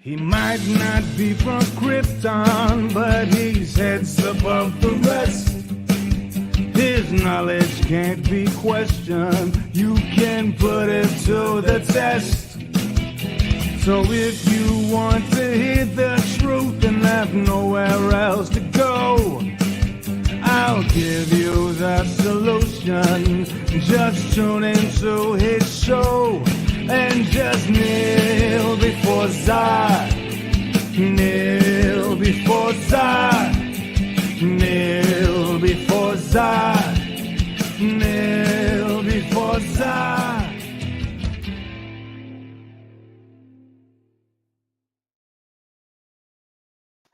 He might not be from Krypton, but he's heads above the rest. His knowledge can't be questioned. You can put it to the test. So if you want to hear the truth and have nowhere else to go, I'll give you the solution. Just tune into his show and just kneel before Zod. Kneel before Zod. Kneel before Zod. Kneel before Zod.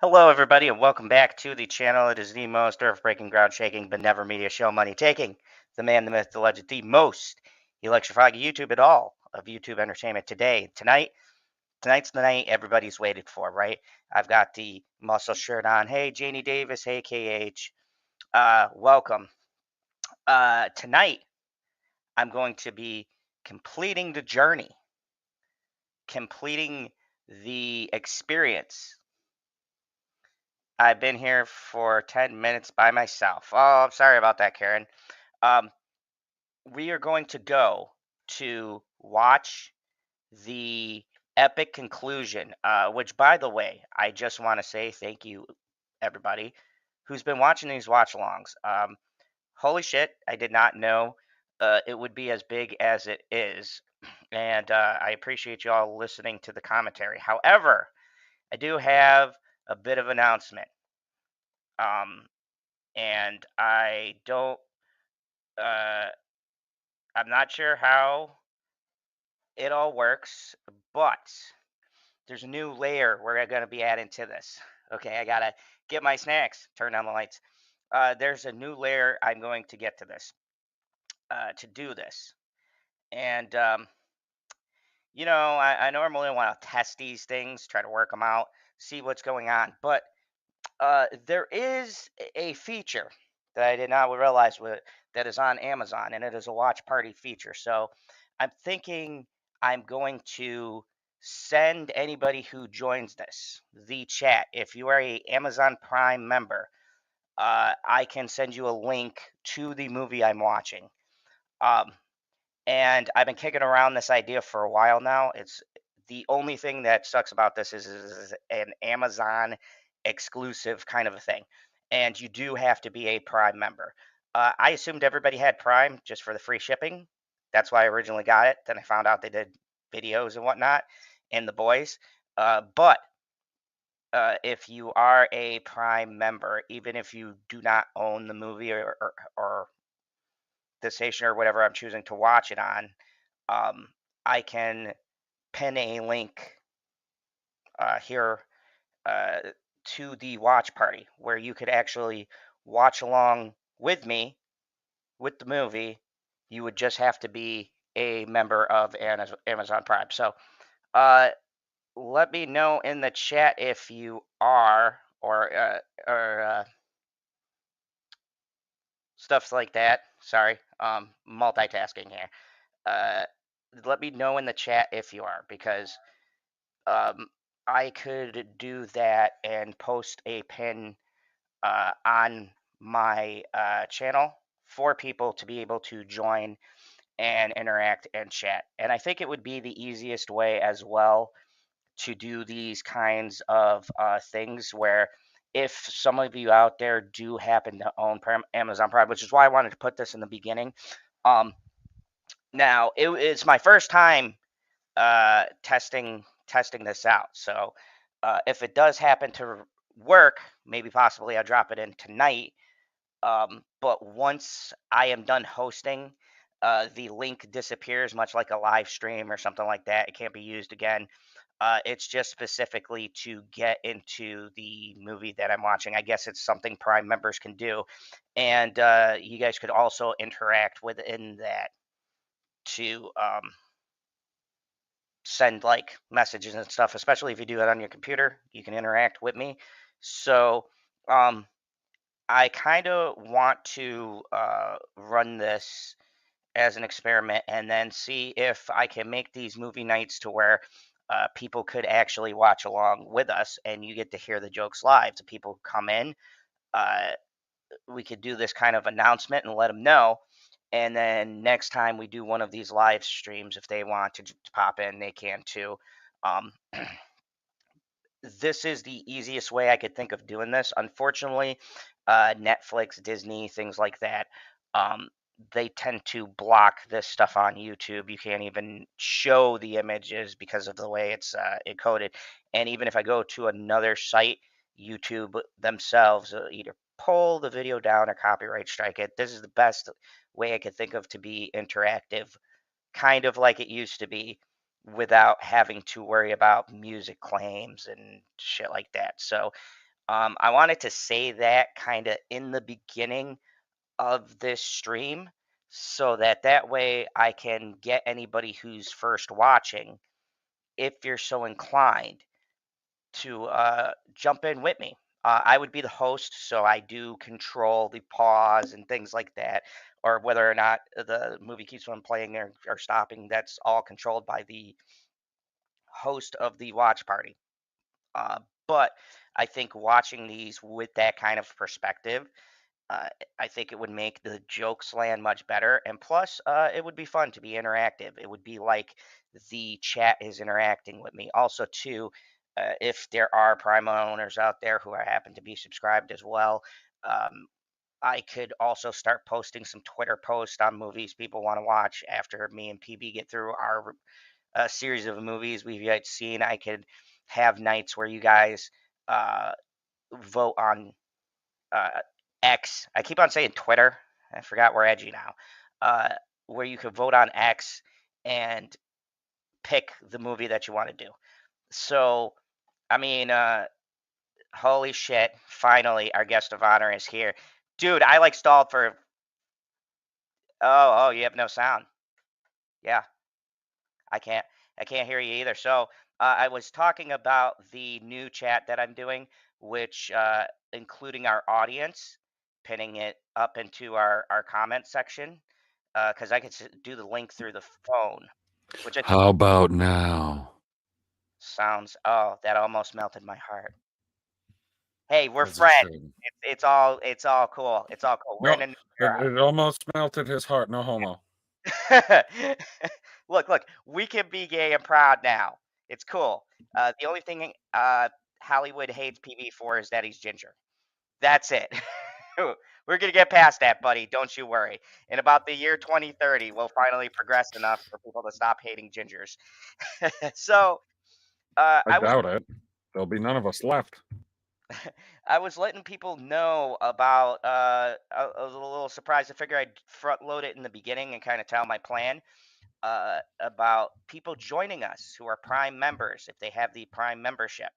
Hello, everybody, and welcome back to the channel. It is the most earth-breaking, ground-shaking, but never media show money-taking. The man, the myth, the legend, the most electrifying YouTube at all of YouTube entertainment today. Tonight's the night everybody's waited for, right? I've got the muscle shirt on. Hey, Janie Davis. Hey, KH. Welcome. Tonight, I'm going to be completing the journey, completing the experience. I've been here for 10 minutes by myself. Oh, I'm sorry about that, Karen. We are going to go to watch the epic conclusion, which, by the way, I just want to say thank you, everybody, who's been watching these watch-alongs. Holy shit, I did not know it would be as big as it is, and I appreciate you all listening to the commentary. However, I do have a bit of announcement, and I don't, I'm not sure how it all works, but there's a new layer we're going to be adding to this. Okay, I gotta get my snacks, turn on the lights. There's a new layer I'm going to get to this, to do this. And, you know, I normally want to test these things, try to work them out, see what's going on. But there is a feature that I did not realize that is on Amazon, and it is a watch party feature. So I'm thinking I'm going to send anybody who joins this the chat. If you are a Amazon Prime member, I can send you a link to the movie I'm watching. And I've been kicking around this idea for a while now. It's the only thing that sucks about this is an Amazon exclusive kind of a thing, and you do have to be a Prime member. I assumed everybody had Prime just for the free shipping. That's why I originally got it. Then I found out they did videos and whatnot, and the boys. But if you are a Prime member, even if you do not own the movie or the station or whatever I'm choosing to watch it on, I can pin a link here to the watch party where you could actually watch along with me with the movie. You would just have to be a member of Amazon Prime. So let me know in the chat if you are, or stuff like that. Sorry, multitasking here. Let me know in the chat if you are, because I could do that and post a pin on my channel for people to be able to join and interact and chat. And I think it would be the easiest way as well to do these kinds of things, where if some of you out there do happen to own Amazon Prime, which is why I wanted to put this in the beginning. Now, it's my first time testing this out. So if it does happen to work, maybe possibly I'll drop it in tonight. But once I am done hosting, the link disappears, much like a live stream or something like that. It can't be used again. It's just specifically to get into the movie that I'm watching. I guess it's something Prime members can do. And you guys could also interact within that to send like messages and stuff, especially if you do it on your computer. You can interact with me. So I kind of want to run this as an experiment and then see if I can make these movie nights to where people could actually watch along with us, and you get to hear the jokes live. So people come in. We could do this kind of announcement and let them know. And then next time we do one of these live streams, if they want to pop in, they can too. Um, this is the easiest way I could think of doing this. Unfortunately, Netflix, Disney, things like that, um, they tend to block this stuff on YouTube. You can't even show the images because of the way it's encoded. And even if I go to another site, YouTube themselves either pull the video down or copyright strike it. This is the best way I could think of to be interactive, kind of like it used to be, without having to worry about music claims and shit like that. So I wanted to say that kind of in the beginning of this stream so that way I can get anybody who's first watching, if you're so inclined, to jump in with me. I would be the host, so I do control the pause and things like that, or whether or not the movie keeps on playing or stopping. That's all controlled by the host of the watch party. Uh, but I think watching these with that kind of perspective, uh, I think it would make the jokes land much better. And plus, it would be fun to be interactive. It would be like the chat is interacting with me. Also, too, if there are Prime owners out there who happen to be subscribed as well, um, I could also start posting some Twitter posts on movies people want to watch after me and PB get through our series of movies we've yet seen. I could have nights where you guys uh, vote on uh, X. I keep on saying Twitter. I forgot we're edgy now. Where you could vote on X and pick the movie that you want to do. So, I mean, holy shit! Finally, our guest of honor is here, dude. I like stalled for. Oh, you have no sound. Yeah, I can't. I can't hear you either. So, I was talking about the new chat that I'm doing, which including our audience, pinning it up into our comment section, because I could do the link through the phone, which I think How about now? sounds. Oh, that almost melted my heart. Hey, we're As it friends. should. It's all cool. It's all cool. We're No, in a new era. it almost melted his heart. No homo. Look, we can be gay and proud now. It's cool. The only thing Hollywood hates PV for is that he's ginger. That's it. We're going to get past that, buddy. Don't you worry. In about the year 2030, we'll finally progress enough for people to stop hating gingers. So, I I was doubt it. There'll be none of us left. I was letting people know about I was a little surprised. I figure I'd front load it in the beginning and kind of tell my plan about people joining us who are Prime members. If they have the Prime membership,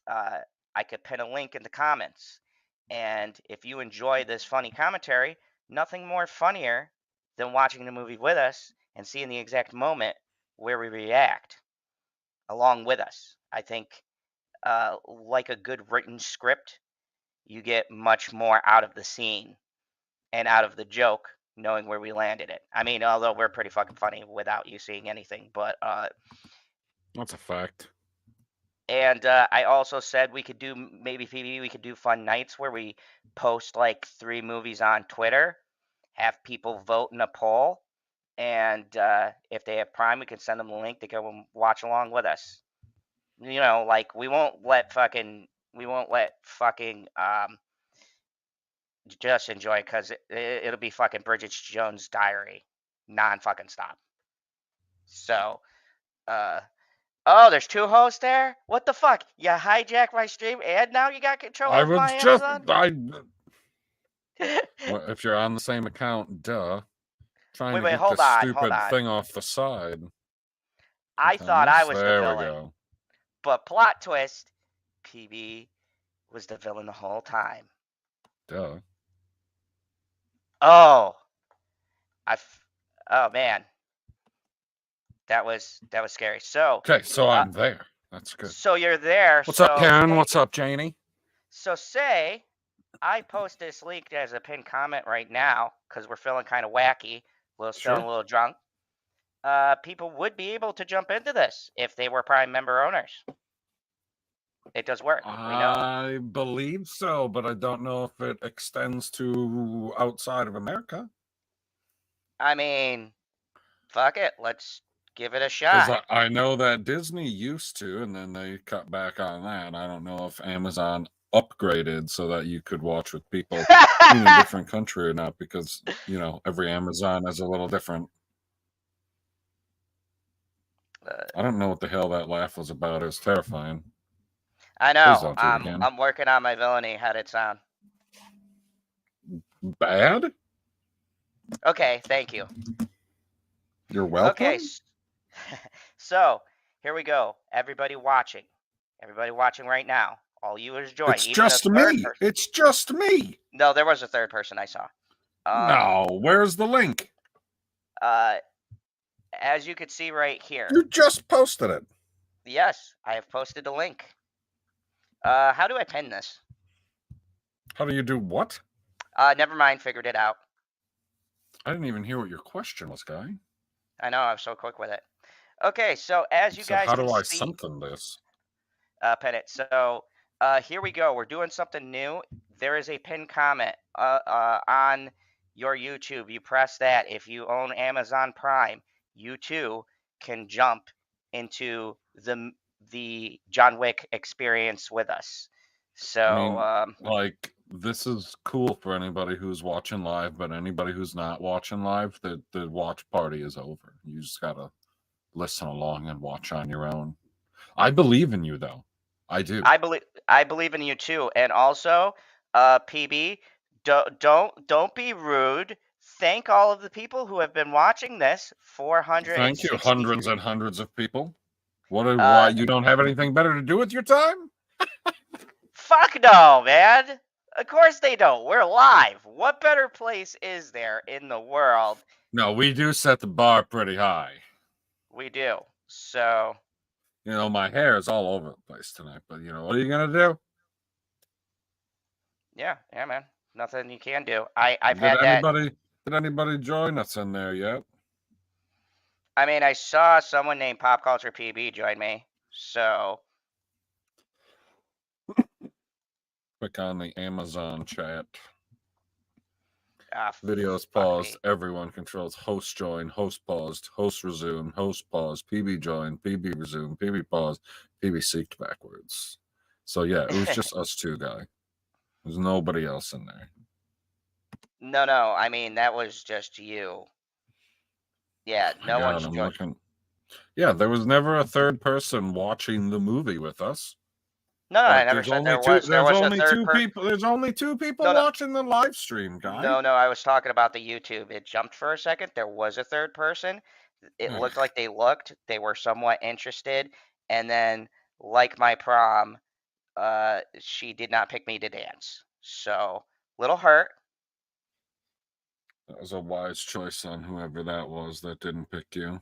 uh, I could pin a link in the comments. And if you enjoy this funny commentary, nothing more funnier than watching the movie with us and seeing the exact moment where we react along with us. I think, like a good written script, you get much more out of the scene and out of the joke knowing where we landed it. I mean, although we're pretty fucking funny without you seeing anything, but That's a fact. and I also said we could do maybe Phoebe, we could do fun nights where we post like 3 movies on Twitter, have people vote in a poll, and if they have Prime, we can send them the link to go and watch along with us. You know, like we won't let fucking just enjoy it because it'll be fucking Bridget Jones' Diary, non-fucking stop. So, oh, there's 2 hosts there. What the fuck? You hijacked my stream, and now you got control I of was my just. Amazon. Well, if you're on the same account, duh. Trying to Wait, get hold this on. stupid thing off the side. I thought I Continues. was the There we villain, go. but plot twist: PB was the villain the whole time. Duh. Oh, oh man, that was scary. So, Okay, so I'm there. That's good. so you're there. What's so up, Karen? say, What's up, Janie? So say I post this link as a pinned comment right now because we're feeling kind of wacky. We're still a Sure. little drunk. people would be able to jump into this if they were Prime member owners. It does work. We know. I believe so, but I don't know if it extends to outside of America. I mean, fuck it. Let's give it a Because shot. I know that Disney used to, and then they cut back on that. I don't know if Amazon upgraded so that you could watch with people in a different country or not, because, you know, every Amazon is a little different. I don't know what the hell that laugh was about. It was terrifying. I Please know. don't do it again. I'm working on my villainy. How'd it sound? Bad? Okay, thank you. You're welcome. Okay, so here we go. Everybody watching right now. All you is join. It's just me. It's just me. No, there was a third person I saw. No, where's the link? As you can see right here. You just posted it. Yes, I have posted a link. How do I pin this? How do you do what? Never mind, figured it out. I didn't even hear what your question was, guy. I know, I was so quick with it. Okay, so as you guys how can do I see, something this? Pin it. So here we go. We're doing something new. There is a pinned comment on your YouTube. You press that. If you own Amazon Prime, you too can jump into the John Wick experience with us. So, I mean, like, this is cool for anybody who's watching live, but anybody who's not watching live, the watch party is over. You just gotta listen along and watch on your own. I believe in you, though. I do. I believe in you too, and also, PB, don't be rude. Thank all of the people who have been watching this. 400. Thank you, hundreds and hundreds of people. Why you don't have anything better to do with your time? Fuck no, man. Of course they don't. We're live. What better place is there in the world? No, we do set the bar pretty high. We do. So, you know, my hair is all over the place tonight, but you know, what are you gonna do? Yeah, man. Nothing you can do. Did anybody join us in there yet? I mean, I saw someone named Pop Culture PB join me, so. Click on the Amazon chat. Videos paused. Everyone controls host join, host paused, host resume, host pause, PB join, PB resume, PB pause, PB seeked backwards. So yeah, it was just us two, guy. There's nobody else in there. No. I mean, that was just you. Yeah, no one's joined. Yeah, there was never a third person watching the movie with us. No, I never said there was. There was only two people. There's only two people watching the live stream, guy. No, I was talking about the YouTube. It jumped for a second. There was a third person. It looked like they were somewhat interested, and then, like my prom, she did not pick me to dance. So, little hurt. That was a wise choice on whoever that was that didn't pick you.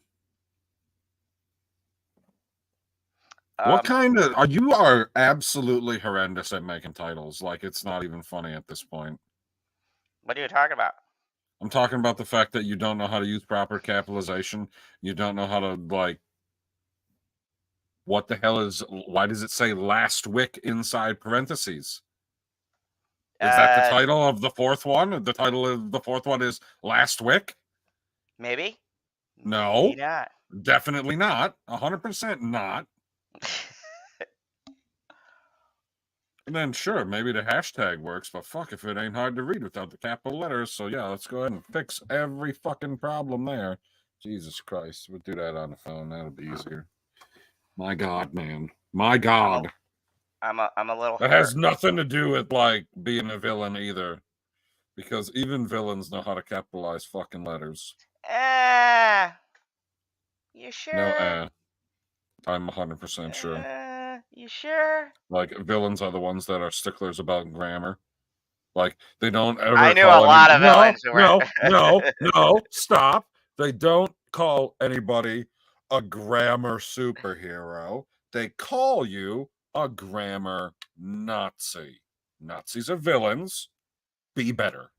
What kind of you are absolutely horrendous at making titles. Like, it's not even funny at this point. What are you talking about? I'm talking about the fact that you don't know how to use proper capitalization. You don't know how to, like, what the hell is, why does it say last wick inside parentheses? Is that the title of the fourth one? The title of the fourth one is Last Wick? Maybe. No. Maybe not. Definitely not. 100% not. And then, sure, maybe the hashtag works, but fuck if it ain't hard to read without the capital letters. So, yeah, let's go ahead and fix every fucking problem there. Jesus Christ. We'll do that on the phone. That'll be easier. My God, man. My God. I'm a little That has nothing to do with, like, being a villain either. Because even villains know how to capitalize fucking letters. You sure? No, I'm 100% sure. You sure? Like, villains are the ones that are sticklers about grammar. Like, they don't ever. I knew a lot of villains who were. No, stop. They don't call anybody a grammar superhero. They call you a grammar Nazi. Nazis are villains. Be better.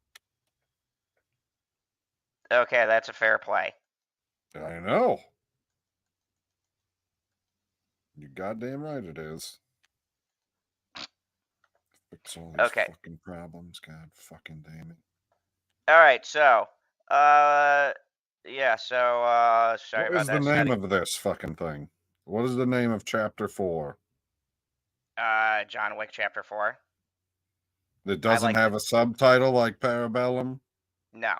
Okay, that's a fair play. I know. You goddamn right it is. Fix all these Okay. fucking problems. God fucking damn it. All right. So, yeah. So, sorry What about is the that. name of this fucking thing? What is the name of chapter 4? John Wick Chapter 4. That doesn't have a subtitle like Parabellum? No.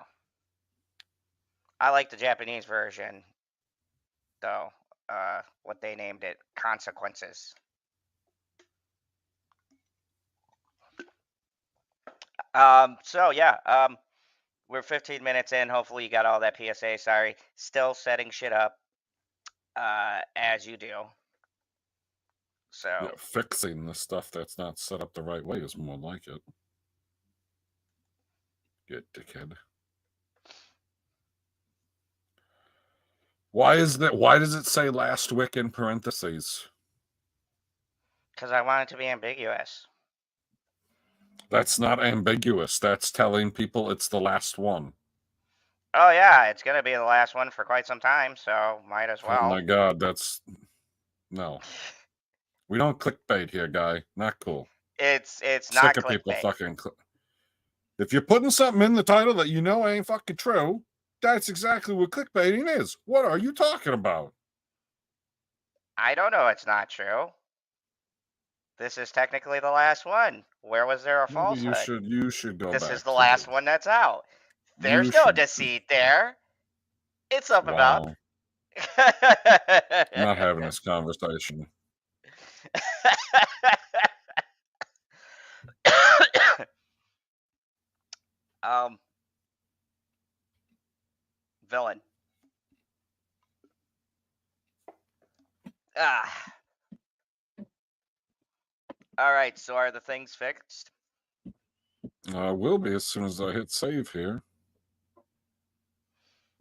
I like the Japanese version, though. What they named it, Consequences. So yeah, we're 15 minutes in. Hopefully you got all that PSA. Sorry, still setting shit up, as you do. So Yeah, fixing the stuff that's not set up the right way is more like it. Get dickhead. Why is that? Why does it say last Wick in parentheses? because I want it to be ambiguous. That's not ambiguous. That's telling people it's the last one. Oh yeah, it's gonna be the last one for quite some time, so might as well. Oh my god, that's no. We don't clickbait here, guy. Not cool. It's Sick not of people clickbait. fucking. If you're putting something in the title that you know ain't fucking true, that's exactly what clickbaiting is. What are you talking about? I don't know. It's not true. This is technically the last one. Where was there a Maybe falsehood? you should go This back. is the last one that's out. There's You no should- deceit there. It's up and Wow. up. I'm not having this conversation. Villain. Ah. All right. So are the things fixed? Will be as soon as I hit save here.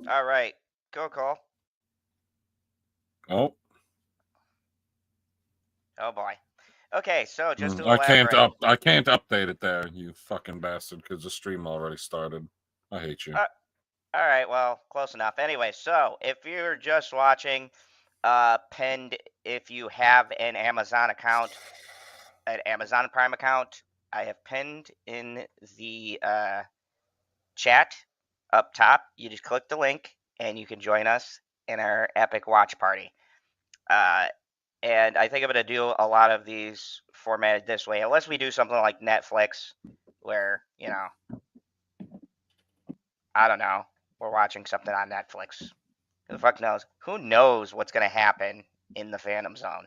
All right. Go, Cole. Oh. Oh boy. Okay. So just to I can't update it there, you fucking bastard, because the stream already started. I hate you. All right. Well, close enough. Anyway, so if you're just watching, pinned, if you have an Amazon account, an Amazon Prime account, I have pinned in the chat up top. You just click the link and you can join us in our epic watch party. And I think I'm going to do a lot of these formatted this way, unless we do something like Netflix, where, you know, I don't know, we're watching something on Netflix. Who the fuck knows? Who knows what's going to happen in the Phantom Zone?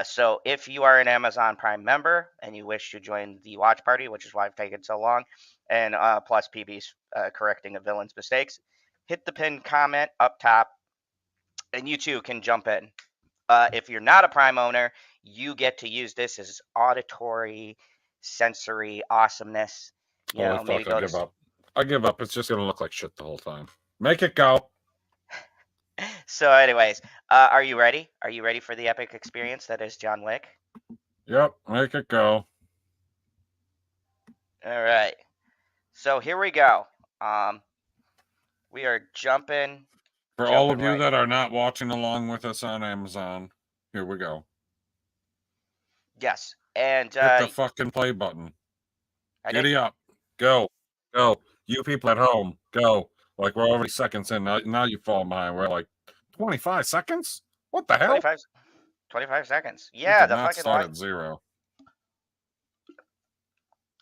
So if you are an Amazon Prime member and you wish to join the watch party, which is why I've taken so long, and plus PB's correcting a villain's mistakes, hit the pinned comment up top, and you too can jump in. If you're not a Prime owner, you get to use this as auditory, sensory awesomeness. You know, maybe go give up. I give up. It's just gonna look like shit the whole time. Make it go. So, anyways, are you ready? Are you ready for the epic experience that is John Wick? Yep, make it go. All right. So here we go. We are jumping. For all of you that are not watching along with us on Amazon, here we go. Yes, and hit the fucking play button. Giddy up. Go. Go. You people at home, go. Like, we're already seconds in. Now you fall behind. We're like 25 seconds? What the hell? 25 seconds. Yeah, the fucking start at 0.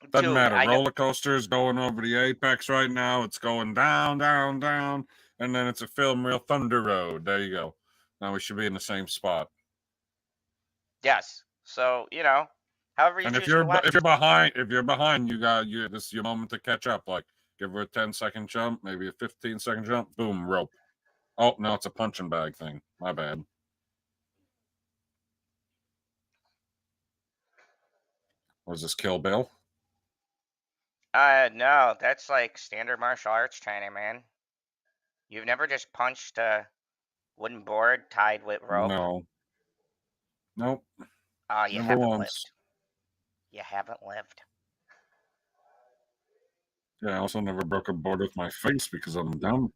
Dude, Doesn't matter. Roller coaster's going over the apex right now. It's going down, down, down, and then it's a film reel Thunder Road. There you go. Now we should be in the same spot. Yes. So, you know, however you and choose to watch. if you're behind, this is your moment to catch up. Like, give her a 10-second jump, maybe a 15-second jump. Boom, rope. Oh no, it's a punching bag thing. My bad. Was this Kill Bill? No, that's like standard martial arts training, man. You've never just punched a wooden board tied with rope? No. Nope. Oh, you Never haven't once. lived. You haven't lived. Yeah, I also never broke a board with my face because I'm dumb.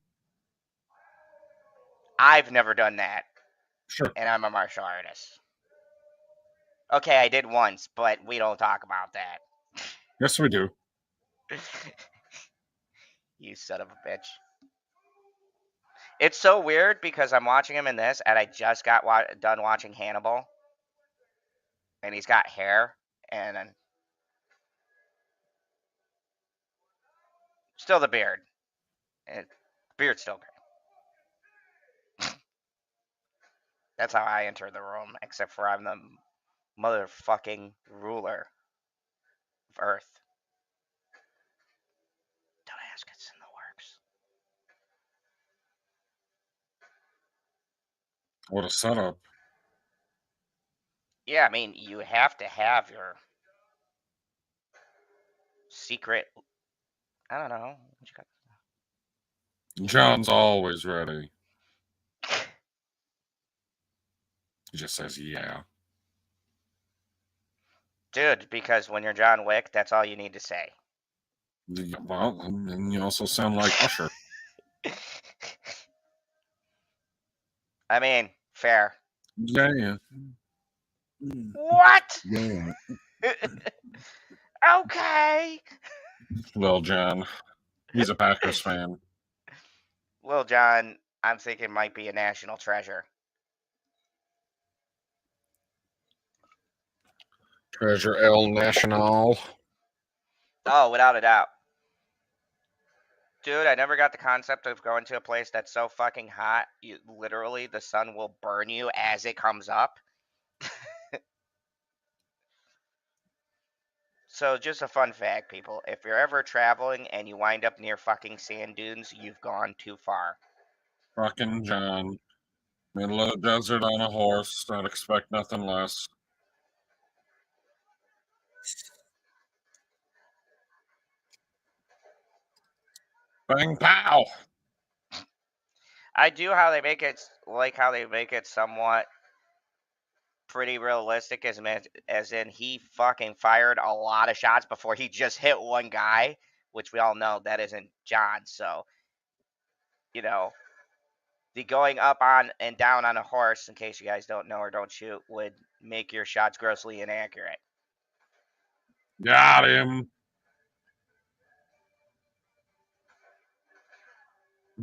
I've never done that, Sure. and I'm a martial artist. Okay, I did once, but we don't talk about that. Yes, we do. You son of a bitch. It's so weird because I'm watching him in this, and I just got done watching Hannibal, and he's got hair, and still the beard. And beard's still great. That's how I enter the room, except for I'm the motherfucking ruler of Earth. Don't ask, it's in the works. What a setup. Yeah, I mean, you have to have your secret. I don't know. What you got? John's always ready. He just says, yeah. Dude, because when you're John Wick, that's all you need to say. Well, and you also sound like Usher. I mean, fair. Yeah. What? Yeah. Okay. Well, John, he's a Packers fan. Lil Jon, I'm thinking might be a national treasure. Treasure El Nacional. Oh, without a doubt. Dude, I never got the concept of going to a place that's so fucking hot, literally the sun will burn you as it comes up. So, just a fun fact, people. If you're ever traveling and you wind up near fucking sand dunes, you've gone too far. Fucking John. Middle of the desert on a horse. I'd expect nothing less. Bang pow! I do how they make it, like how they make it somewhat pretty realistic, as in he fucking fired a lot of shots before he just hit one guy, which we all know that isn't John. So, you know, the going up on and down on a horse, in case you guys don't know or don't shoot, would make your shots grossly inaccurate. Got him.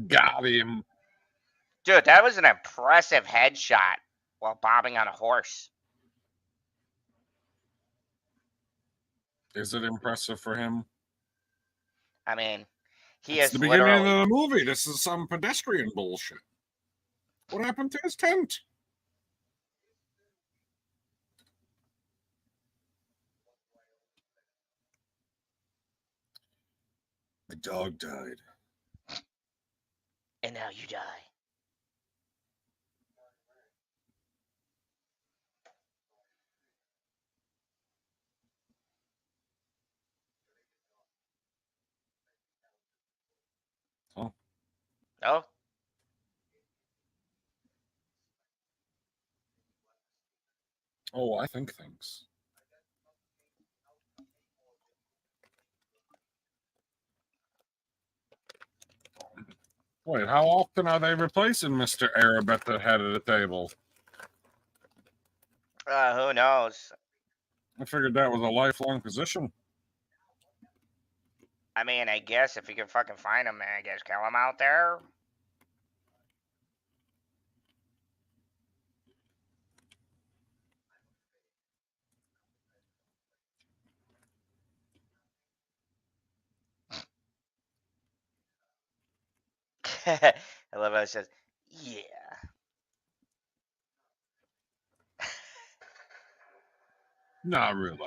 Got him. Dude, that was an impressive headshot while bobbing on a horse. Is it impressive for him? I mean, he It's is the beginning literally... of the movie. This is some pedestrian bullshit. What happened to his tent? My dog died. And now you die. Oh. Oh? Oh, I think things. Wait, how often are they replacing Mr. Arab at the head of the table? Who knows? I figured that was a lifelong position. I mean, I guess if you can fucking find him, man, I guess kill him out there. I love how it says, yeah. Not really.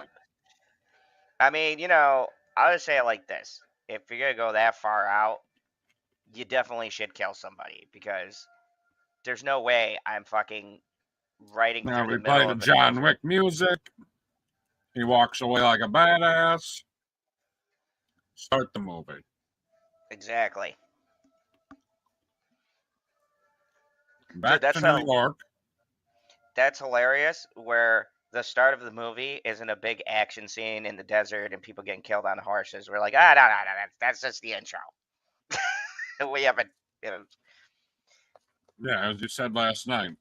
I mean, you know, I'll just say it like this. If you're going to go that far out, you definitely should kill somebody, because there's no way I'm fucking riding Now through we the play middle the of the John desert. Wick music. He walks away like a badass. Start the movie. Exactly. Back Dude, to New York. That's hilarious, where the start of the movie isn't a big action scene in the desert and people getting killed on horses. We're like, no, that's just the intro. We haven't, you know. Yeah, as you said last night,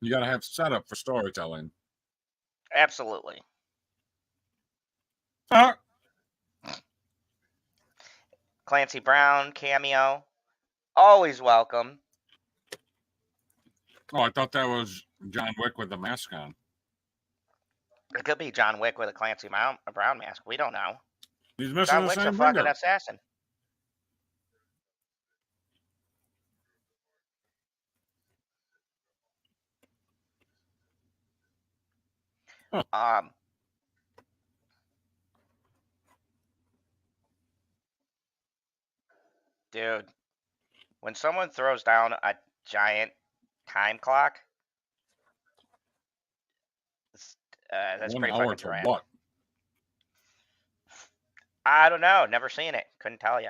you got to have setup for storytelling. Absolutely. Ah! Clancy Brown cameo, always welcome. Oh, I thought that was John Wick with the mask on. It could be John Wick with a Clancy Brown mask. We don't know. He's missing John the Wick's a same fucking finger. assassin. Huh. Dude, when someone throws down a giant time clock, that's 1 pretty hour fucking for dramatic. what? I don't know. Never seen it. Couldn't tell you.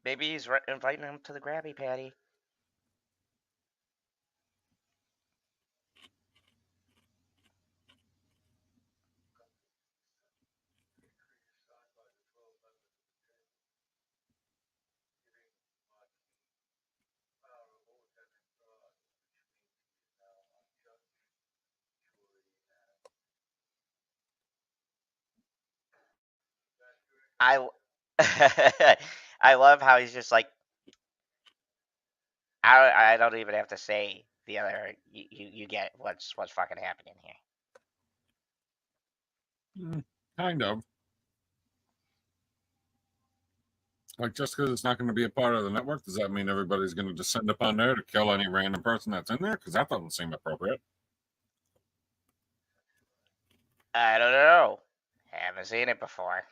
Maybe he's inviting him to the Grabby Patty. I I love how he's just like, I don't even have to say the other. You get what's fucking happening here. Kind of. Like, just because it's not going to be a part of the network, does that mean everybody's going to descend upon there to kill any random person that's in there? Because that doesn't seem appropriate. I don't know. Haven't seen it before.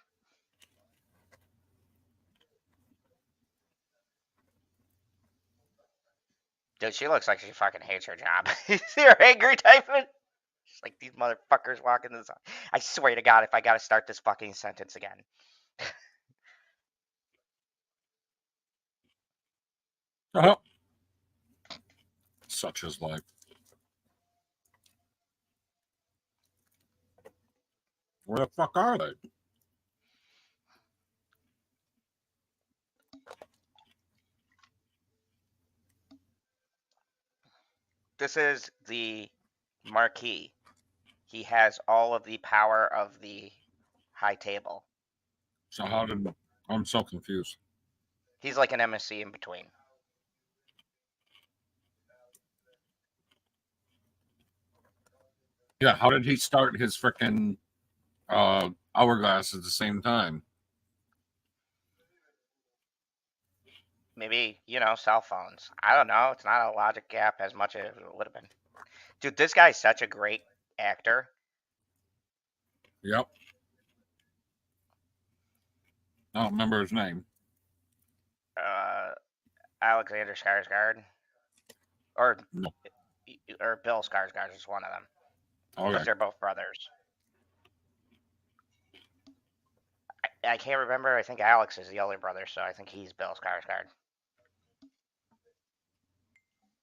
Dude, she looks like she fucking hates her job. You see her angry typing? She's like, these motherfuckers walking this. I swear to God, if I gotta start this fucking sentence again. Uh-huh. Such is life. Where the fuck are they? This is the Marquis. He has all of the power of the high table. So how did... I'm so confused. He's like an MSC in between. Yeah, how did he start his frickin' hourglass at the same time? Maybe, cell phones. I don't know. It's not a logic gap as much as it would have been. Dude, this guy's such a great actor. Yep. I don't remember his name. Alexander Skarsgård. Or No. or Bill Skarsgård is one of them. Okay. Because they're both brothers. I can't remember. I think Alex is the older brother, so I think he's Bill Skarsgård.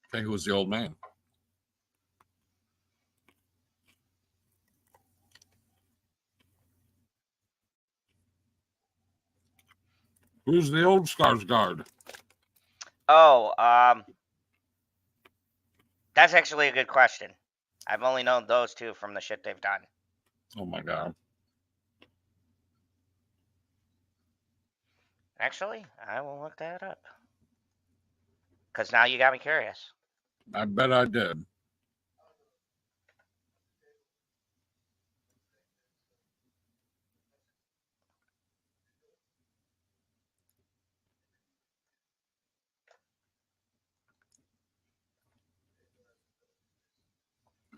I think it was the old man. Who's the old Skarsgård? Oh, that's actually a good question. I've only known those two from the shit they've done. Oh my god. Actually, I will look that up. Because now you got me curious. I bet I did.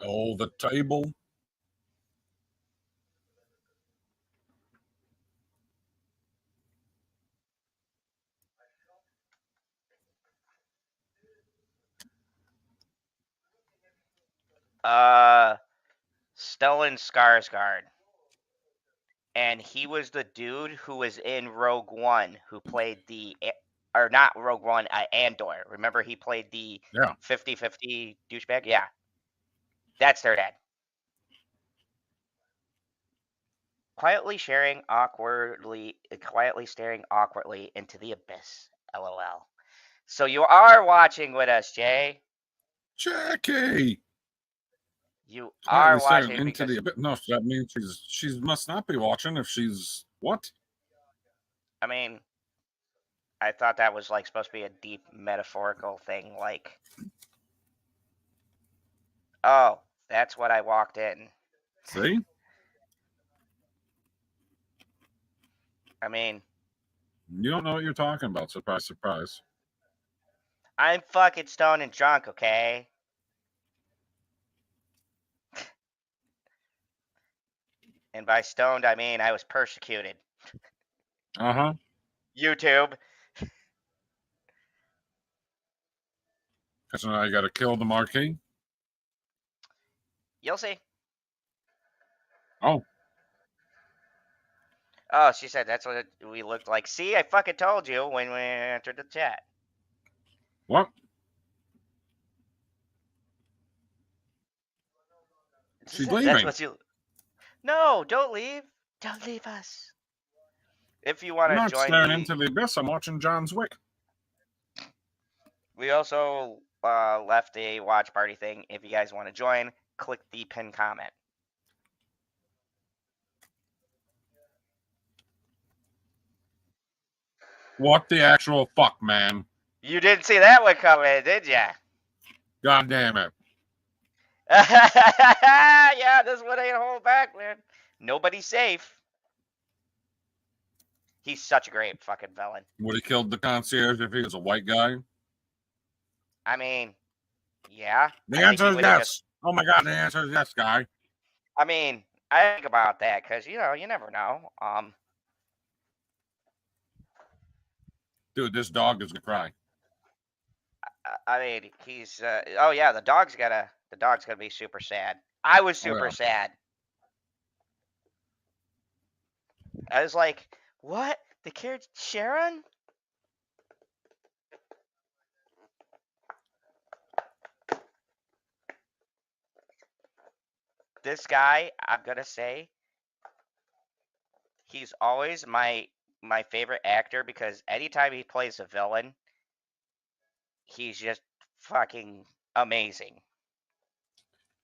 Oh, the table. Stellan Skarsgård. And he was the dude who was in Rogue One, who played the, or not Rogue One, Andor. Remember he played the 50-50 douchebag? Yeah. That's their dad. Quietly staring awkwardly into the abyss. LOL. So you are watching with us, Jay. Jackie. You Slightly are staring watching into because, the abyss. No, that means she must not be watching if she's what? I mean, I thought that was like supposed to be a deep metaphorical thing. Like, oh, that's what I walked in. See? I mean, You don't know what you're talking about. Surprise, surprise. I'm fucking stoned and drunk, okay? And by stoned, I mean I was persecuted. Uh-huh. YouTube. So now you gotta kill the marquee. You'll see. Oh. Oh, she said that's what we looked like. See, I fucking told you when we entered the chat. What? She's That's leaving. what you. No, don't leave. Don't leave us. If you want I'm to not join staring the, into the abyss. I'm watching John Wick. we also left a watch party thing. If you guys want to join, click the pin comment. What the actual fuck, man? You didn't see that one coming, did ya? God damn it. Yeah, this one ain't hold back, man. Nobody's safe. He's such a great fucking villain. Would he killed the concierge if he was a white guy? I mean, yeah. The I think answer he is would've yes. Oh my god, the answer is yes, guy. I mean, I think about that because you never know. Dude, this dog is gonna cry. I mean, he's. Oh yeah, the dog's gonna be super sad. I was super yeah. sad. I was like, what? The kid Sharon? This guy, I'm gonna say, he's always my favorite actor because anytime he plays a villain, he's just fucking amazing.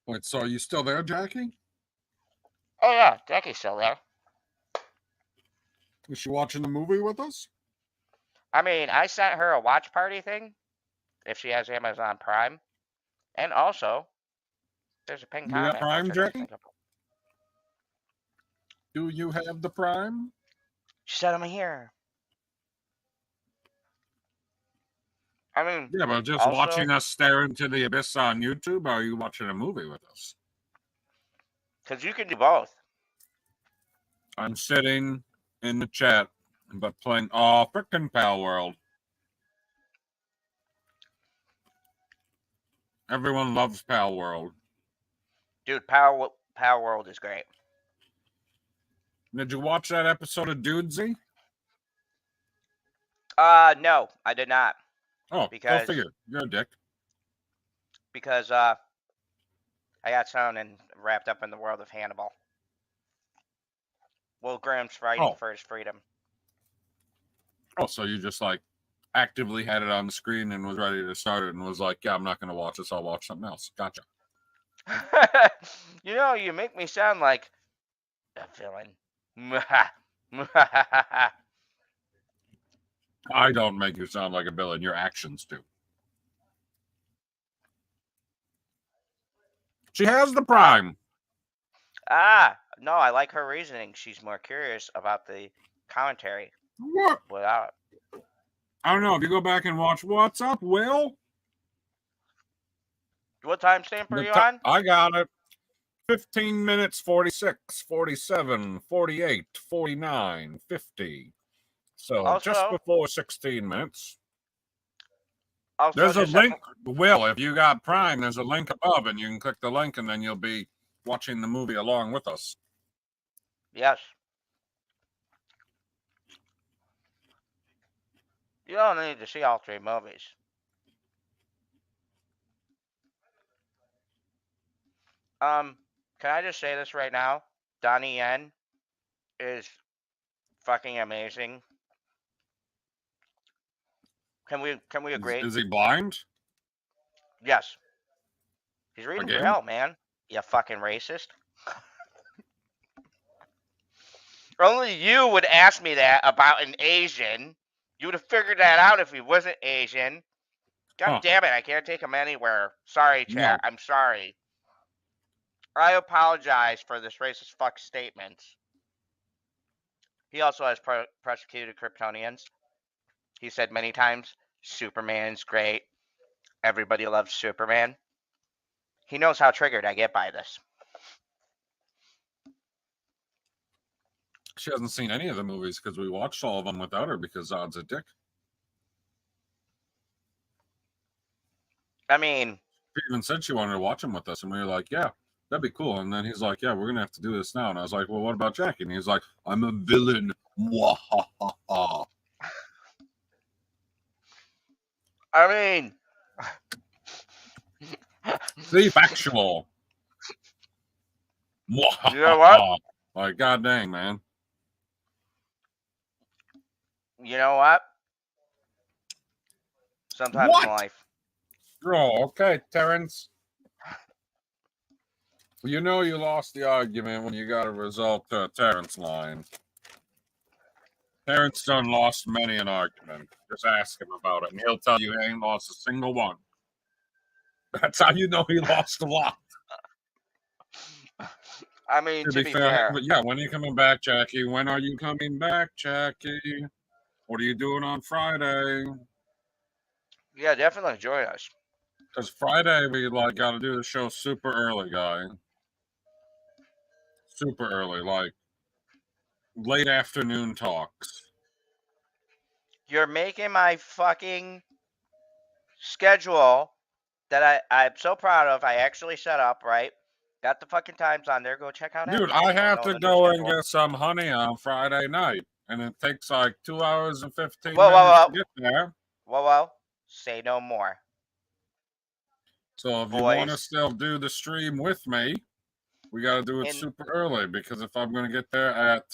Wait, so are you still there, Jackie? Oh yeah, Jackie's still there. Is she watching the movie with us? I mean, I sent her a watch party thing if she has Amazon Prime. And also, there's a pin You comment. got Prime, I'll turn this Jackie? thing up. Do you have the Prime? She said I'm here. I mean, Yeah, but just also, watching us stare into the abyss on YouTube, or are you watching a movie with us? because you can do both. I'm sitting in the chat, but playing frickin' Pal World. Everyone loves Pal World. Dude, Power World is great. Did you watch that episode of Dudesy? No, I did not. Oh, Because- go figure. You're a dick. Because I got sound and wrapped up in the world of Hannibal. Will Graham's fighting for his freedom. Oh, so you just like actively had it on the screen and was ready to start it and was like, yeah, I'm not going to watch this. I'll watch something else. Gotcha. You make me sound like a villain. I don't make you sound like a villain. Your actions do. She has the Prime. No, I like her reasoning. She's more curious about the commentary. What? Without. I don't know. If you go back and watch What's Up, Will? What timestamp are you on? I got it. 15 minutes, 46, 47, 48, 49, 50. So Also, just before 16 minutes. Also, There's a link, Will, if you got Prime, there's a link above, and you can click the link, and then you'll be watching the movie along with us. Yes. You don't need to see all three movies. Can I just say this right now? Donnie Yen is fucking amazing. Can we agree? Is he blind? Yes. He's reading Again? Braille, man. You fucking racist. Only you would ask me that about an Asian. You would have figured that out if he wasn't Asian. God damn it, I can't take him anywhere. Sorry, chat. No. I'm sorry. I apologize for this racist fuck statement. He also has persecuted Kryptonians. He said many times, Superman's great. Everybody loves Superman. He knows how triggered I get by this. She hasn't seen any of the movies because we watched all of them without her because Zod's a dick. I mean, She even said she wanted to watch them with us, and we were like, yeah, that'd be cool. And then he's like, yeah, we're going to have to do this now. And I was like, well, what about Jackie? And he's like, I'm a villain. Mwahaha. I mean, See, factual. Mwahaha. You know what? Like, god dang, man. You know what? Sometimes What? in life. Oh, okay, Terrence. You know you lost the argument when you got to result to Terrence line. Terrence done lost many an argument. Just ask him about it, and he'll tell you he ain't lost a single one. That's how you know he lost a lot. I mean, to be fair. But yeah, when are you coming back, Jackie? When are you coming back, Jackie? What are you doing on Friday? Yeah, definitely join us. Because Friday we got to do the show super early, guy. Super early, like late afternoon talks. You're making my fucking schedule that I'm so proud of. I actually set up, right? Got the fucking times on there. Go check out. Dude, Adkins. I have to go and get some honey on Friday night. And it takes like 2 hours and 15 minutes to get there. Well, say no more. So if you want to still do the stream with me, we got to do it super early. Because if I'm going to get there at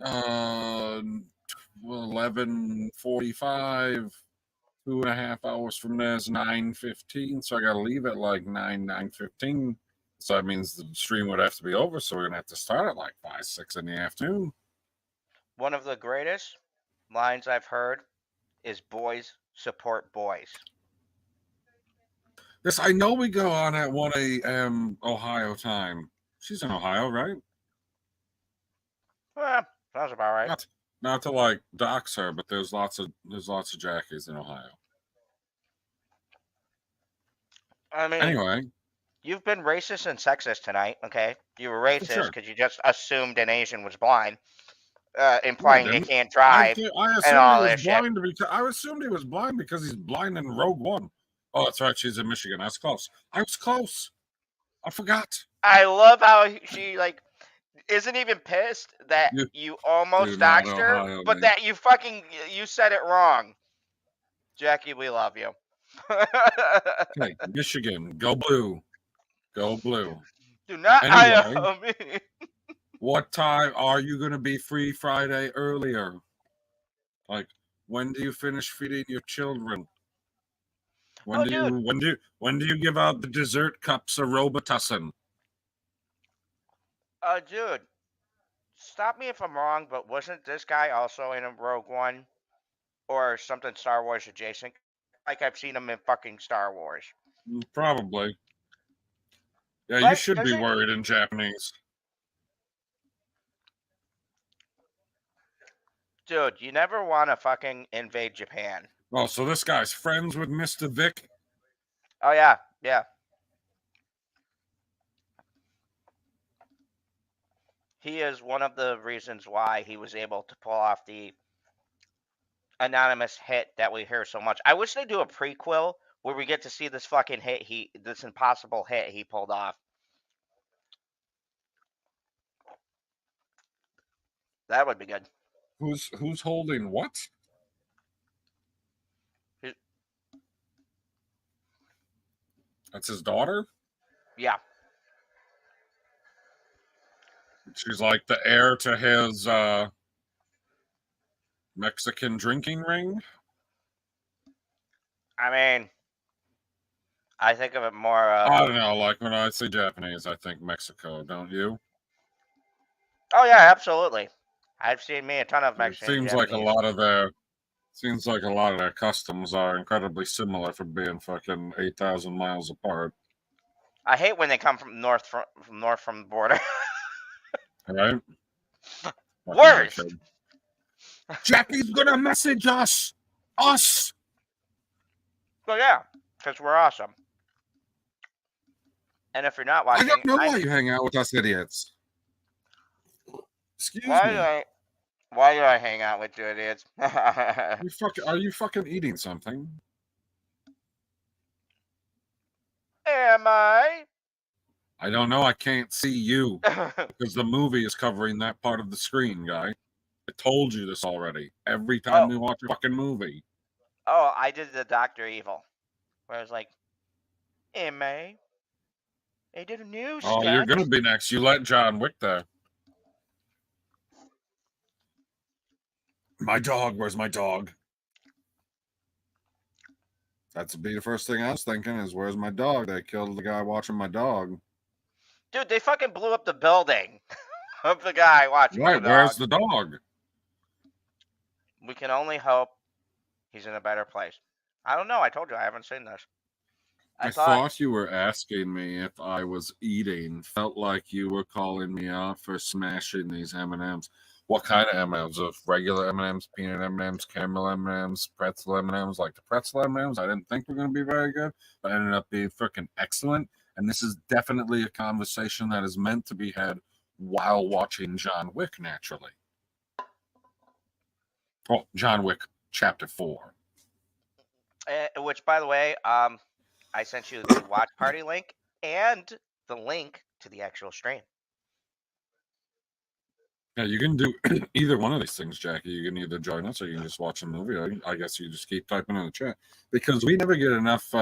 11:45, 2.5 hours from there is 9:15. So I got to leave at like 9:15. So that means the stream would have to be over. So we're going to have to start at like 5, 6 in the afternoon. One of the greatest lines I've heard is boys support boys. Yes, I know we go on at 1 a.m. Ohio time. She's in Ohio, right? Well, sounds about right. Not to like dox her, but there's lots of Jackies in Ohio. I mean, anyway, you've been racist and sexist tonight. Okay, you were racist because you just assumed an Asian was blind, implying they can't drive. I assumed he was blind because he's blind in Rogue One. Oh, that's right. She's in Michigan. That's close. I was close. I forgot. I love how she isn't even pissed that you almost doxed her, Ohio, but man. that you said it wrong. Jackie, we love you. Okay, Michigan, go blue. Go blue. Do not anyway, me. What time are you going to be free Friday earlier? Like, when do you finish feeding your children? When do you give out the dessert cups of Robitussin? Dude, stop me if I'm wrong, but wasn't this guy also in a Rogue One or something Star Wars adjacent? Like I've seen him in fucking Star Wars. Probably. Yeah, you should be worried in Japanese. Dude, you never want to fucking invade Japan. Oh, so this guy's friends with Mr. Vic? Oh, yeah. Yeah. He is one of the reasons why he was able to pull off the anonymous hit that we hear so much. I wish they do a prequel where we get to see this fucking hit, this impossible hit he pulled off. That would be good. Who's holding what? That's his daughter? Yeah. She's like the heir to his Mexican drinking ring? I mean, I think of it more. I don't know. Like when I say Japanese, I think Mexico. Don't you? Oh yeah, absolutely. I've seen me a ton of It Mexican and seems like a Japanese. lot of their customs are incredibly similar for being fucking 8,000 miles apart. I hate when they come from north from the border. Right? Worst. Jackie's gonna message us. Us. So yeah, because we're awesome. And if you're not watching, I don't know why you hang out with us idiots. Excuse me. Why do I hang out with you idiots? Are you fucking eating something? Am I? I don't know. I can't see you because the movie is covering that part of the screen, guy. I told you this already. Every time we watch a fucking movie. Oh, I did the Dr. Evil. Where I was like, am I? They did a new sketch. Oh, you're going to be next. You let John Wick there. My dog. Where's my dog? That's be the first thing I was thinking is, where's my dog? They killed the guy watching my dog. Dude, they fucking blew up the building of the guy watching the dog. Where's the dog? We can only hope he's in a better place. I don't know. I told you I haven't seen this. I thought you were asking me if I was eating. Felt like you were calling me out for smashing these M&Ms. What kind of M&Ms? Of regular M&Ms, peanut M&Ms, caramel M&Ms, pretzel M&Ms? Like the pretzel M&Ms, I didn't think were going to be very good, but ended up being freaking excellent. And this is definitely a conversation that is meant to be had while watching John Wick, naturally. Oh, John Wick Chapter 4. Which, by the way, I sent you the watch party link and the link to the actual stream. Yeah, you can do either one of these things, Jackie. You can either join us or you can just watch a movie. I guess you just keep typing in the chat because we never get enough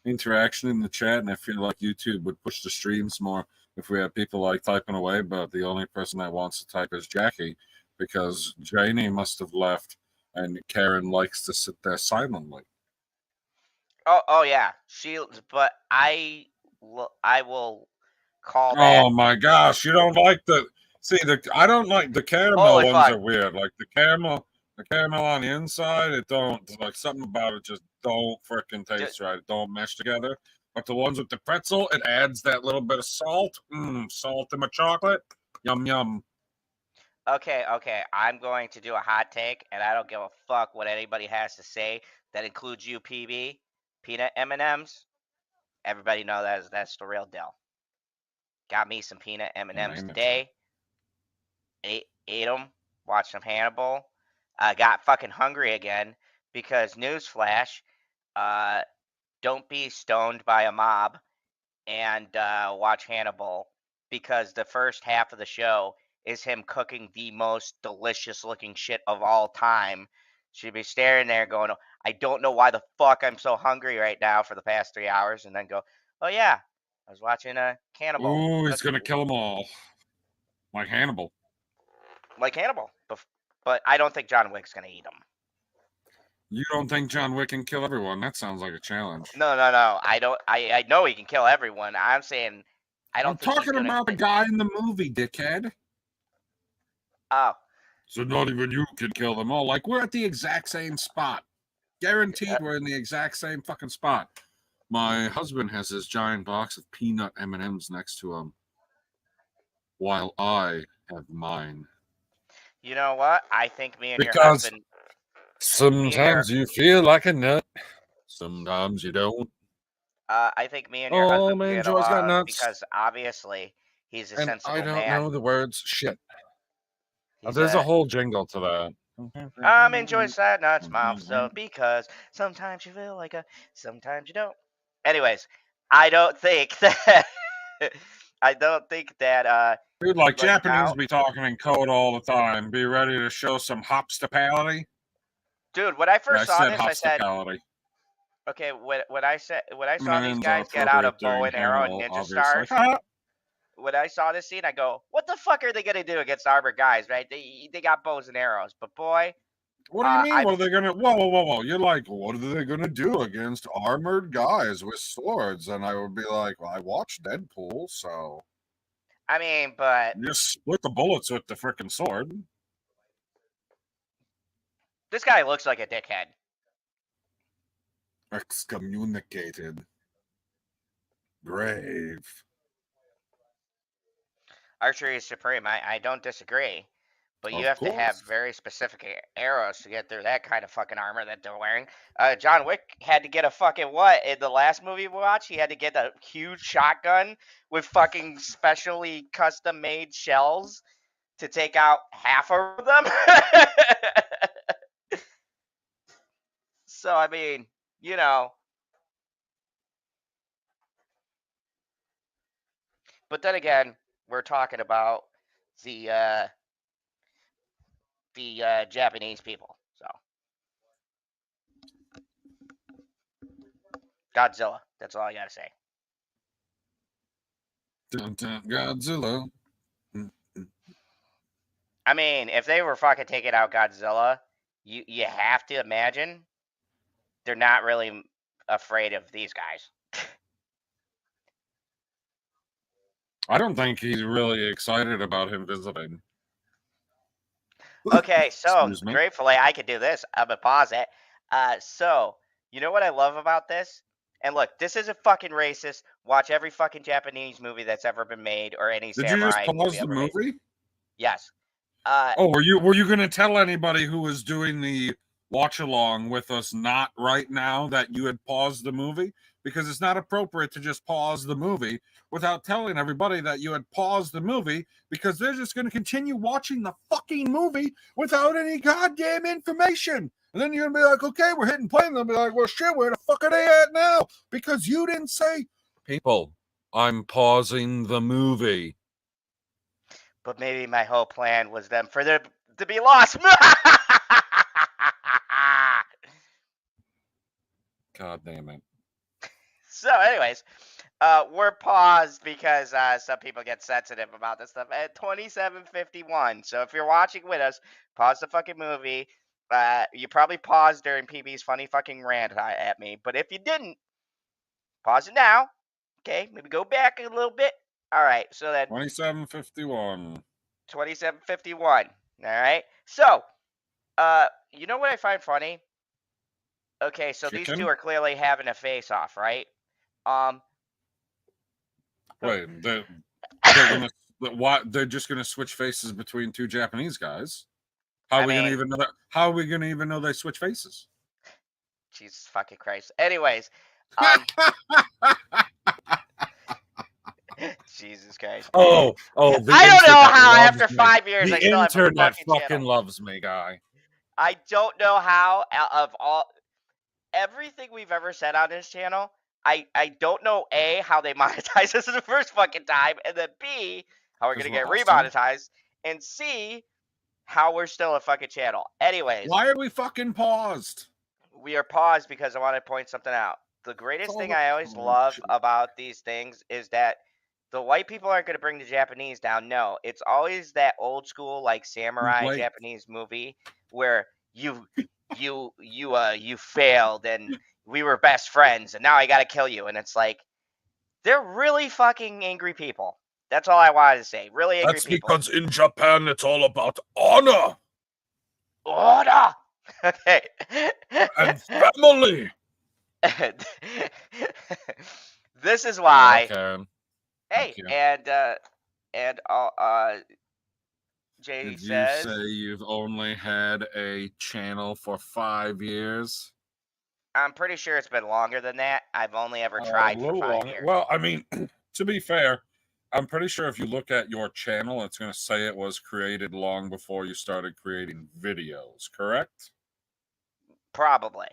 interaction in the chat, and I feel like YouTube would push the streams more if we had people like typing away, but the only person that wants to type is Jackie because Janie must have left and Karen likes to sit there silently. Oh yeah, but I will call that. Oh my gosh, you don't like I don't like the caramel ones are weird. Like the caramel on the inside, it don't like something about it just don't freaking taste right. It don't mesh together. But the ones with the pretzel, it adds that little bit of salt. Salt in my chocolate. Yum yum. Okay. I'm going to do a hot take, and I don't give a fuck what anybody has to say. That includes you, PB. Peanut M&Ms. Everybody know that's the real deal. Got me some peanut M&Ms today. Ate them. Watched some Hannibal. Got fucking hungry again because newsflash, don't be stoned by a mob and watch Hannibal because the first half of the show is him cooking the most delicious looking shit of all time. She'd be staring there going, I don't know why the fuck I'm so hungry right now for the past 3 hours, and then go, oh yeah, I was watching a cannibal. Oh, he's gonna kill them all. Like Hannibal. But I don't think John Wick's gonna eat them. You don't think John Wick can kill everyone? That sounds like a challenge. No. I don't. I know he can kill everyone. I'm saying I don't. I'm talking about the guy in the movie, dickhead. Oh. So not even you can kill them all. Like we're at the exact same spot. Guaranteed we're in the exact same fucking spot. My husband has this giant box of peanut M&Ms next to him, while I have mine. You know what? I think me and your husband. Sometimes you feel like a nut. Sometimes you don't. I think me and your husband man, get along because obviously he's a sensible man. I don't know the words. Shit. There's a whole jingle to that. I'm enjoying sad nuts, mouth. So because sometimes you feel like sometimes you don't. Anyways, I don't think that. Dude, like Japanese be talking in code all the time. Be ready to show some hopstipality. Dude, when I first saw this, I said, okay, when I saw these guys get out a bow and arrow and ninja stars, when I saw this scene, I go, what the fuck are they going to do against armored guys, right? They got bows and arrows. But boy, What do you mean? What are they gonna? Whoa! You're like, what are they gonna do against armored guys with swords? And I would be like, well, I watched Deadpool, so. I mean, but you just split the bullets with the frickin' sword. this guy looks like a dickhead. Excommunicated. Grave. Archery is supreme. I don't disagree. But you have to have very specific arrows to get through that kind of fucking armor that they're wearing. John Wick had to get a fucking what? In the last movie we watched, he had to get a huge shotgun with fucking specially custom made shells to take out half of them. So, I mean, you know. But then again, we're talking about the Japanese people. So Godzilla. That's all I gotta say. Dun, dun, Godzilla. I mean, if they were fucking taking out Godzilla, you have to imagine they're not really afraid of these guys. I don't think he's really excited about him visiting. Okay, so gratefully I could do this. I'm gonna pause it. So you know what I love about this? And look, this isn't fucking racist. Watch every fucking Japanese movie that's ever been made, or any Did samurai you just pause movie the ever movie? made. Yes. Were you gonna tell anybody who was doing the watch along with us not right now that you had paused the movie? Because it's not appropriate to just pause the movie without telling everybody that you had paused the movie, because they're just going to continue watching the fucking movie without any goddamn information. And then you're going to be like, okay, we're hitting play. And they'll be like, well, shit, where the fuck are they at now? Because you didn't say, people, I'm pausing the movie. But maybe my whole plan was them for them to be lost. God damn it. So, anyways, we're paused because some people get sensitive about this stuff at 27:51. So if you're watching with us, pause the fucking movie. You probably paused during PB's funny fucking rant at me. But if you didn't, pause it now. Okay, maybe go back a little bit. All right, so then 27:51. 27:51. All right. So, you know what I find funny? Okay, so these two are clearly having a face-off, right? Wait, they're just gonna switch faces between two Japanese guys. How are we gonna even know that? How are we gonna even know they switch faces? Jesus fucking Christ. Anyways, Jesus Christ. Oh! I don't know how after 5 years I still have a fucking channel. Loves me, guy. I don't know how of all everything we've ever said on this channel. I don't know A, how they monetize this the first fucking time, and then B, how we're gonna get remonetized, and C, how we're still a fucking channel. Anyways, why are we fucking paused? We are paused because I want to point something out. The greatest thing I always love about these things is that the white people aren't going to bring the Japanese down. No, it's always that old school like samurai Japanese movie where you failed and we were best friends and now I got to kill you. And it's like, they're really fucking angry people. That's all I wanted to say. Really angry people. That's because in Japan it's all about honor. Honor. Okay. And family. This is why. Okay. Hey, and Jay Did says, you say you've only had a channel for 5 years? I'm pretty sure it's been longer than that. I've only ever tried for 5 years. Well, I mean, to be fair, I'm pretty sure if you look at your channel, it's going to say it was created long before you started creating videos, correct? Probably.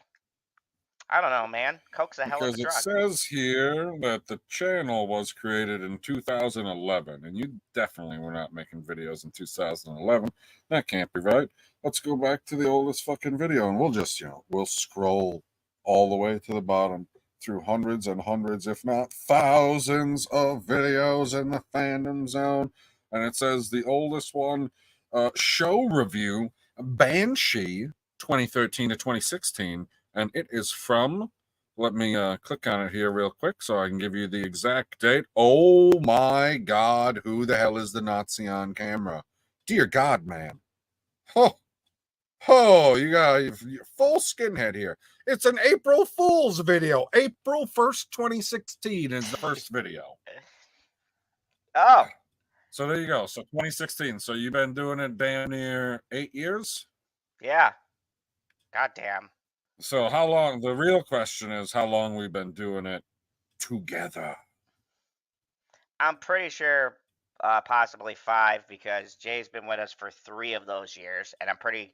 I don't know, man. Coke's a hell of a drug. Because it says here that the channel was created in 2011, and you definitely were not making videos in 2011. That can't be right. Let's go back to the oldest fucking video, and we'll just, we'll scroll all the way to the bottom through hundreds and hundreds, if not thousands of videos in the fandom zone. And it says the oldest one, show review, Banshee, 2013 to 2016, and it is from, let me click on it here real quick so I can give you the exact date. Oh my God, who the hell is the Nazi on camera? Dear God, man. Oh, you got your full skinhead here. It's an April Fool's video. April 1st, 2016 is the first video. Oh. So there you go. So 2016. So you've been doing it damn near 8 years? Yeah. Goddamn. So how long, the real question is how long we've been doing it together. I'm pretty sure possibly 5 because Jay's been with us for 3 of those years, and I'm pretty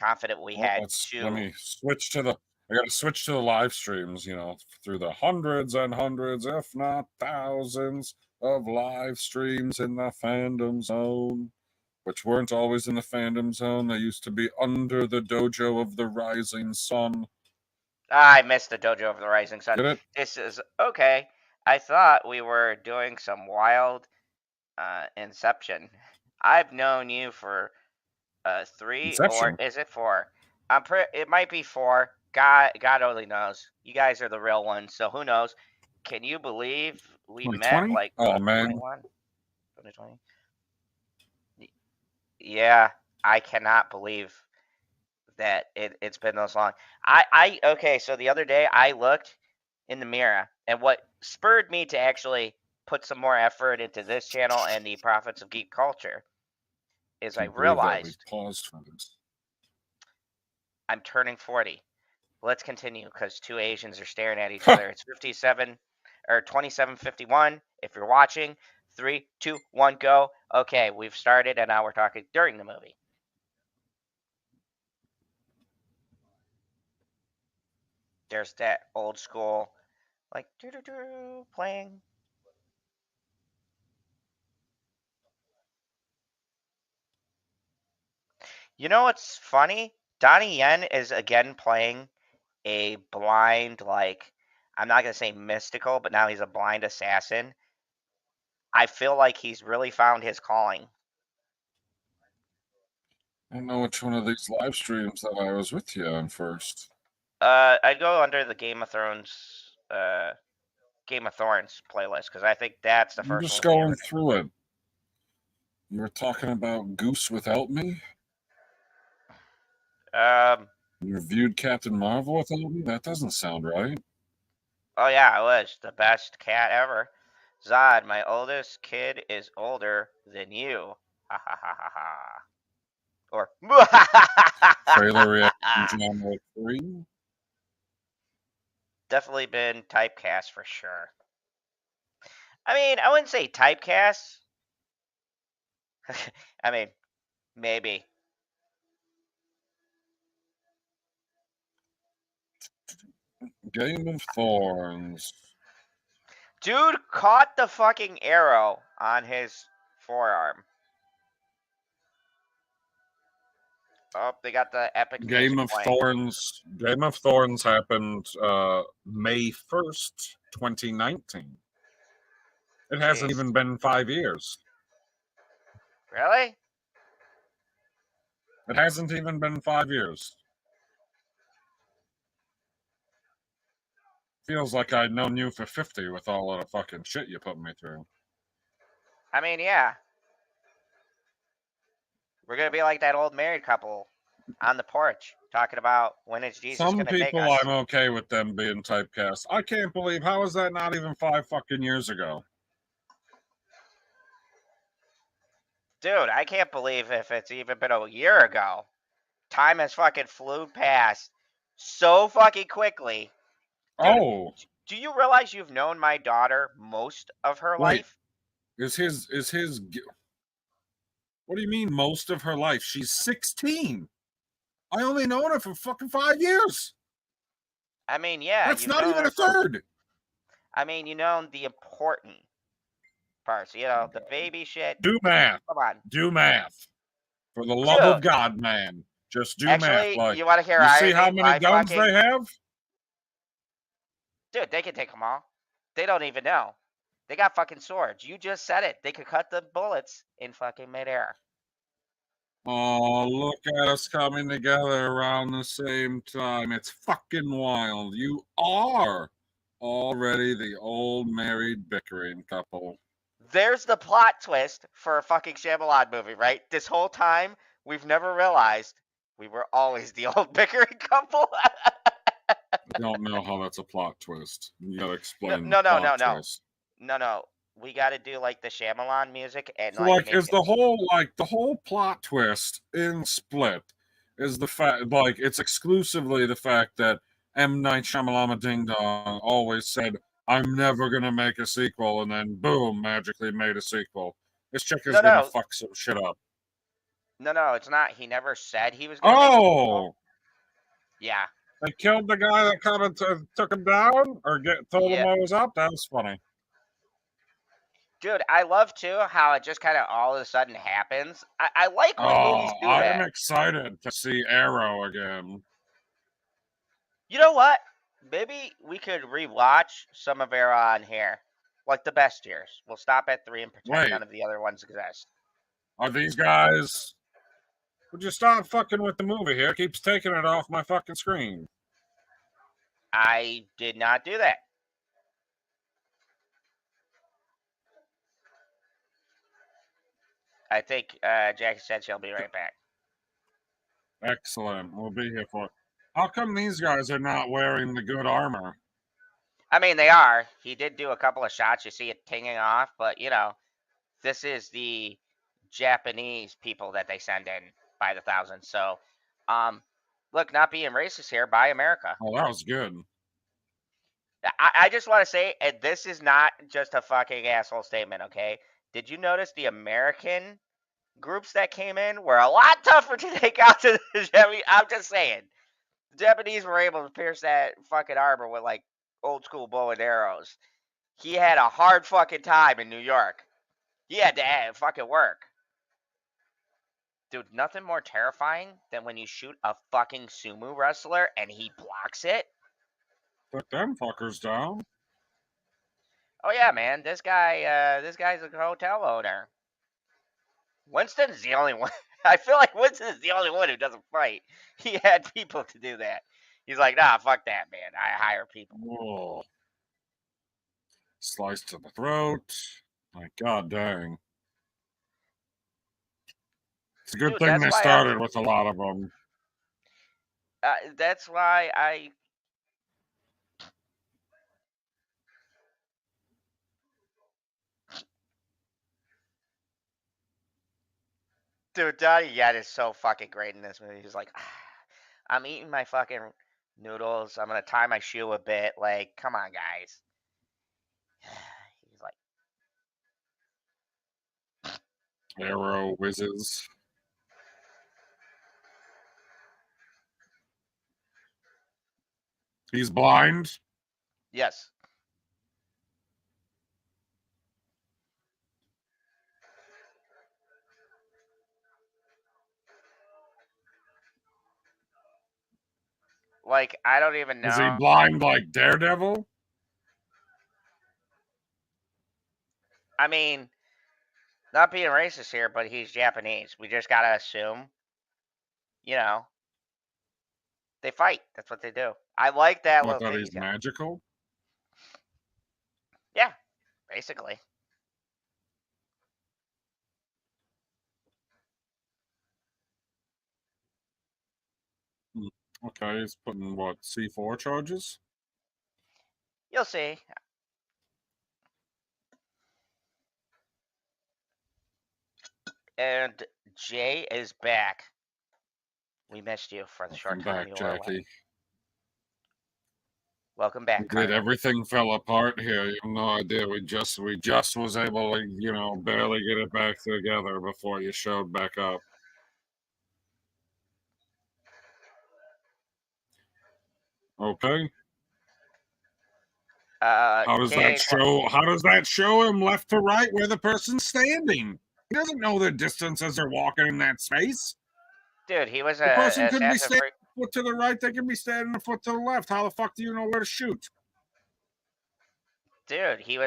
confident we had 2. Let me switch to the, I got to switch to the live streams, through the hundreds and hundreds, if not thousands of live streams in the fandom zone, which weren't always in the fandom zone. They used to be under the dojo of the rising sun. I missed the dojo of the rising sun. Get it? This is okay. I thought we were doing some wild Inception. I've known you for 3 Inception? or is it 4? It might be 4. God only knows. You guys are the real ones, so who knows? Can you believe we met like oh man 2020? Yeah, I cannot believe that it's been this long. Okay, so the other day I looked in the mirror, and what spurred me to actually put some more effort into this channel and the Prophets of Geek Culture is I realized paused for this. I'm turning 40. Let's continue because 2 Asians are staring at each other. It's 57 or 27:51. If you're watching, 3, 2, 1, go. Okay, we've started, and now we're talking during the movie. There's that old school, like doo-doo-doo playing. You know what's funny? Donnie Yen is again playing a blind, like, I'm not going to say mystical, but now he's a blind assassin. I feel like he's really found his calling. I don't know which one of these live streams that I was with you on first. I'd go under the Game of Thrones playlist because I think that's the first one. I'm just going through it. You were talking about Goose Without Me? You reviewed Captain Marvel without me? That doesn't sound right. Oh yeah, it was the best cat ever. Zod, my oldest kid is older than you. Ha ha ha ha ha. Or Trailer reaction John Wick 3. Definitely been typecast for sure. I mean, I wouldn't say typecast. I mean, maybe. Game of Thorns. Dude caught the fucking arrow on his forearm. Oh, they got the epic Game of playing. Thorns. Game of Thorns happened May 1st, 2019. It hasn't even been 5 years. Really? It hasn't even been 5 years. Feels like I'd known you for 50 with all of the fucking shit you put me through. I mean, yeah. We're going to be like that old married couple on the porch talking about when is Jesus going to take us. Some people I'm okay with them being typecast. I can't believe, how is that not even 5 fucking years ago? Dude, I can't believe if it's even been a year ago. Time has fucking flew past so fucking quickly. Dude, do you realize you've known my daughter most of her life? Is his what do you mean most of her life? She's 16. I only known her for fucking 5 years. I mean, yeah. That's not even a third. I mean, you know the important parts. You know, the baby shit. Do math. Come on. Do math. For the love of God, man. Just do math. Like, you want to hear you see how many guns they have? Dude, they can take them all. They don't even know. They got fucking swords. You just said it. They could cut the bullets in fucking midair. Oh, look at us coming together around the same time. It's fucking wild. You are already the old married bickering couple. There's the plot twist for a fucking Shyamalan movie, right? This whole time, we've never realized we were always the old bickering couple. I don't know how that's a plot twist. You gotta explain No, the no, no, plot no, twist. no. We got to do like the Shyamalan music and So, like like, make is it. the whole plot twist in Split is the fact, like, it's exclusively the fact that M. Night Shyamalan Ding Dong always said, "I'm never gonna make a sequel," and then boom, magically made a sequel. This chick is No, gonna no, fuck some shit up. no. It's not. He never said he was gonna make a sequel. Oh, Yeah, they killed the guy that come and took him down, or told him yeah, what was up. That was funny. dude. I love too how it just kind of all of a sudden happens. I like when movies Oh, do I am that. excited to see Arrow again. You know what? Maybe we could rewatch some of Era on here, like the best years. We'll stop at 3 and pretend Wait, none of the other ones exist. are these guys? Would you stop fucking with the movie here? It keeps taking it off my fucking screen. I did not do that. I think Jackie said she'll be right back. Excellent. We'll be here for it. How come these guys are not wearing the good armor? I mean, they are. He did do a couple of shots. You see it tinging off, but this is the Japanese people that they send in by the thousands. So, look, not being racist here, buy America. Oh, that was good. I just want to say, and this is not just a fucking asshole statement, okay? Did you notice the American groups that came in were a lot tougher to take out to the Japanese? I'm just saying. The Japanese were able to pierce that fucking armor with like old school bow and arrows. He had a hard fucking time in New York. He had to fucking work. Dude, nothing more terrifying than when you shoot a fucking sumo wrestler and he blocks it. Put them fuckers down. Oh yeah, man. This guy's a hotel owner. Winston's the only one. I feel like Winston is the only one who doesn't fight. He had people to do that. He's like, nah, fuck that, man. I hire people. Whoa. Slice to the throat. My god dang. It's a good Dude, thing that's they why started with a lot of them. that's why I. Dude, Donnie Yen is so fucking great in this movie. He's like, I'm eating my fucking noodles. I'm gonna tie my shoe a bit. Like, come on, guys. He's like, Arrow whizzes. He's blind. yes. Like, I don't even Is he know. blind like Daredevil? I mean, not being racist here, but he's Japanese. We just gotta assume, they fight. That's what they do. I like that What, little that thing he's he's got. magical? Yeah, basically. Okay, he's putting what, C4 charges? You'll see. And Jay is back. We missed you for the short Welcome time back, you were away. Jackie. Welcome back, We did Carter. everything fell apart here. You have no idea. We just was able to, barely get it back together before you showed back up. Okay. How does that show? How does that show him left to right where the person's standing? He doesn't know their distance as they're walking in that space. Dude, he was The person could be assassin standing a foot to the right. They could be standing a foot to the left. How the fuck do you know where to shoot? Dude, he's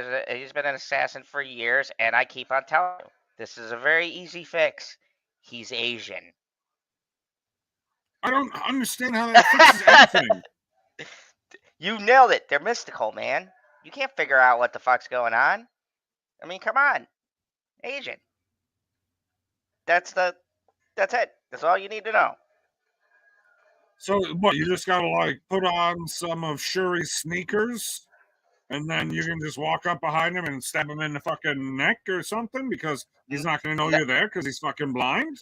been an assassin for years, and I keep on telling you, this is a very easy fix. He's Asian. I don't understand how that fixes anything. You nailed it. They're mystical, man. You can't figure out what the fuck's going on. I mean, come on. Asian. That's it. That's all you need to know. So what? You just gotta like put on some of Shuri's sneakers, and then you can just walk up behind him and stab him in the fucking neck or something because he's not gonna know you're there because he's fucking blind.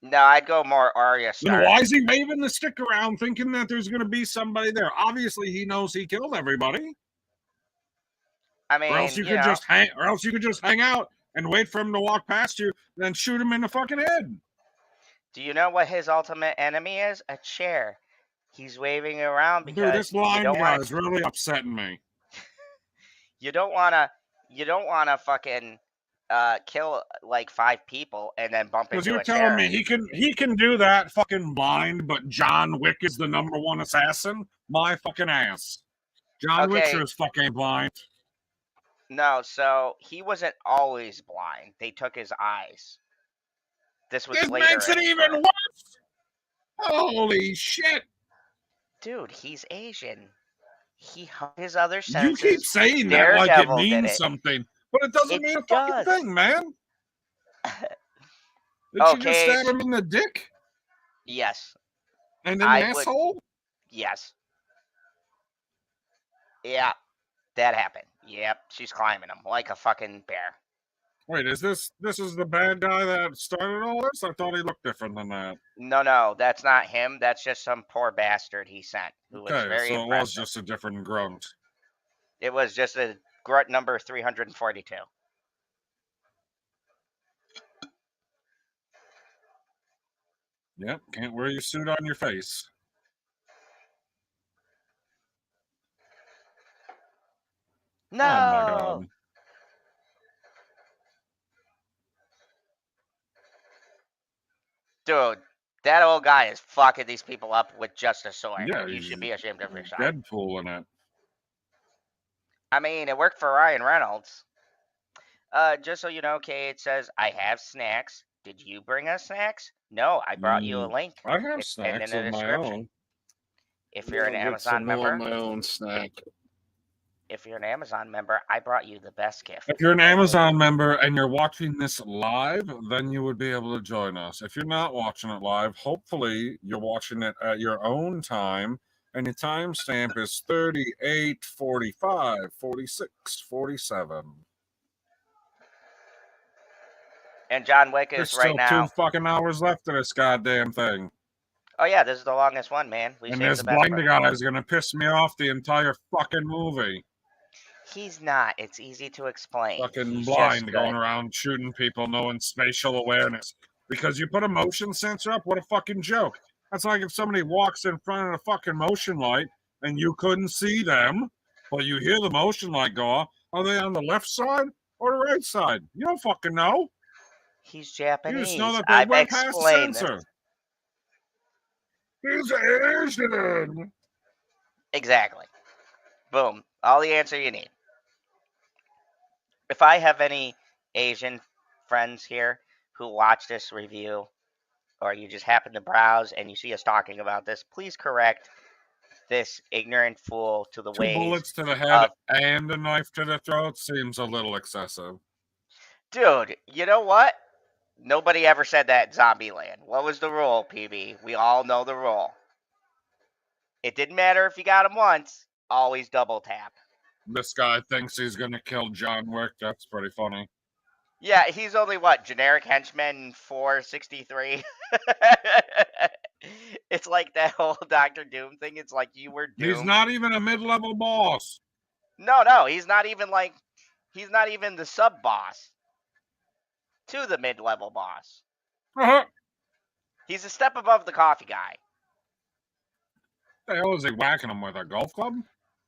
No, I'd go more Arya Then Stark. why is he waving the stick around thinking that there's gonna be somebody there? Obviously, he knows he killed everybody. I mean, Or else you could just hang out and wait for him to walk past you, then shoot him in the fucking head. Do you know what his ultimate enemy is? A chair. He's waving around because Dude, this blind guy is really upsetting me. You don't wanna fucking kill like 5 people and then bump into a chair. Because you're telling me he can do that fucking blind, but John Wick is the #1 assassin? My fucking ass. John Wick sure is fucking blind. No, so he wasn't always blind. They took his eyes. This was later. This makes it even worse. Holy shit. Dude, he's Asian. He hung his other senses. You keep saying that like it means something, but it doesn't mean a fucking thing, man. Did you just stab him in the dick? Yes. And in the asshole? Yes. Yeah, that happened. Yep, she's climbing him like a fucking bear. Wait, is this is the bad guy that started all this? I thought he looked different than that. No, that's not him. That's just some poor bastard he sent who was very so impressive. It was just a different grunt. It was just a grunt number 342. Yep, can't wear your suit on your face. No. Oh my god. Dude, that old guy is fucking these people up with just a sword. Yeah, you should be ashamed of yourself. Deadpool in it. I mean, it worked for Ryan Reynolds. Just so you know, Kay, it says, I have snacks. Did you bring us snacks? No, I brought you a link. I have snacks of my own. If you're an Amazon member, my own snack. If you're an Amazon member, I brought you the best gift. If you're an Amazon member and you're watching this live, then you would be able to join us. If you're not watching it live, hopefully you're watching it at your own time, and your timestamp is 38, 45, 46, 47. And John Wick is right now. There's still 2 fucking hours left of this goddamn thing. Oh yeah, this is the longest one, man. And this blind guy is gonna piss me off the entire fucking movie. He's not. It's easy to explain. Fucking blind, going around shooting people, knowing spatial awareness. Because you put a motion sensor up, what a fucking joke. That's like if somebody walks in front of a fucking motion light and you couldn't see them, but you hear the motion light go off. Are they on the left side or the right side? You don't fucking know. He's Japanese. You just know that they went past the sensor. He's Asian. Exactly. Boom. All the answer you need. If I have any Asian friends here who watch this review, or you just happen to browse and you see us talking about this, please correct this ignorant fool to the ways. 2 bullets to the head and a knife to the throat seems a little excessive. Dude, you know what? Nobody ever said that in Zombieland. What was the rule, PB? We all know the rule. It didn't matter if you got him once. Always double tap. This guy thinks he's going to kill John Wick. That's pretty funny. Yeah, he's only, generic henchman 463? It's like that whole Dr. Doom thing. It's like you were doomed. He's not even a mid-level boss. No, he's not even the sub-boss to the mid-level boss. He's a step above the coffee guy. The hell is he whacking him with, a golf club?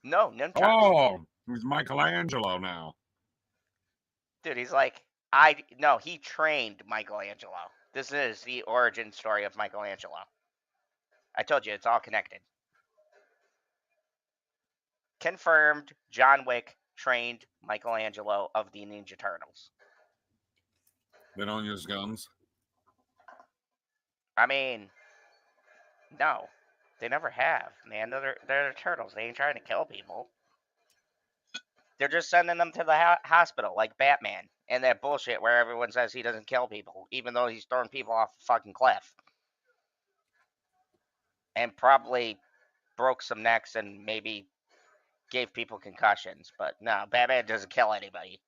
No, nunchucks. Oh, he's Michelangelo now. Dude, he's he trained Michelangelo. This is the origin story of Michelangelo. I told you, it's all connected. Confirmed, John Wick trained Michelangelo of the Ninja Turtles. They don't use guns? I mean, no. They never have, man. They're turtles. They ain't trying to kill people. They're just sending them to the hospital, like Batman, and that bullshit where everyone says he doesn't kill people, even though he's throwing people off a fucking cliff. And probably broke some necks and maybe gave people concussions. But no, Batman doesn't kill anybody.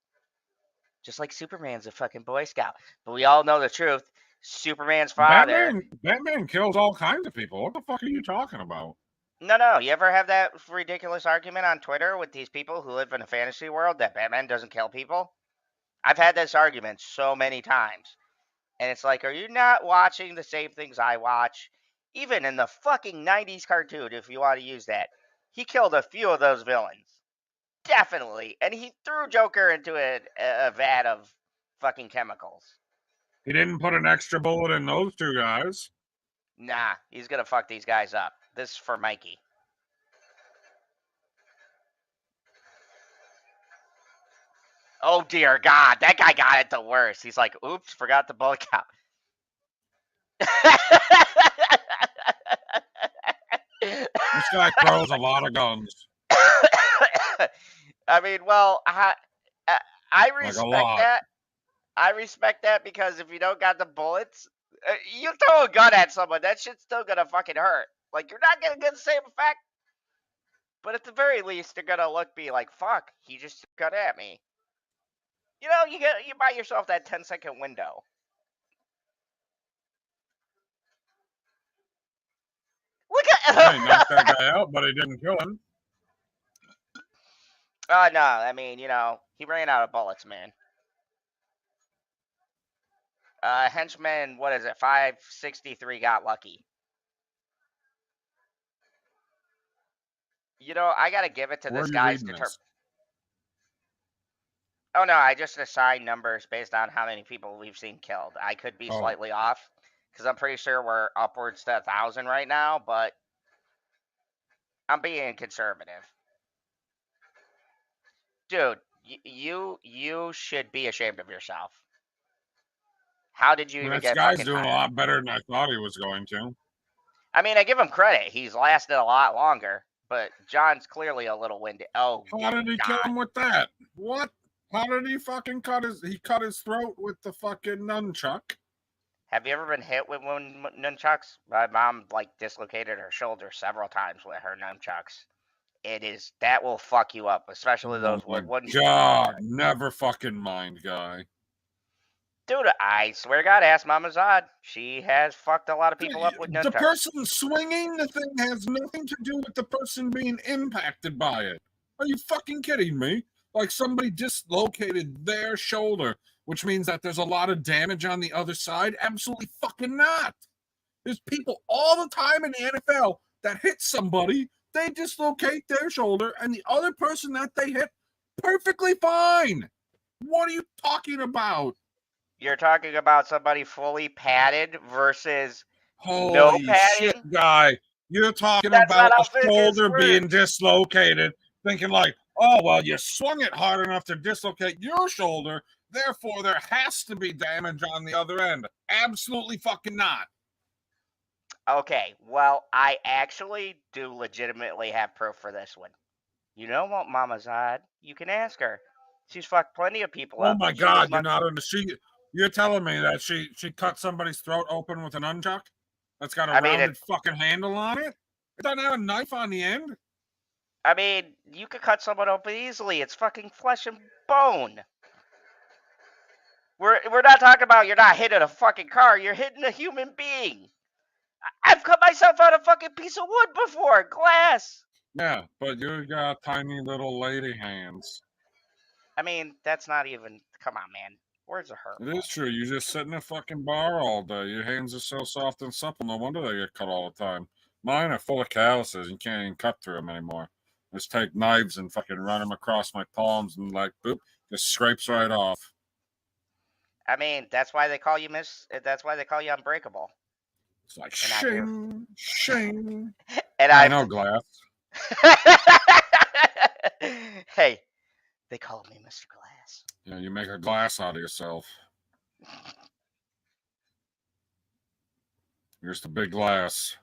Just like Superman's a fucking Boy Scout. But we all know the truth. Superman's father... Batman kills all kinds of people. What the fuck are you talking about? No. You ever have that ridiculous argument on Twitter with these people who live in a fantasy world that Batman doesn't kill people? I've had this argument so many times. And it's like, are you not watching the same things I watch? Even in the fucking 90s cartoon, if you want to use that, he killed a few of those villains. Definitely. And he threw Joker into a vat of fucking chemicals. He didn't put an extra bullet in those two guys. Nah, he's going to fuck these guys up. This is for Mikey. Oh, dear God. That guy got it the worst. He's like, oops, forgot the bullet cap. This guy throws a lot of guns. I mean, well, I respect that. I respect that because if you don't got the bullets, you throw a gun at someone, that shit's still gonna fucking hurt. Like, you're not gonna get the same effect, but at the very least, they're gonna be like, fuck, he just got at me. You know, you buy yourself that 10-second window. Look at... He knocked that guy out, but he didn't kill him. No, I mean, you know, he ran out of bullets, man. Henchman, what is it, 563 got lucky. You know, I gotta give it to this guy's determination. Oh, no, I just assign numbers based on how many people we've seen killed. I could be slightly off, because I'm pretty sure we're upwards to 1,000 right now, but I'm being conservative. Dude, you should be ashamed of yourself. How did you even get fucking This guy's doing a lot better than I thought he was going to. I mean, I give him credit. He's lasted a lot longer, but John's clearly a little winded. Oh, how did he kill him with that? What? How did he fucking cut his throat with the fucking nunchuck? Have you ever been hit with one nunchucks? My mom, dislocated her shoulder several times with her nunchucks. That will fuck you up, especially those wooden. God, never fucking mind, guy. Dude, I swear to God, ask Mama Zod. She has fucked a lot of people up with nunchucks. The person swinging the thing has nothing to do with the person being impacted by it. Are you fucking kidding me? Like somebody dislocated their shoulder, which means that there's a lot of damage on the other side? Absolutely fucking not. There's people all the time in the NFL that hit somebody, they dislocate their shoulder, and the other person that they hit, perfectly fine. What are you talking about? You're talking about somebody fully padded versus Holy no padding? Shit, guy. You're talking about a shoulder being dislocated, thinking like, oh, well, you swung it hard enough to dislocate your shoulder, therefore there has to be damage on the other end. Absolutely fucking not. Okay, well, I actually do legitimately have proof for this one. You know what, Mama Zod? You can ask her. She's fucked plenty of people up. Oh my God, you're not under you're telling me that she cut somebody's throat open with an nunchuck? That's got a rounded fucking handle on it? It doesn't have a knife on the end? I mean, you could cut someone open easily. It's fucking flesh and bone. We're not talking about you're not hitting a fucking car. You're hitting a human being. I've cut myself out a fucking piece of wood before, glass. Yeah, but you got tiny little lady hands. I mean, that's not even... Come on, man. Words are hurt. It is true. You just sit in a fucking bar all day. Your hands are so soft and supple. No wonder they get cut all the time. Mine are full of calluses. You can't even cut through them anymore. Just take knives and fucking run them across my palms and boop, just scrapes right off. I mean, that's why they call you That's why they call you Unbreakable. It's like shing, shing. And I know glass. Hey, they call me Mr. Glass. Yeah, you make a glass out of yourself. Here's the big glass.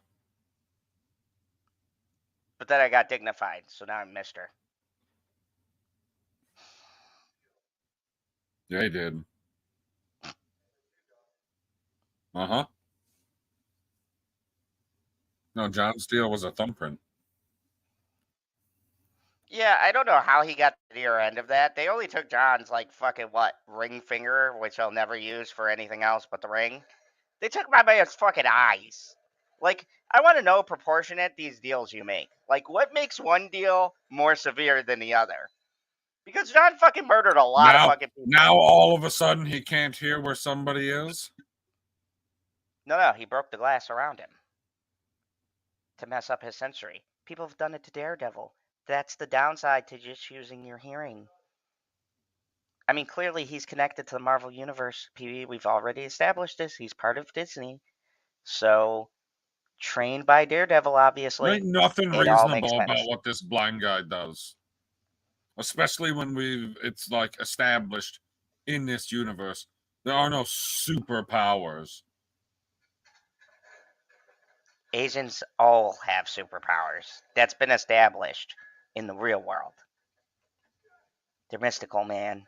But then I got dignified, so now I'm Mr. Yeah, he did. Uh-huh. No, John Steele was a thumbprint. Yeah, I don't know how he got the near end of that. They only took John's, like, fucking, what, ring finger, which I'll never use for anything else but the ring. They took my man's fucking eyes. Like, I want to know proportionate these deals you make. Like, what makes one deal more severe than the other? Because John fucking murdered a lot of fucking people. Now all of a sudden he can't hear where somebody is? No, he broke the glass around him to mess up his sensory. People have done it to Daredevil. That's the downside to just using your hearing. I mean, clearly he's connected to the Marvel Universe. PB, we've already established this. He's part of Disney. So, trained by Daredevil, obviously. Ain't nothing It all makes reasonable about sense. what this blind guy does. Especially when it's like established in this universe. There are no superpowers. Asians all have superpowers. That's been established in the real world. They're mystical, man.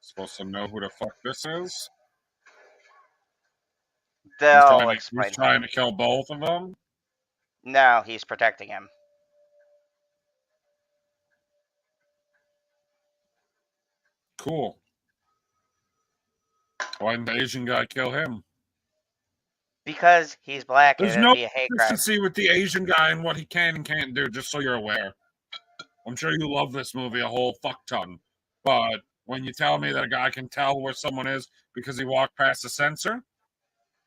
Supposed to know who the fuck this is? They'll explain. He's trying to kill both of them? No, he's protecting him. Cool. Why didn't the Asian guy kill him? Because he's black. There's and no it'd be a hate crime. consistency with the Asian guy and what he can and can't do, just so you're aware. I'm sure you love this movie a whole fuck ton. But when you tell me that a guy can tell where someone is because he walked past the sensor,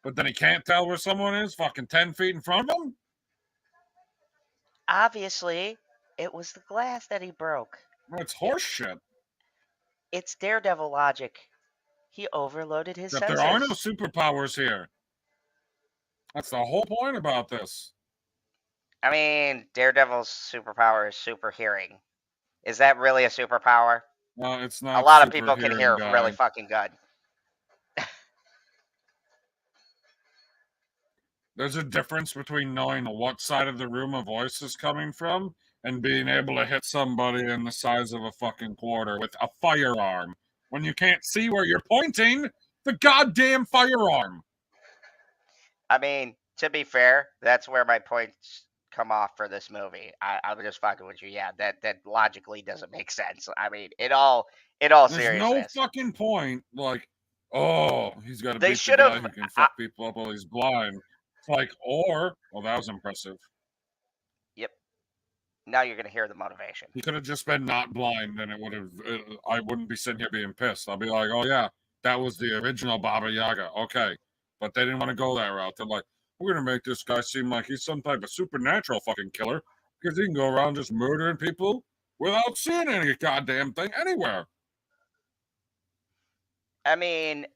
but then he can't tell where someone is fucking 10 feet in front of him? Obviously, it was the glass that he broke. That's horseshit. It's Daredevil logic. He overloaded his That senses. there are no superpowers here. That's the whole point about this. I mean, Daredevil's superpower is super hearing. Is that really a superpower? It's not. A lot of people can hear really fucking good. There's a difference between knowing what side of the room a voice is coming from and being able to hit somebody in the size of a fucking quarter with a firearm when you can't see where you're pointing the goddamn firearm. I mean, to be fair, that's where my points come off for this movie. I'm just fucking with you. Yeah, that logically doesn't make sense. I mean, it all There's seriousness. no fucking point. Like, oh, he's got to They beat the should guy have. who can fuck people up while he's blind. It's like, well, that was impressive. Yep. Now you're gonna hear the motivation. He could have just been not blind, and it would have. I wouldn't be sitting here being pissed. I'll be like, oh yeah, that was the original Baba Yaga. Okay, but they didn't want to go that route. They're like, we're gonna make this guy seem like he's some type of supernatural fucking killer because he can go around just murdering people without seeing any goddamn thing anywhere. I mean,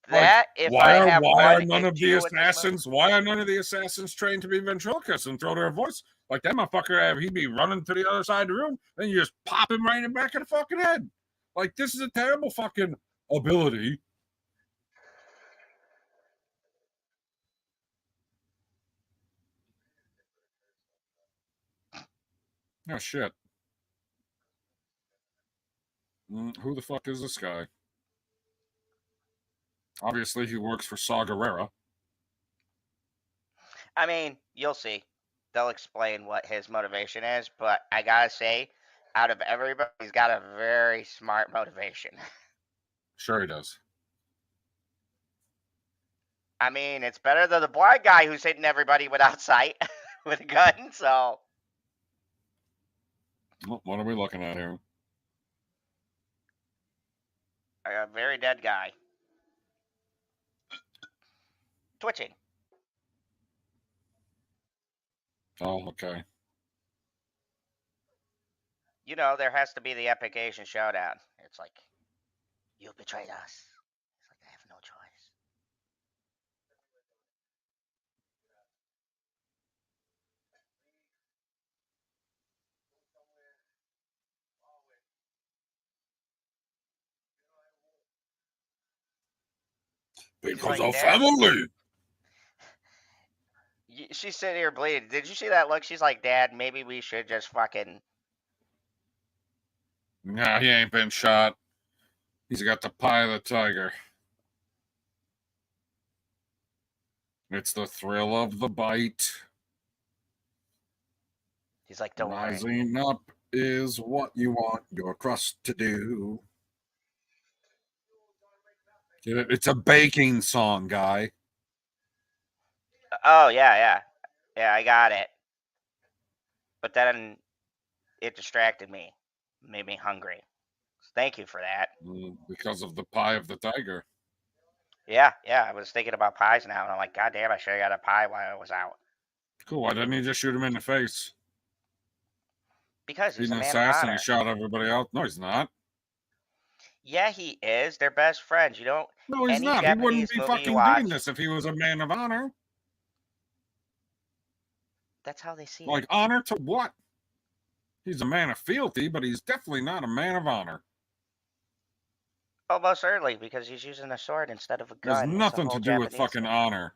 that like, if why I have why are one none of the issue with this movie- assassins? Why are none of the assassins trained to be ventriloquists and throw their voice like that motherfucker? He'd be running to the other side of the room, then you just pop him right in the back of the fucking head. Like, this is a terrible fucking ability. Oh shit. Who the fuck is this guy? Obviously, he works for Saw Gerrera. I mean, you'll see. They'll explain what his motivation is, but I gotta say, out of everybody, he's got a very smart motivation. Sure he does. I mean, it's better than the blind guy who's hitting everybody without sight with a gun, so... What are we looking at here? A very dead guy. Twitching. Oh, okay. You know, there has to be the epic Asian showdown. It's like, you betrayed us. It's like, I have no Because like, of Dad, family. she's sitting here bleeding. Did you see that look? She's like, Dad, maybe we should just fucking. Nah, he ain't been shot. He's got the pie of the tiger. It's the thrill of the bite. He's like, don't worry. Rising up is what you want your crust to do. Get it? It's a baking song, guy. Oh, yeah. Yeah, I got it. But then it distracted me, made me hungry. Thank you for that. Because of the pie of the tiger. Yeah. I was thinking about pies now, and I'm like, God damn, I should have got a pie while I was out. Cool. Why didn't he just shoot him in the face? Because he's He's a an man of assassin. honor. He shot everybody else. No, he's not. Yeah, he is. They're best friends. You don't. No, he's Any not. He wouldn't Japanese be movie you fucking watch, doing this if he was a man of honor. that's how they see Like, it. honor to what? He's a man of fealty, but he's definitely not a man of honor. Oh, most certainly, because he's using a sword instead of a There's gun. It's a nothing whole to do with Japanese fucking thing. honor.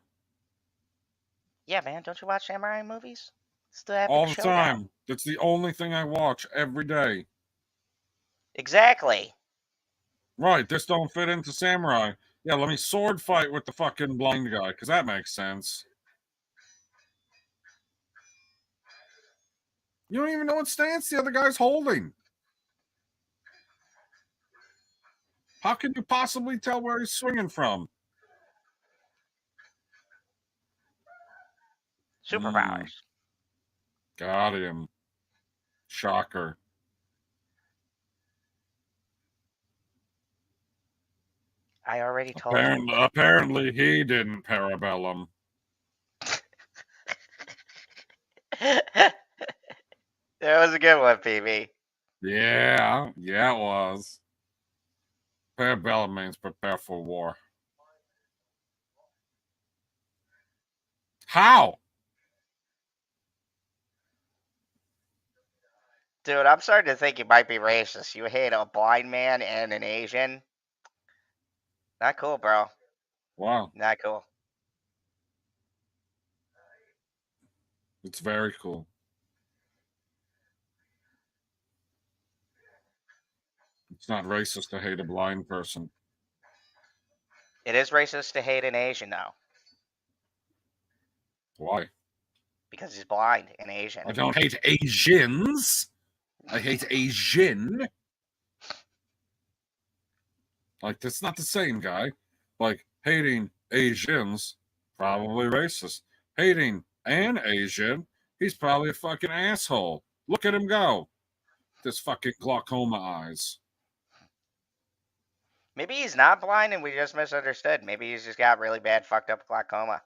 Yeah, man. Don't you watch samurai movies? It's the epic All the showdown. time. That's the only thing I watch every day. Exactly. Right, this don't fit into samurai. Yeah, let me sword fight with the fucking blind guy, because that makes sense. You don't even know what stance the other guy's holding. How can you possibly tell where he's swinging from? Superpowers. Got him. Shocker. I already told you. Apparently he didn't Parabellum. That was a good one, PB. Yeah, it was. Parabellum means prepare for war. How? Dude, I'm starting to think you might be racist. You hate a blind man and an Asian. Not cool, bro. Wow, Not cool. it's very cool. It's not racist to hate a blind person. It is racist to hate an Asian, though, Why? because he's blind and Asian. I don't hate Asians. I hate Asian. Like, that's not the same, guy. Like, hating Asians, probably racist. Hating an Asian, he's probably a fucking asshole. Look at him go. This fucking glaucoma eyes. Maybe he's not blind and we just misunderstood. Maybe he's just got really bad fucked up glaucoma.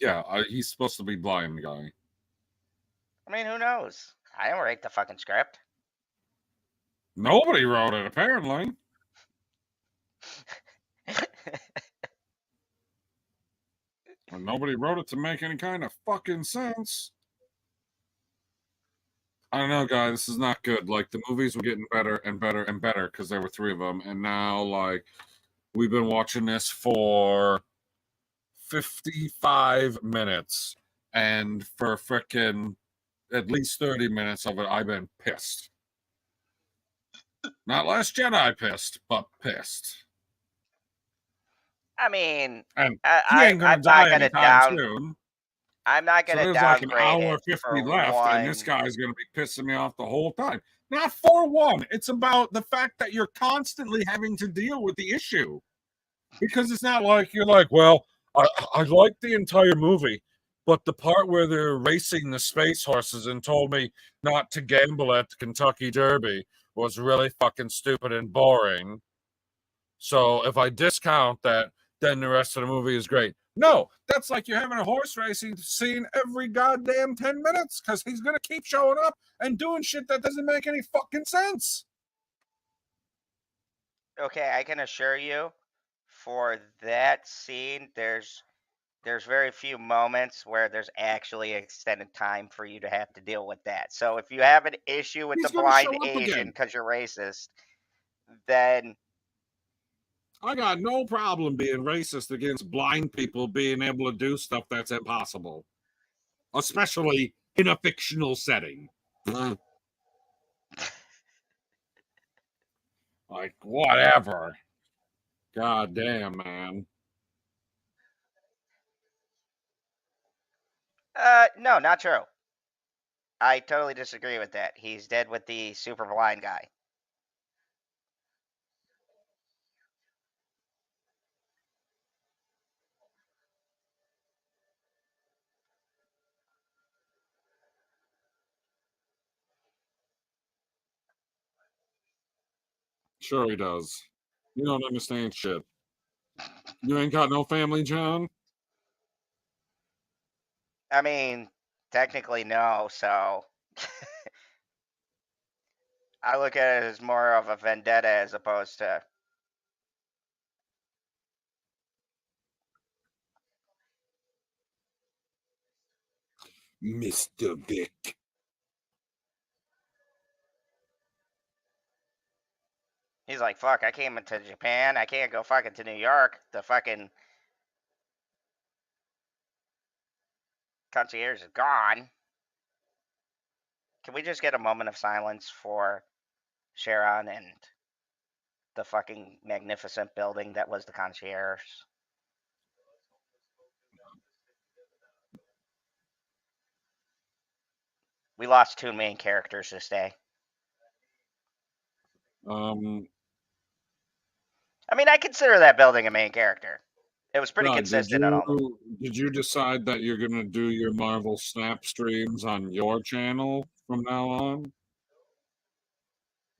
Yeah, he's supposed to be blind, guy. I mean, who knows? I don't write the fucking script. Nobody wrote it, apparently. And nobody wrote it to make any kind of fucking sense. I don't know, guys. This is not good. Like, the movies were getting better and better and better because there were 3 of them. And now, like, we've been watching this for 55 minutes. And for frickin' at least 30 minutes of it, I've been pissed. Not Last Jedi pissed, but pissed. I mean, And he ain't gonna die anytime soon. I'm not going to downgrade there's like an hour 50 left, and this guy's going to be pissing me off the whole time. Not for one. It's about the fact that you're constantly having to deal with the issue. Because it's not like you're like, well, I liked the entire movie, but the part where they're racing the space horses and told me not to gamble at the Kentucky Derby was really fucking stupid and boring. So if I discount that, then the rest of the movie is great. No, that's like you're having a horse racing scene every goddamn 10 minutes because he's going to keep showing up and doing shit that doesn't make any fucking sense. Okay, I can assure you, for that scene, there's very few moments where there's actually extended time for you to have to deal with that. So if you have an issue with He's the gonna blind show up Asian again. because you're racist, then I got no problem being racist against blind people being able to do stuff that's impossible, especially in a fictional setting. Like, whatever. God damn, man. No, not true. I totally disagree with that. He's dead with the super blind guy. Sure he does. You don't understand shit. You ain't got no family, John? I mean, technically no, so I look at it as more of a vendetta as opposed to. Mr. Vic. He's like, fuck, I came into Japan. I can't go fucking to New York. The fucking concierge is gone. Can we just get a moment of silence for Sharon and the fucking magnificent building that was the concierge? We lost two main characters this day. I mean, I consider that building a main character. It was pretty consistent on all of them. Did you decide that you're gonna do your Marvel Snap streams on your channel from now on?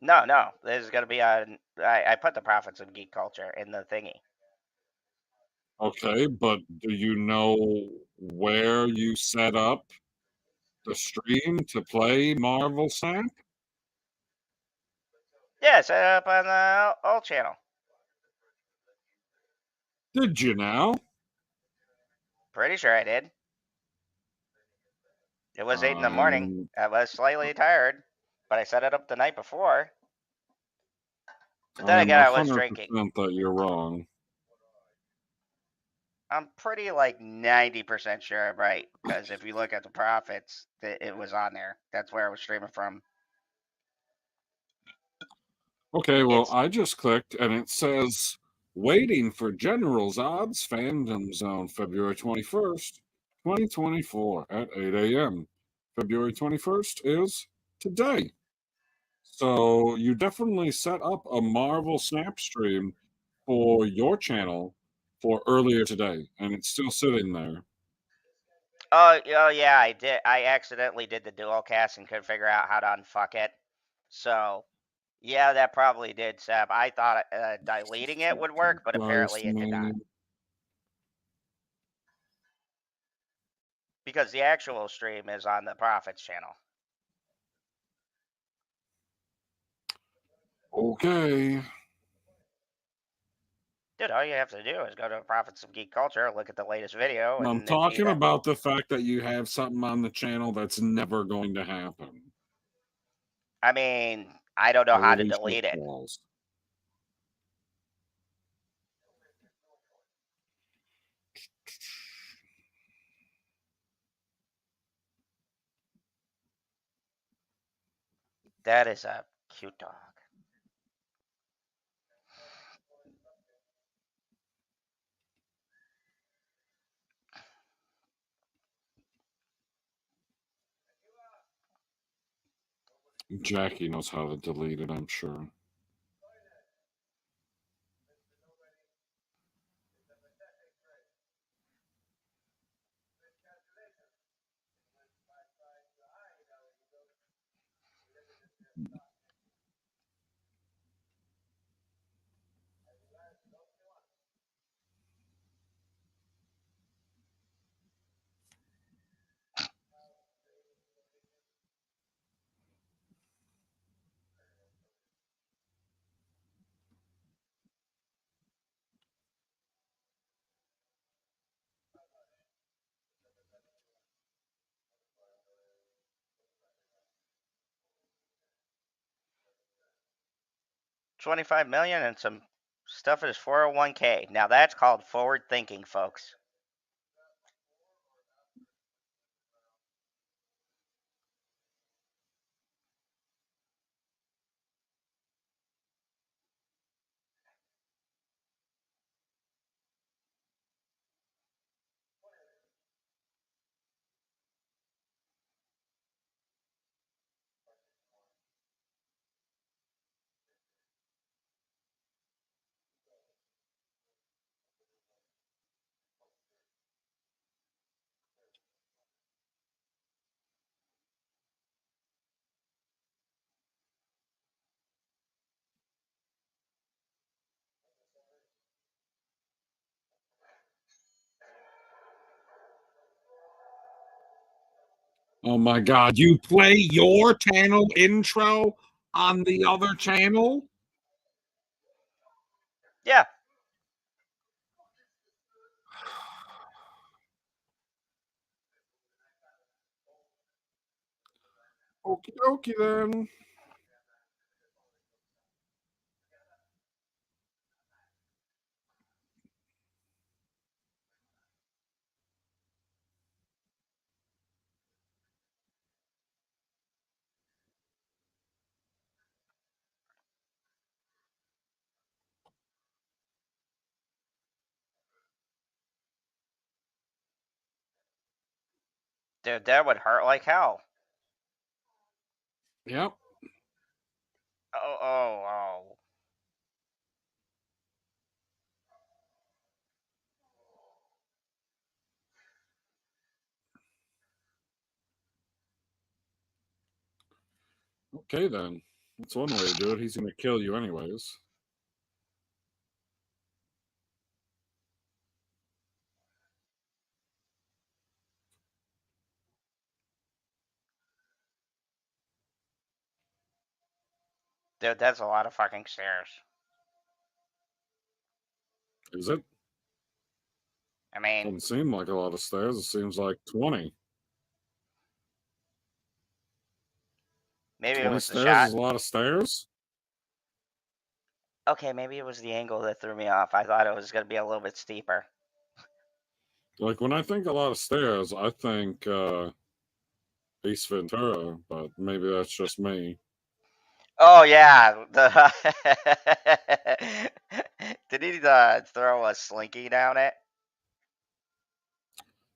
No. This is going to be on. I put the Prophets of Geek Culture in the thingy. Okay, but do you know where you set up the stream to play Marvel Snap? Yeah, set it up on the old channel. Did you now? Pretty sure I did. It was 8 in the morning. I was slightly tired, but I set it up the night before. But then again, I was drinking. 100% that you're wrong. I'm pretty like 90% sure I'm right, because if you look at the profits, it was on there. That's where I was streaming from. Okay, well, I just clicked and it says waiting for General Zod's Fandom Zone, February 21st, 2024 at 8 a.m. February 21st is today. So you definitely set up a Marvel Snap stream for your channel for earlier today, and it's still sitting there. Oh yeah, I did. I accidentally did the dual cast and couldn't figure out how to unfuck it. So, yeah, that probably did, Seb. I thought deleting it would work, but apparently it did not. Because the actual stream is on the Prophets channel. Okay. Dude, all you have to do is go to Prophets of Geek Culture, look at the latest video. I'm talking about the fact that you have something on the channel that's never going to happen. I mean, I don't know how to delete it. That is a cute dog. Jackie knows how to delete it, I'm sure. $25 million and some Stuff in his 401k. Now that's called forward thinking, folks. Oh my God! You play your channel intro on the other channel? Yeah. Okie dokie then. Dude, that would hurt like hell. Yep. Oh. Okay then. That's one way to do it. He's gonna kill you anyways. Dude, that's a lot of fucking stairs. Is it? I mean, Doesn't seem like a lot of stairs. It seems like 20. maybe it 20 was the stairs shot. is a lot of stairs? Okay, maybe it was the angle that threw me off. I thought it was going to be a little bit steeper. Like when I think a lot of stairs, I think Ace Ventura, but maybe that's just me. Oh, yeah. Did he throw a slinky down it?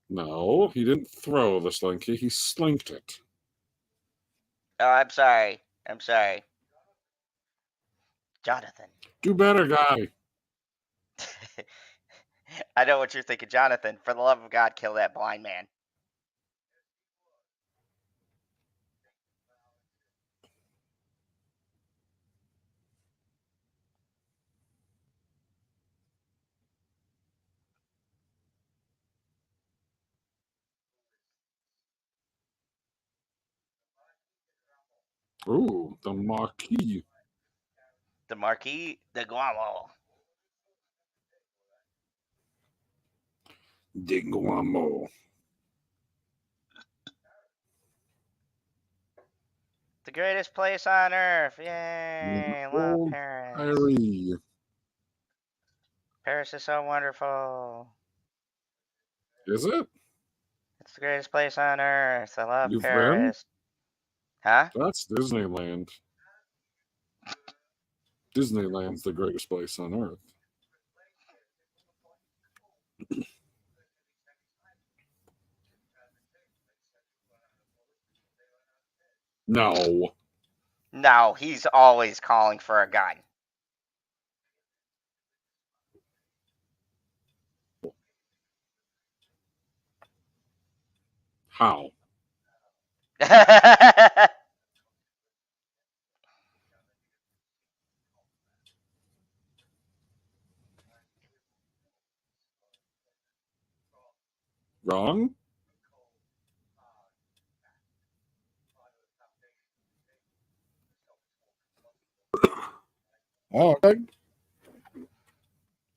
No, he didn't throw the slinky, he slinked it. Oh, I'm sorry. Jonathan. Do better, guy. I know what you're thinking, Jonathan. For the love of God, kill that blind man. Ooh, the Marquis. The Marquis de Guamo. Dinguamo. The greatest place on earth. Yay. Love Old Paris. Harry. Paris is so wonderful. Is it? It's the greatest place on earth. I love You've Paris. Huh? That's Disneyland. Disneyland's the greatest place on earth. No. No, he's always calling for a gun. How? Wrong? Oh, okay.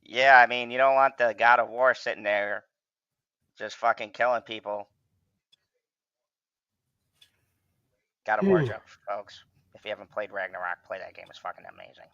Yeah, I mean, you don't want the God of War sitting there just fucking killing people. God of War jokes, folks. If you haven't played Ragnarok, play that game. It's fucking amazing.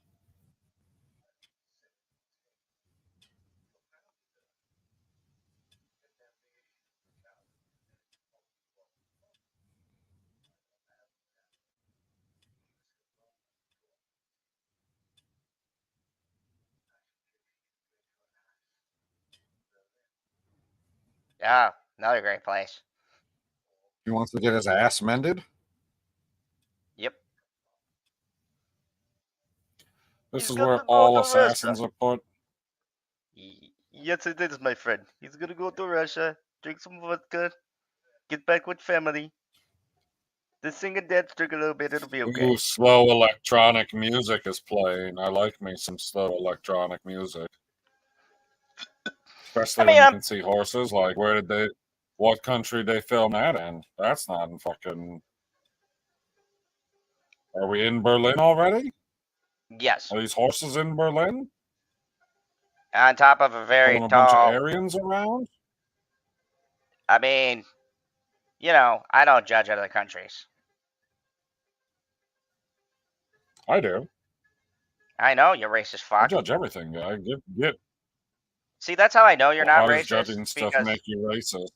Yeah, another great place. He wants to get his ass mended. Yep. This He's is going where to go all to assassins Russia. are put. Yes, it is, my friend. He's gonna go to Russia, drink some vodka, get back with family. Just sing and dance, drink a little bit, it'll be okay. Ooh, slow electronic music is playing. I like me some slow electronic music. Especially when you can see horses. Like, what country they film that in? That's not in fucking. Are we in Berlin already? Yes. Are these horses in Berlin? On top of a very Pulling a bunch of tall. Aryans around? I mean, I don't judge other countries. I do. I know you're racist I fuck. judge everything. I get. See, that's how I know you're not How does racist. judging stuff Because make you racist?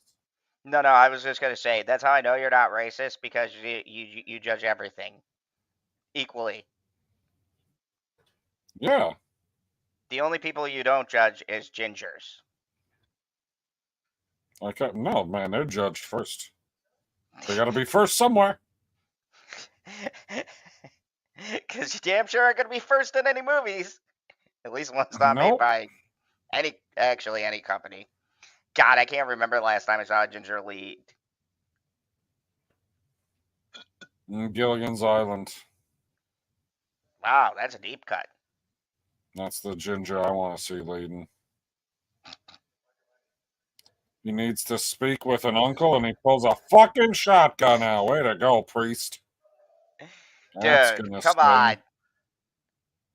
no, I was just gonna say that's how I know you're not racist because you judge everything equally. Yeah. The only people you don't judge is gingers. No, man, they're judged first. They got to be first somewhere. Because you damn sure are gonna be first in any movies. At least one's not made Nope. by any company. God, I can't remember the last time I saw a ginger lead. Gilligan's Island. Wow, that's a deep cut. That's the ginger I want to see leading. He needs to speak with an uncle, and he pulls a fucking shotgun out. Way to go, priest. That's Dude, gonna come sting. on.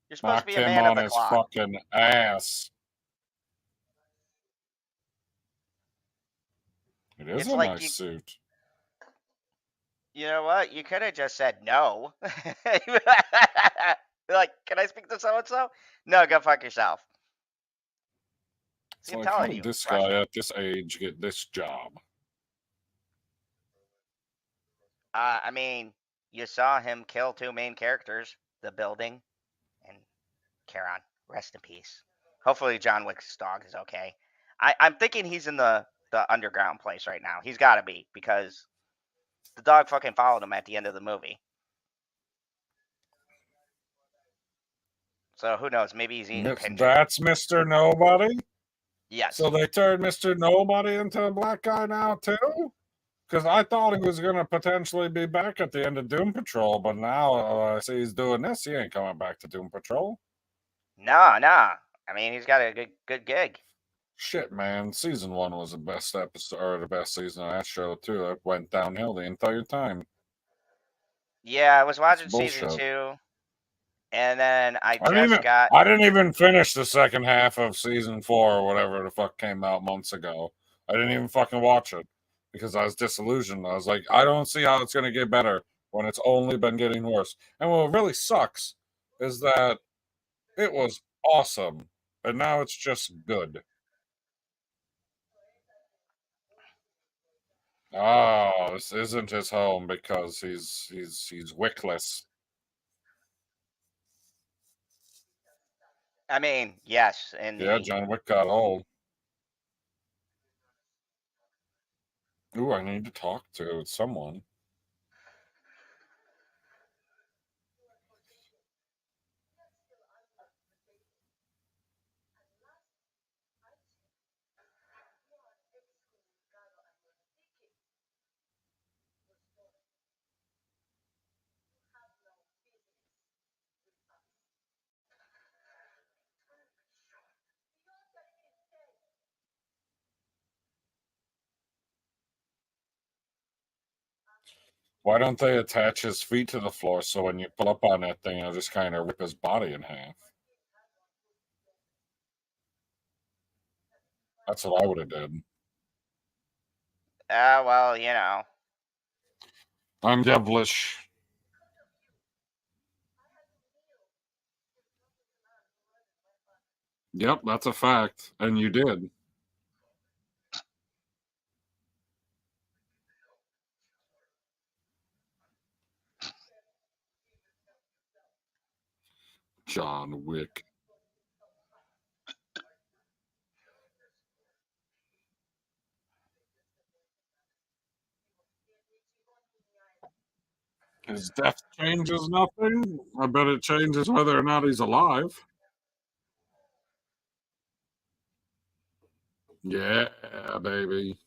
You're supposed to Knocked be a him man of on the his cloth. fucking ass. It is It's a like nice suit. You know what? You could have just said no. Like, can I speak to so and so? No, go fuck yourself. See, I'm Like, how telling did you, this Russia. guy at this age get this job? I mean, you saw him kill two main characters, the building and Charon. Rest in peace. Hopefully, John Wick's dog is okay. I'm thinking he's in the underground place right now. He's got to be because the dog fucking followed him at the end of the movie. So who knows? Maybe he's eating pigeons. That's Mr. Nobody? Yes. So they turned Mr. Nobody into a black guy now, too? Because I thought he was going to potentially be back at the end of Doom Patrol, but now I see he's doing this. He ain't coming back to Doom Patrol. No. I mean, he's got a good gig. Shit, man. Season 1 was the best episode, or the best season of that show, too. It went downhill the entire time. Yeah, I was watching season 2, and then I didn't even finish the second half of season 4 or whatever the fuck came out months ago. I didn't even fucking watch it because I was disillusioned. I was like, I don't see how it's going to get better when it's only been getting worse. And what really sucks is that it was awesome, and now it's just good. Oh, this isn't his home because he's wickless. I mean, yes, John Wick got old. Ooh, I need to talk to someone. Why don't they attach his feet to the floor so when you pull up on that thing, it'll just kind of rip his body in half? That's what I would have done. well, I'm devilish. Yep, that's a fact. And you did. John Wick. His death changes nothing. I bet it changes whether or not he's alive. Yeah, baby.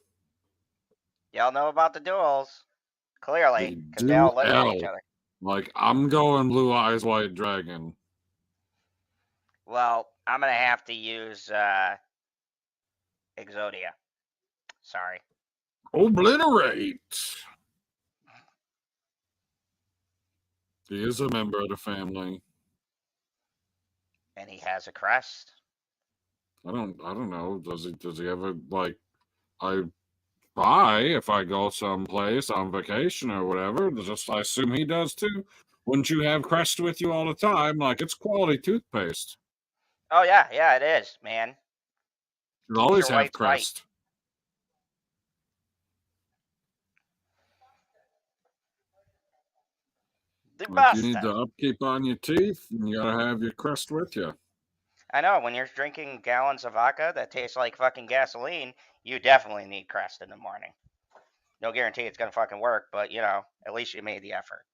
Y'all know about the duels, clearly, because they Do all eliminate each L. other. Like, I'm going Blue Eyes White Dragon. Well, I'm gonna have to use Exodia. Sorry. Obliterate. He is a member of the family. And he has a crest. I don't know. Does he ever, like, I buy if I go someplace on vacation or whatever? I assume he does too. Wouldn't you have Crest with you all the time? Like, it's quality toothpaste. Oh yeah, it is, man. You always your have whites white. Crest. The Like, best. you need the upkeep on your teeth, and you gotta have your Crest with you. I know, when you're drinking gallons of vodka that tastes like fucking gasoline, you definitely need Crest in the morning. No guarantee it's gonna fucking work, but you know, at least you made the effort.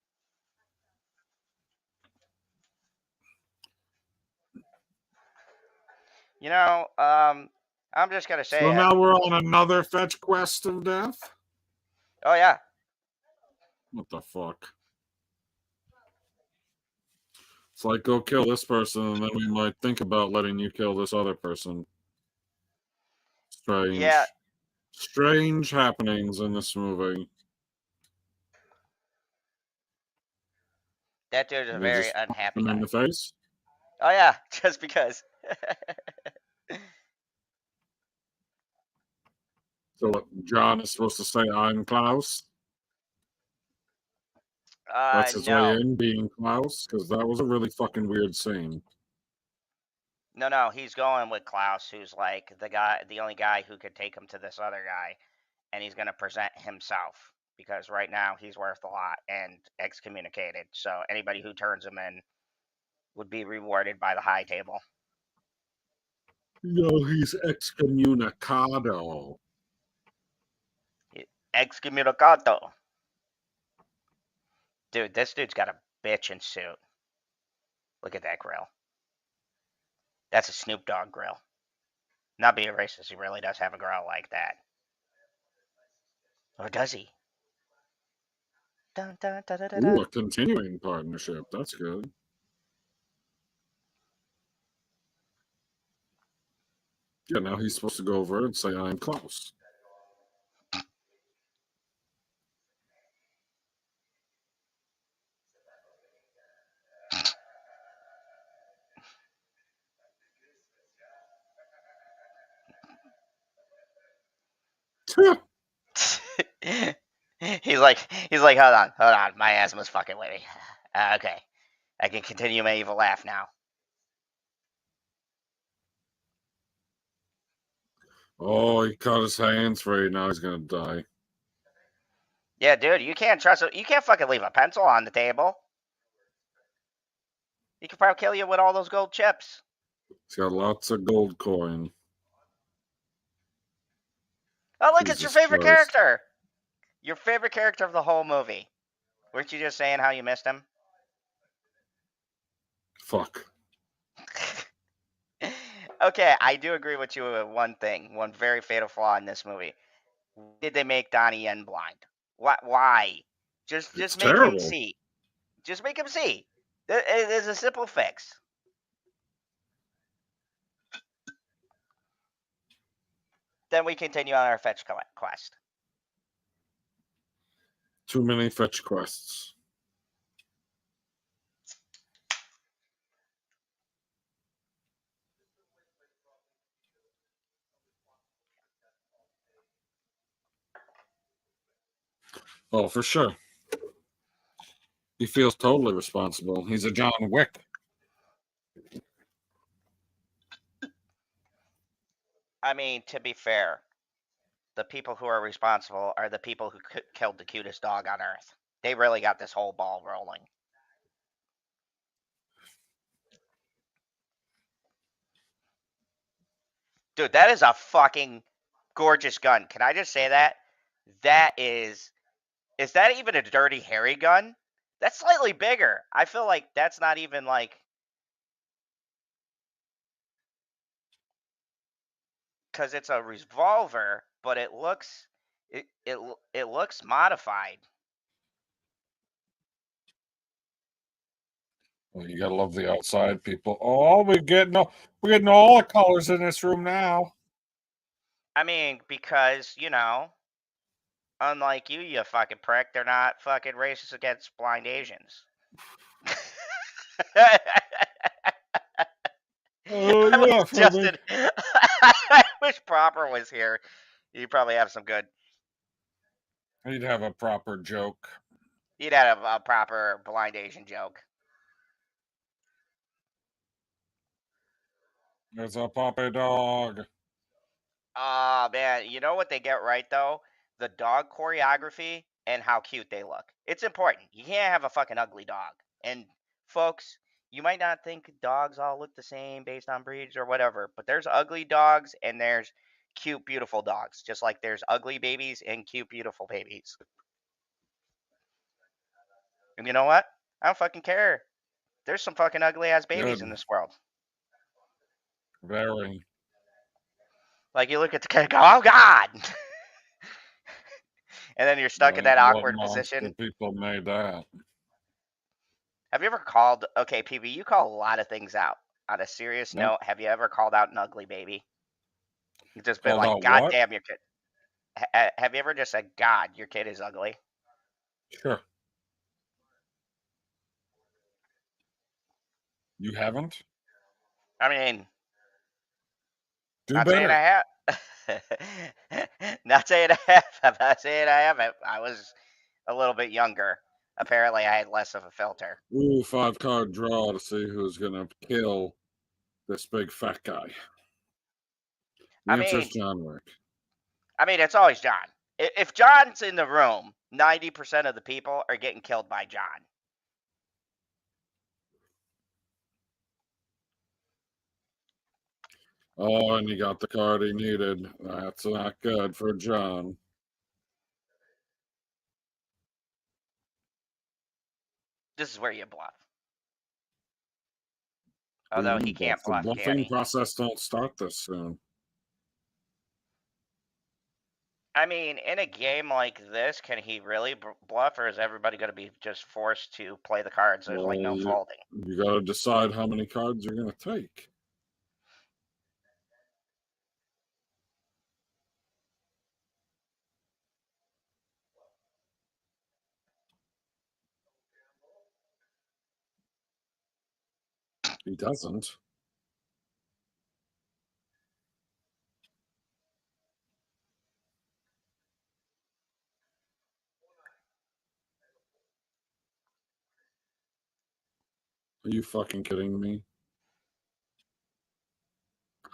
You know, I'm just gonna say. So now we're on another fetch quest of death? Oh yeah. What the fuck? It's like, go kill this person, and then we might think about letting you kill this other person. Strange. Yeah. Strange happenings in this movie. That dude is a very unhappy guy. In the face? Oh yeah, just because. So what, John is supposed to say, I'm Klaus? That's his way in, being Klaus? Because that was a really fucking weird scene. No, he's going with Klaus, who's like the only guy who could take him to this other guy, and he's gonna present himself because right now he's worth a lot and excommunicated. So anybody who turns him in would be rewarded by the high table. No, he's excommunicado. Excommunicado. Dude, this dude's got a bitchin' suit. Look at that grill. That's a Snoop Dogg grill. Not being racist, he really does have a grill like that. Or does he? Dun, dun, dun, dun, dun, dun. Ooh, a continuing partnership. That's good. Yeah, now he's supposed to go over and say, I'm Klaus. He's like, hold on, my asthma's fucking with me. Okay, I can continue my evil laugh now. Oh, he cut his hands free. Now he's gonna die. Yeah, dude, you can't trust it. You can't fucking leave a pencil on the table. He could probably kill you with all those gold chips. He's got lots of gold coin. Oh, look, it's your favorite Christ. character. Your favorite character of the whole movie. Weren't you just saying how you missed him? Fuck. Okay, I do agree with you with one thing. One very fatal flaw in this movie. Did they make Donnie Yen blind? Why? Just make terrible. him see. Just make him see. It's a simple fix. Then we continue on our fetch quest. Too many fetch quests. Oh, for sure. He feels totally responsible. He's a John Wick. I mean, to be fair, the people who are responsible are the people who killed the cutest dog on earth. They really got this whole ball rolling. Dude, that is a fucking gorgeous gun. Can I just say that? Is that even a Dirty Harry gun? That's slightly bigger. I feel like that's not even like, because it's a revolver, but it looks it looks modified. Well, you gotta love the outside people. Oh, we're getting all the colors in this room now. I mean, because unlike you fucking prick, they're not fucking racist against blind Asians. Oh I yeah, wish for me. Justin. I wish Proper was here. You probably have some good. He'd have a proper joke. You'd have a proper blind Asian joke. There's a puppy dog. Oh man, you know what they get right though? The dog choreography and how cute they look. It's important. You can't have a fucking ugly dog. And folks, you might not think dogs all look the same based on breeds or whatever, but there's ugly dogs and there's cute, beautiful dogs. Just like there's ugly babies and cute, beautiful babies. And you know what? I don't fucking care. There's some fucking ugly ass babies in Good. this world. Very. Like you look at the kid and go, oh God. And then you're stuck in that What awkward monster position. people made that? Have you ever called? Okay, PB, you call a lot of things out. On a serious Yep. note, have you ever called out an ugly baby? You've just been Called like, out God what? damn your kid. Have you ever just said, God, your kid is ugly? Sure. You haven't? I mean, Do not saying better. I have. Not saying I have. I'm not saying I haven't. I was a little bit younger. Apparently, I had less of a filter. Ooh, 5-card draw to see who's gonna kill this big fat guy. The I answer is mean, John Wick. it's always John. If John's in the room, 90% of the people are getting killed by John. Oh, and he got the card he needed. That's not good for John. This is where you bluff. Although he can't The bluff, can bluffing he? process don't start this soon. I mean, in a game like this, can he really bluff, or is everybody going to be just forced to play the cards? There's like no folding. You got to decide how many cards you're going to take. He doesn't. Are you fucking kidding me?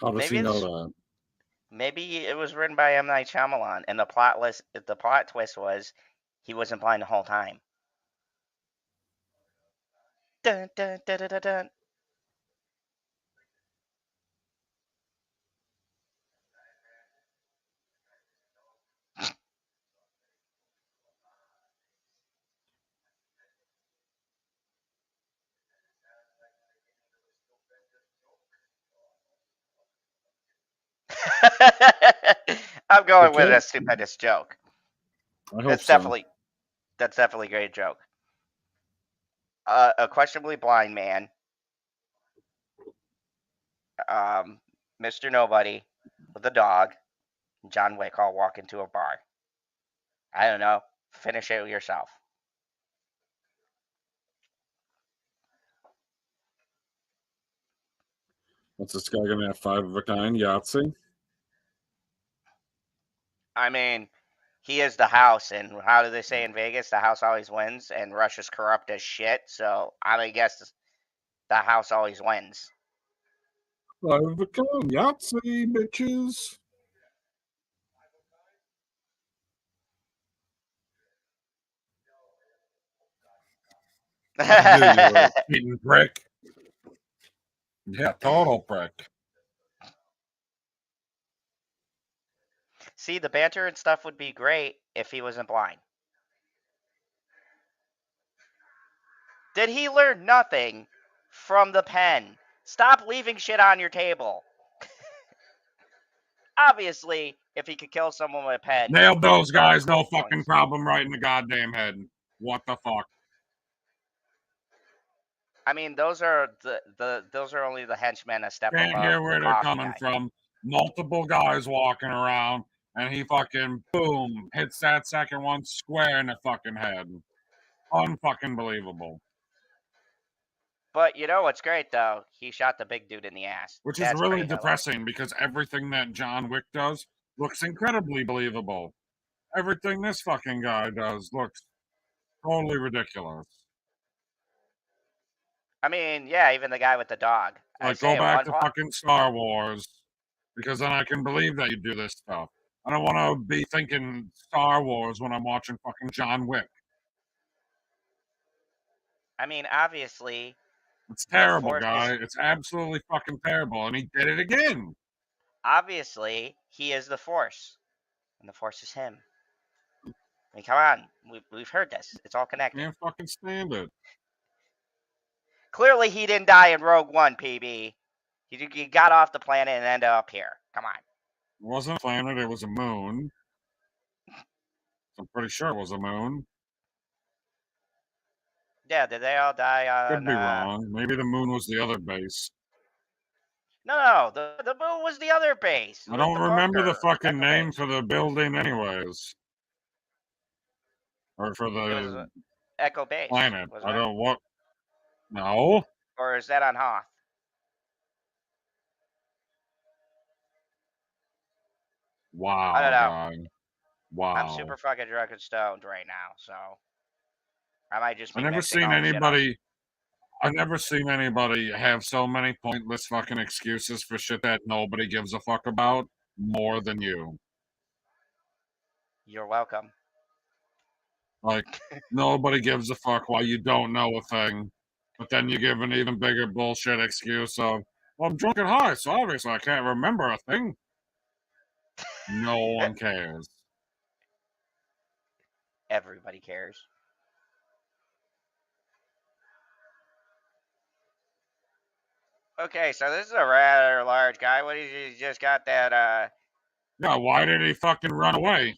How does he know that? Maybe it was written by M. Night Shyamalan, and the plot twist was he wasn't blind the whole time. Dun, dun, dun, dun, dun, dun. I'm going with a stupendous joke. I hope so. That's definitely a great joke. A questionably blind man, Mr. Nobody, with a dog, John Wick all walk into a bar. I don't know. Finish it yourself. What's this guy going to have? 5 of a kind Yahtzee? I mean, he is the house, and how do they say in Vegas? The house always wins, and Russia's corrupt as shit. So I'm gonna guess the house always wins. 5 of a kind Yahtzee, bitches. I knew you were a cheating prick. Yeah, total prick. See, the banter and stuff would be great if he wasn't blind. Did he learn nothing from the pen? Stop leaving shit on your table. Obviously, if he could kill someone with a pen, Nailed those guys, no cool fucking points. problem right in the goddamn head. What the fuck? I mean, those are those are only the henchmen a step Can't above hear the where they're coffee coming guy. from. Multiple guys walking around, and he fucking boom hits that second one square in the fucking head. Unfucking believable. But you know what's great though? He shot the big dude in the ass. Which is That's really pretty hilarious. depressing because everything that John Wick does looks incredibly believable. Everything this fucking guy does looks totally ridiculous. I mean, yeah, even the guy with the dog. I Like, go say back one to part. fucking Star Wars, because then I can believe that you do this stuff. I don't want to be thinking Star Wars when I'm watching fucking John Wick. I mean, obviously, It's the terrible, force is. guy. It's absolutely fucking terrible, and he did it again. Obviously, he is the force, and the force is him. I mean, come on, we've heard this. It's all connected. Can't fucking stand it. Clearly, he didn't die in Rogue One, PB. He got off the planet and ended up here. Come on. It wasn't a planet, it was a moon. I'm pretty sure it was a moon. Yeah, did they all die on... Could be wrong. Maybe the moon was the other base. No, the moon was the other base. I don't the remember the bunker, fucking Echo name base. for the building anyways. Or for It was the Echo Base, planet. wasn't I it? don't what. No. Or is that on Hoth? Wow, I don't know. guy. Wow. I'm super fucking drunk and stoned right now, so I might just be I've never mixing seen all the shit up. I've never seen anybody have so many pointless fucking excuses for shit that nobody gives a fuck about more than you. You're welcome. Like, nobody gives a fuck why you don't know a thing, but then you give an even bigger bullshit excuse of, well, I'm drunk and high, so obviously I can't remember a thing. No one cares. Everybody cares. Okay, so this is a rather large guy. What is he just got that Yeah, why did he fucking run away?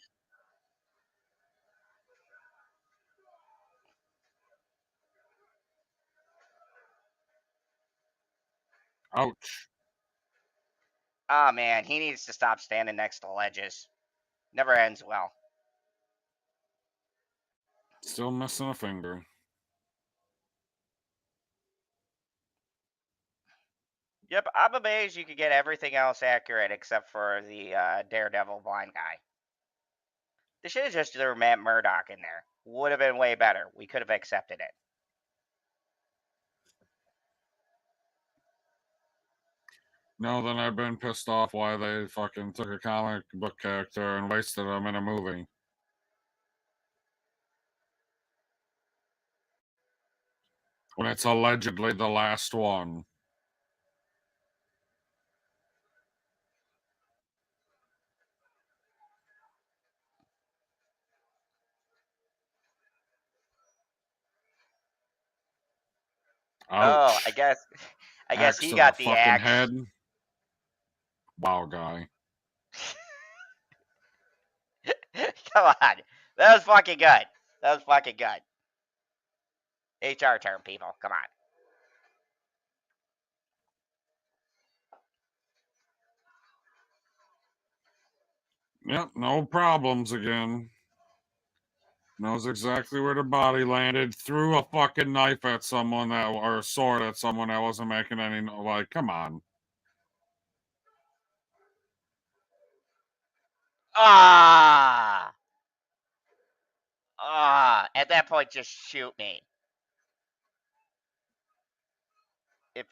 Ouch. Oh man, he needs to stop standing next to ledges. Never ends well. Still missing a finger. Yep, I'm amazed you could get everything else accurate except for the Daredevil blind guy. They should have just threw Matt Murdock in there. Would have been way better. We could have accepted it. No, then I've been pissed off why they fucking took a comic book character and wasted him in a movie. When it's allegedly the last one. Oh, Ouch. I guess Axe he to got the the fucking axe. head. Wow, guy. Come on. That was fucking good. That was fucking good. HR term, people. Come on. Yep, no problems again. Knows exactly where the body landed. Threw a fucking knife at someone that, or a sword at someone that wasn't making any. Like, come on. Ah! At that point, just shoot me. If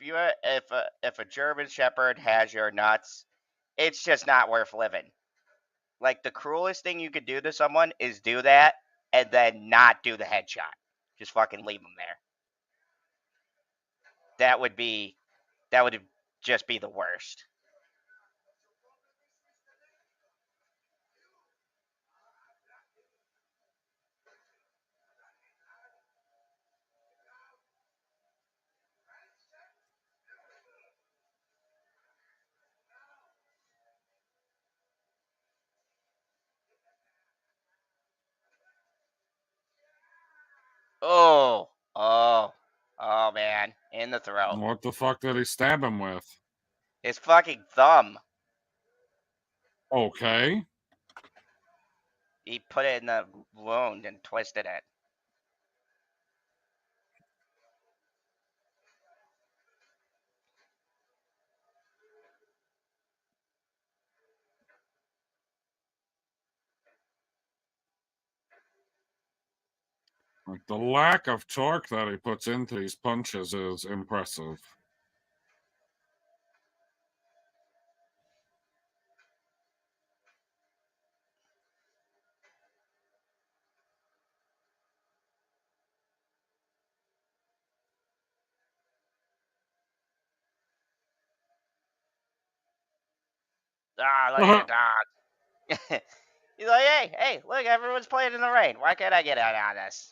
a German Shepherd has your nuts, it's just not worth living. Like, the cruelest thing you could do to someone is do that and then not do the headshot. Just fucking leave them there. That would just be the worst. Oh, man, in the throat. What the fuck did he stab him with? His fucking thumb. Okay. He put it in the wound and twisted it. Like, the lack of torque that he puts into these punches is impressive. Ah, look at the dog. He's like, hey, look, everyone's playing in the rain. Why can't I get out on this?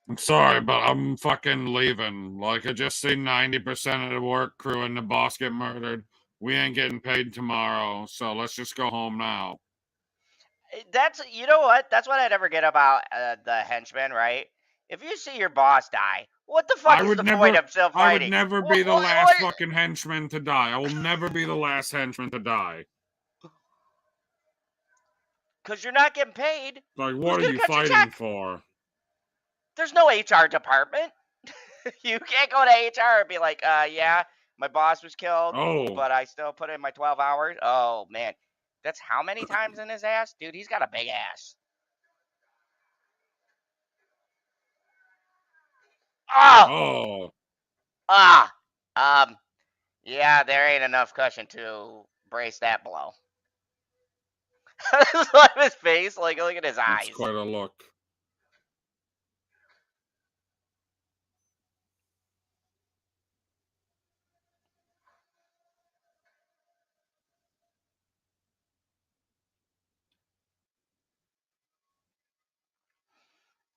I'm sorry, but I'm fucking leaving. Like, I just seen 90% of the work crew and the boss get murdered. We ain't getting paid tomorrow, so let's just go home now. That's, you know what? That's what I never get about the henchmen, right? If you see your boss die, what the fuck is the point of still I fighting? would never be the last fucking henchman to die. I will never be the last henchman to die. Because you're not getting paid. Like, what are you fighting for? There's no HR department. You can't go to HR and be like, yeah, my boss was killed, but I still put in my 12 hours. Oh, man. That's how many times in his ass? Dude, he's got a big ass. Oh. Yeah, there ain't enough cushion to brace that blow. Look at his face. Like, look at his eyes. That's quite a look.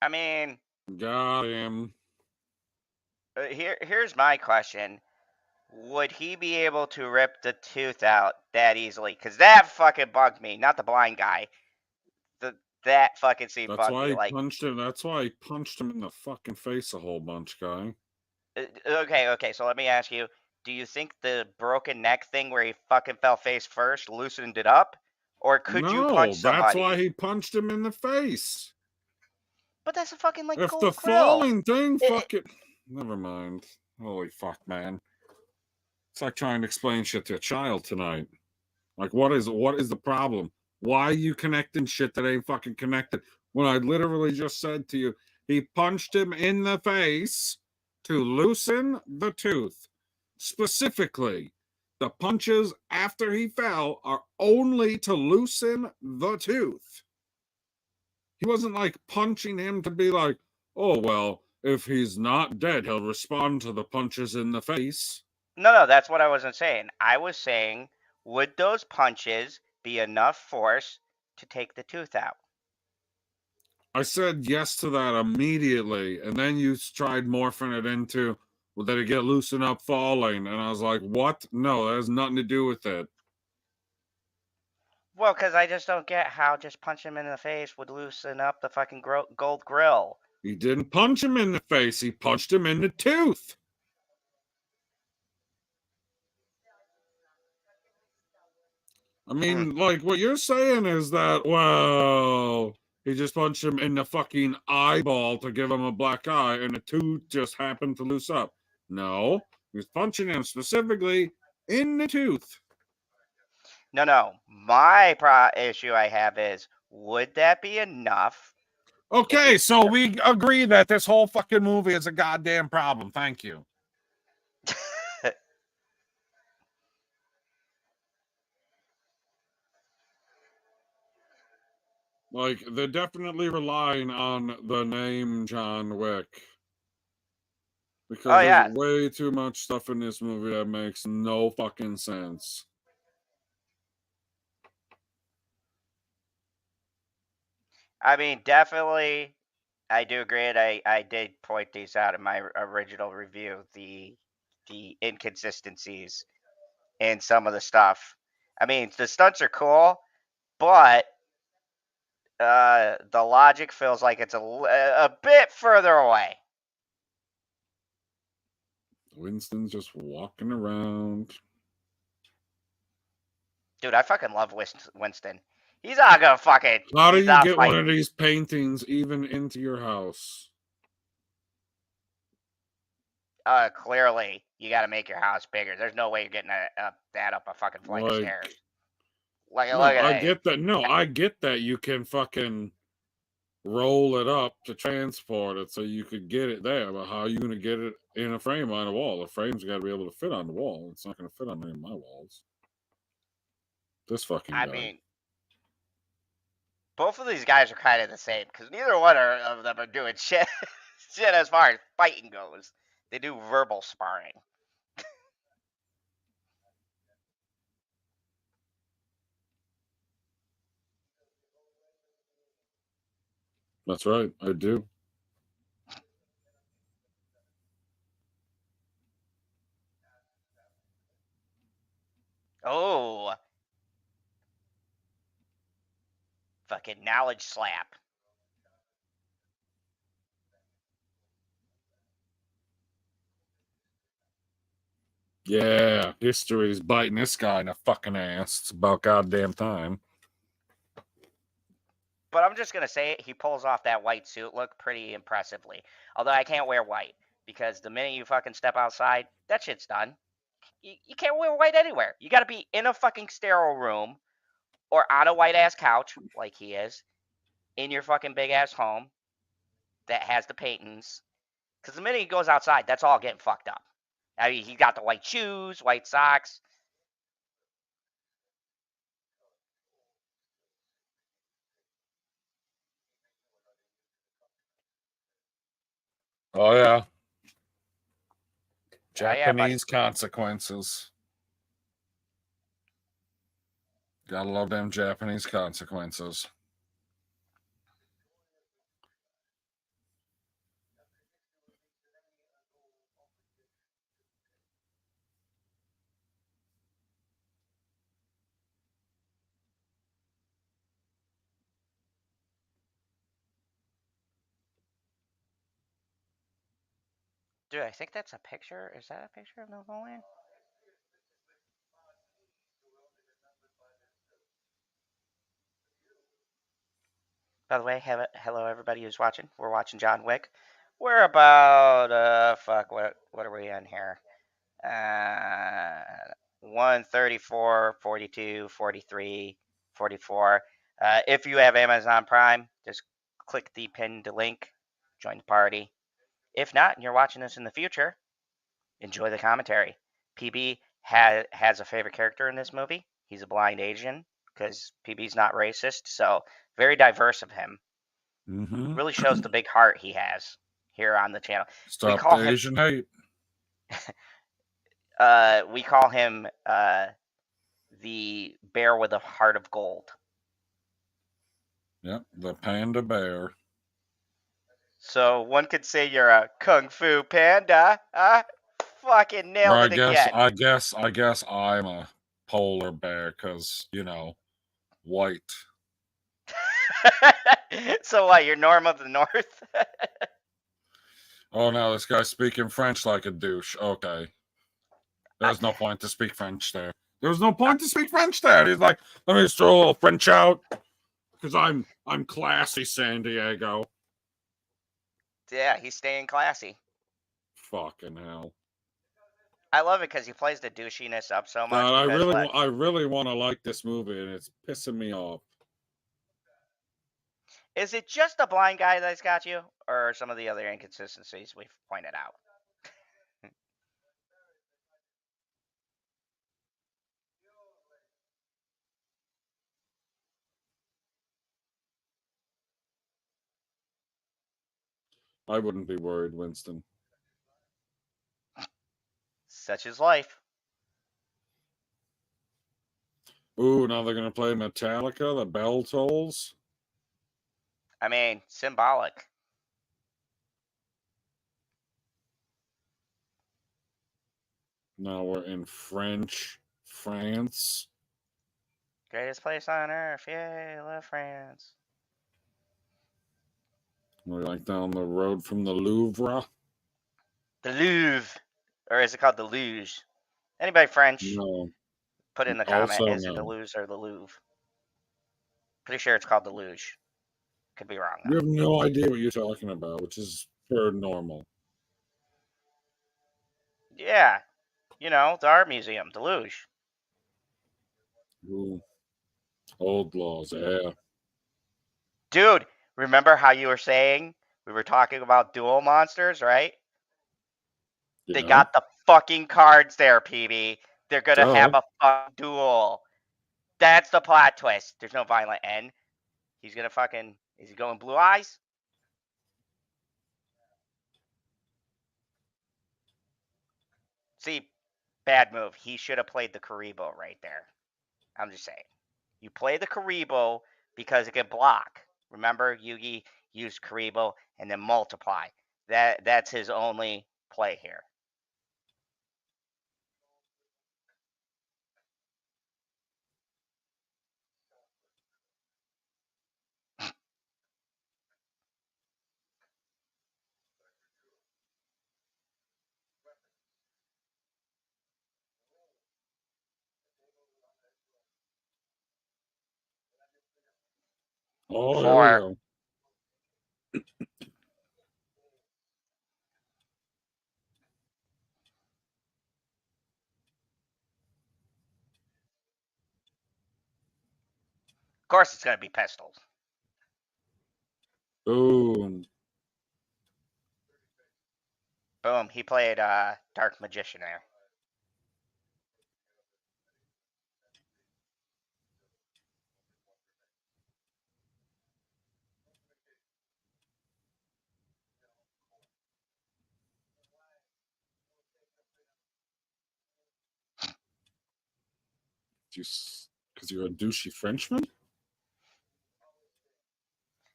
I mean, got him. Here's my question. Would he be able to rip the tooth out that easily? Because that fucking bugged me. Not the blind guy. That fucking scene bugged me. That's why he punched him in the fucking face a whole bunch, guy. Okay. So let me ask you. Do you think the broken neck thing where he fucking fell face first loosened it up? Or could you punch somebody? That's why he punched him in the face. But that's a fucking, like, if gold the grill. falling thing fucking... Never mind. Holy fuck, man. It's like trying to explain shit to a child tonight. Like, what is the problem? Why are you connecting shit that ain't fucking connected? When I literally just said to you, he punched him in the face to loosen the tooth. Specifically, the punches after he fell are only to loosen the tooth. He wasn't like punching him to be like, oh, well, if he's not dead, he'll respond to the punches in the face. No, that's what I wasn't saying. I was saying, would those punches be enough force to take the tooth out? I said yes to that immediately, and then you tried morphing it into, well, did it get loosened up falling? And I was like, what? No, that has nothing to do with it. Well, because I just don't get how just punching him in the face would loosen up the fucking gold grill. He didn't punch him in the face. He punched him in the tooth. I mean, like, what you're saying is that, well, he just punched him in the fucking eyeball to give him a black eye, and the tooth just happened to loose up. No, he was punching him specifically in the tooth. No. My issue I have is, would that be enough? Okay, so we agree that this whole fucking movie is a goddamn problem. Thank you. Like, they're definitely relying on the name John Wick. Because there's way too much stuff in this movie that makes no fucking sense. I mean, definitely, I do agree. And I did point these out in my original review, the inconsistencies in some of the stuff. I mean, the stunts are cool, but the logic feels like it's a bit further away. Winston's just walking around. Dude, I fucking love Winston. He's not gonna fucking. How do he's you not get fighting. one of these paintings even into your house? Clearly, you got to make your house bigger. There's no way you're getting that up a fucking flight of stairs. Like, no, look at I that. get that. No, I get that you can fucking roll it up to transport it so you could get it there. But how are you going to get it in a frame on a wall? The frame's got to be able to fit on the wall. It's not going to fit on any of my walls. This fucking guy. I mean, both of these guys are kind of the same because neither one of them are doing shit as far as fighting goes. They do verbal sparring. That's right, I do. Oh. Fucking knowledge slap. Yeah, history's biting this guy in the fucking ass. It's about goddamn time. But I'm just going to say it, he pulls off that white suit look pretty impressively. Although I can't wear white because the minute you fucking step outside, that shit's done. You can't wear white anywhere. You got to be in a fucking sterile room or on a white ass couch like he is in your fucking big ass home that has the paintings. Because the minute he goes outside, that's all getting fucked up. I mean, he got the white shoes, white socks. Oh, yeah. Yeah, Japanese consequences. Gotta love them Japanese consequences. Dude, I think that's a picture. Is that a picture of Napoleon? By the way, hello everybody who's watching. We're watching John Wick. We're about fuck, what are we on here? 134, 42, 43, 44. If you have Amazon Prime, just click the pinned link, join the party. If not, and you're watching this in the future, enjoy the commentary. PB has a favorite character in this movie. He's a blind Asian because PB's not racist, so very diverse of him. Mm-hmm. Really shows the big heart he has here on the channel. Stop the Asian hate. We call him the bear with a heart of gold. Yep, the panda bear. So one could say you're a kung fu panda. Fucking nailed it again. I guess I'm a polar bear because, white. So what, you're Norm of the North? Oh, no, this guy's speaking French like a douche. Okay. There's no point to speak French there. There's no point to speak French there. He's like, let me just throw a little French out because I'm classy, San Diego. Yeah, he's staying classy. Fucking hell. I love it because he plays the douchiness up so much. God, I really want to like this movie, and it's pissing me off. Is it just the blind guy that's got you, or some of the other inconsistencies we've pointed out? I wouldn't be worried, Winston. Such is life. Ooh, now they're going to play Metallica, the bell tolls. I mean, symbolic. Now we're in France. Greatest place on earth. Yay, I love France. We're like down the road from the Louvre. The Louvre. Or is it called the Luge? Anybody French? No. Put in the comment. Also Is it the no. Luge or the Louvre? Pretty sure it's called the Luge. Could be wrong You though. have no idea what you're talking about, which is per normal. Yeah. You know, the art museum, the Luge. Ooh. Old laws, yeah. Dude, remember how you were saying we were talking about duel monsters, right? They Yeah. got the fucking cards there, PB. They're gonna have Duh. a fucking duel. That's the plot twist. There's no violent end. He's gonna fucking. Is he going blue eyes? See, bad move. He should have played the Karibo right there. I'm just saying. You play the Karibo because it can block. Remember, Yugi used Karibo and then multiply. That's his only play here. Oh, here we 4. go. Of course, it's gonna be pistols. Boom. Boom. He played Dark Magician there. Because you're a douchey Frenchman?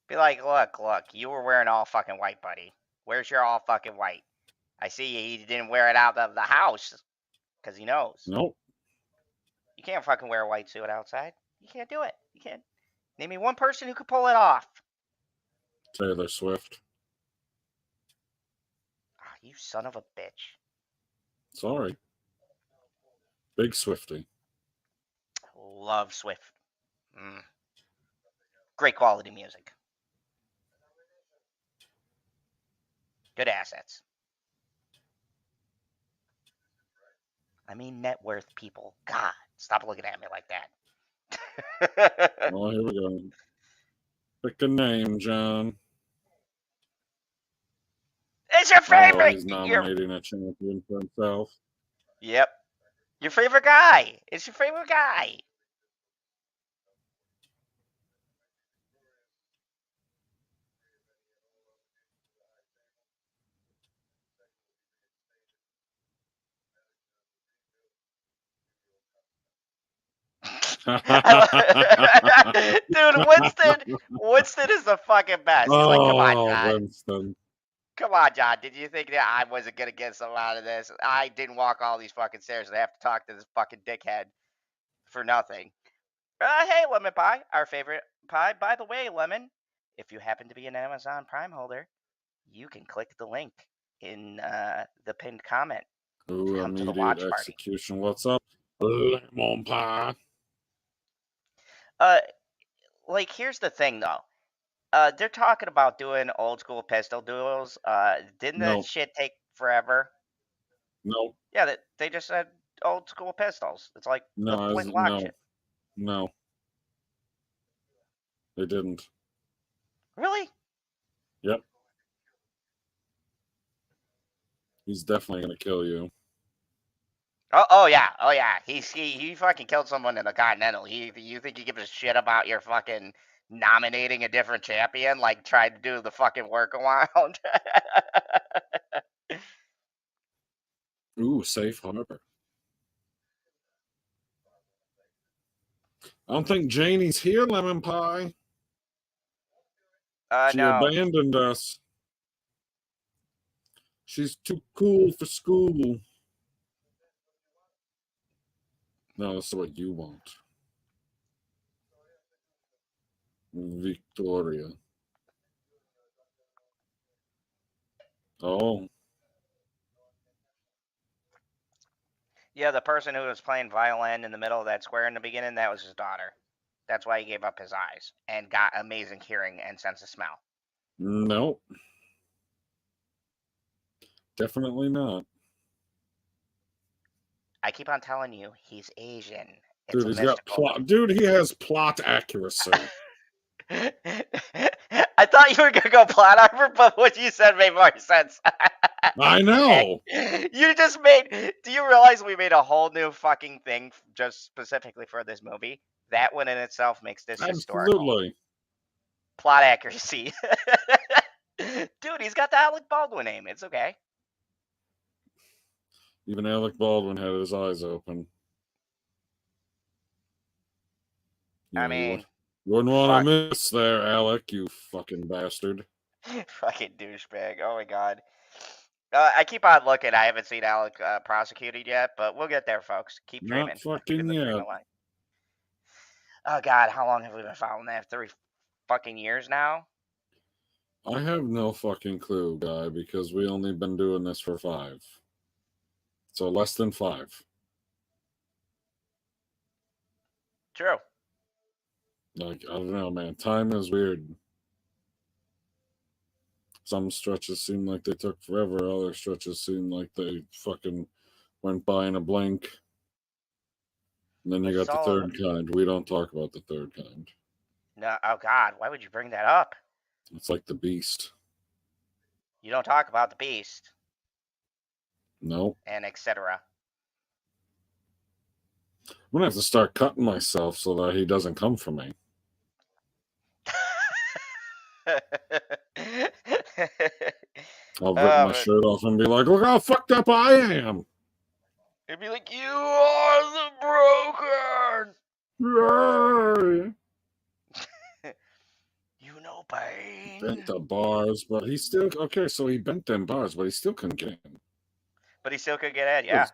Be like, look, you were wearing all fucking white, buddy. Where's your all fucking white? I see he didn't wear it out of the house because he knows. Nope. You can't fucking wear a white suit outside. You can't do it. You can't. Name me one person who could pull it off. Taylor Swift. Oh, you son of a bitch. Sorry. Big Swifty. Love Swift. Great quality music. Good assets. I mean net worth, people. God, stop looking at me like that. Oh, here we go. Pick a name, John. It's your favorite. Oh, he's nominating a champion for himself. Yep. Your favorite guy. It's your favorite guy. Dude, Winston is the fucking best. It's like, come on, John. Winston. Come on, John. Did you think that I wasn't gonna get some out of this? I didn't walk all these fucking stairs and have to talk to this fucking dickhead for nothing. Hey, Lemon Pie, our favorite pie. By the way, Lemon, if you happen to be an Amazon Prime holder, you can click the link in the pinned comment. Ooh, Come to the immediate watch party. execution. What's up? Lemon pie. Like, here's the thing, though. They're talking about doing old school pistol duels. Didn't that Nope. shit take forever? Nope. Yeah, they just said old school pistols. It's like the flintlock shit. No. They didn't. Really? Yep. He's definitely gonna kill you. Oh yeah. He fucking killed someone in the Continental. You think he gives a shit about your fucking nominating a different champion? Like tried to do the fucking workaround. Ooh, safe harbor. I don't think Janie's here, Lemon Pie. She No. abandoned us. She's too cool for school. No, that's what you want. Victoria. Oh. Yeah, the person who was playing violin in the middle of that square in the beginning, that was his daughter. That's why he gave up his eyes and got amazing hearing and sense of smell. Nope. Definitely not. I keep on telling you, he's Asian. It's Dude, a he's got mystical. plot. Dude, he has plot accuracy. I thought you were gonna go plot armor, but what you said made more sense. I know. You just made. Do you realize we made a whole new fucking thing just specifically for this movie? That one in itself makes this historical. Absolutely. Plot accuracy. Dude, he's got the Alec Baldwin name. It's okay. Even Alec Baldwin had his eyes open. I mean, you wouldn't want to miss there, Alec, you fucking bastard. Fucking douchebag. Oh my god. I keep on looking. I haven't seen Alec prosecuted yet, but we'll get there, folks. Keep dreaming. Not fucking yet. Oh god, how long have we been following that? 3 fucking years now? I have no fucking clue, guy, because we only been doing this for 5. So less than 5. True. Like, I don't know, man. Time is weird. Some stretches seem like they took forever. Other stretches seem like they fucking went by in a blink. And then you got the third kind. We don't talk about the third kind. No, oh god, why would you bring that up? It's like the Beast. You don't talk about the Beast. Nope. And etc. I'm gonna have to start cutting myself so that he doesn't come for me. I'll rip my shirt off and be like, look how fucked up I am. He'd be like, you are the broken. You know pain. Bent the bars, but he still okay. So he bent them bars, but he still couldn't get in. But he still could get in, yeah.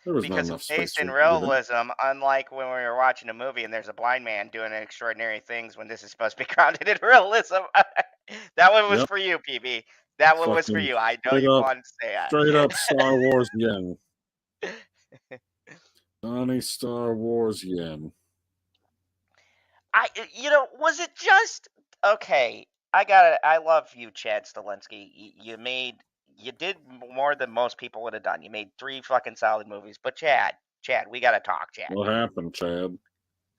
There was because not enough it's based space in realism, unlike when we were watching a movie and there's a blind man doing extraordinary things when this is supposed to be grounded in realism. That one was for you, PB. That one was for you. I know you wanted to say that. Straight up Star Wars Yen. Donnie Star Wars Yen. Was it just okay? I love you, Chad Stahelski. You did more than most people would have done. You made 3 fucking solid movies. But Chad, we gotta talk, Chad. What happened, Chad?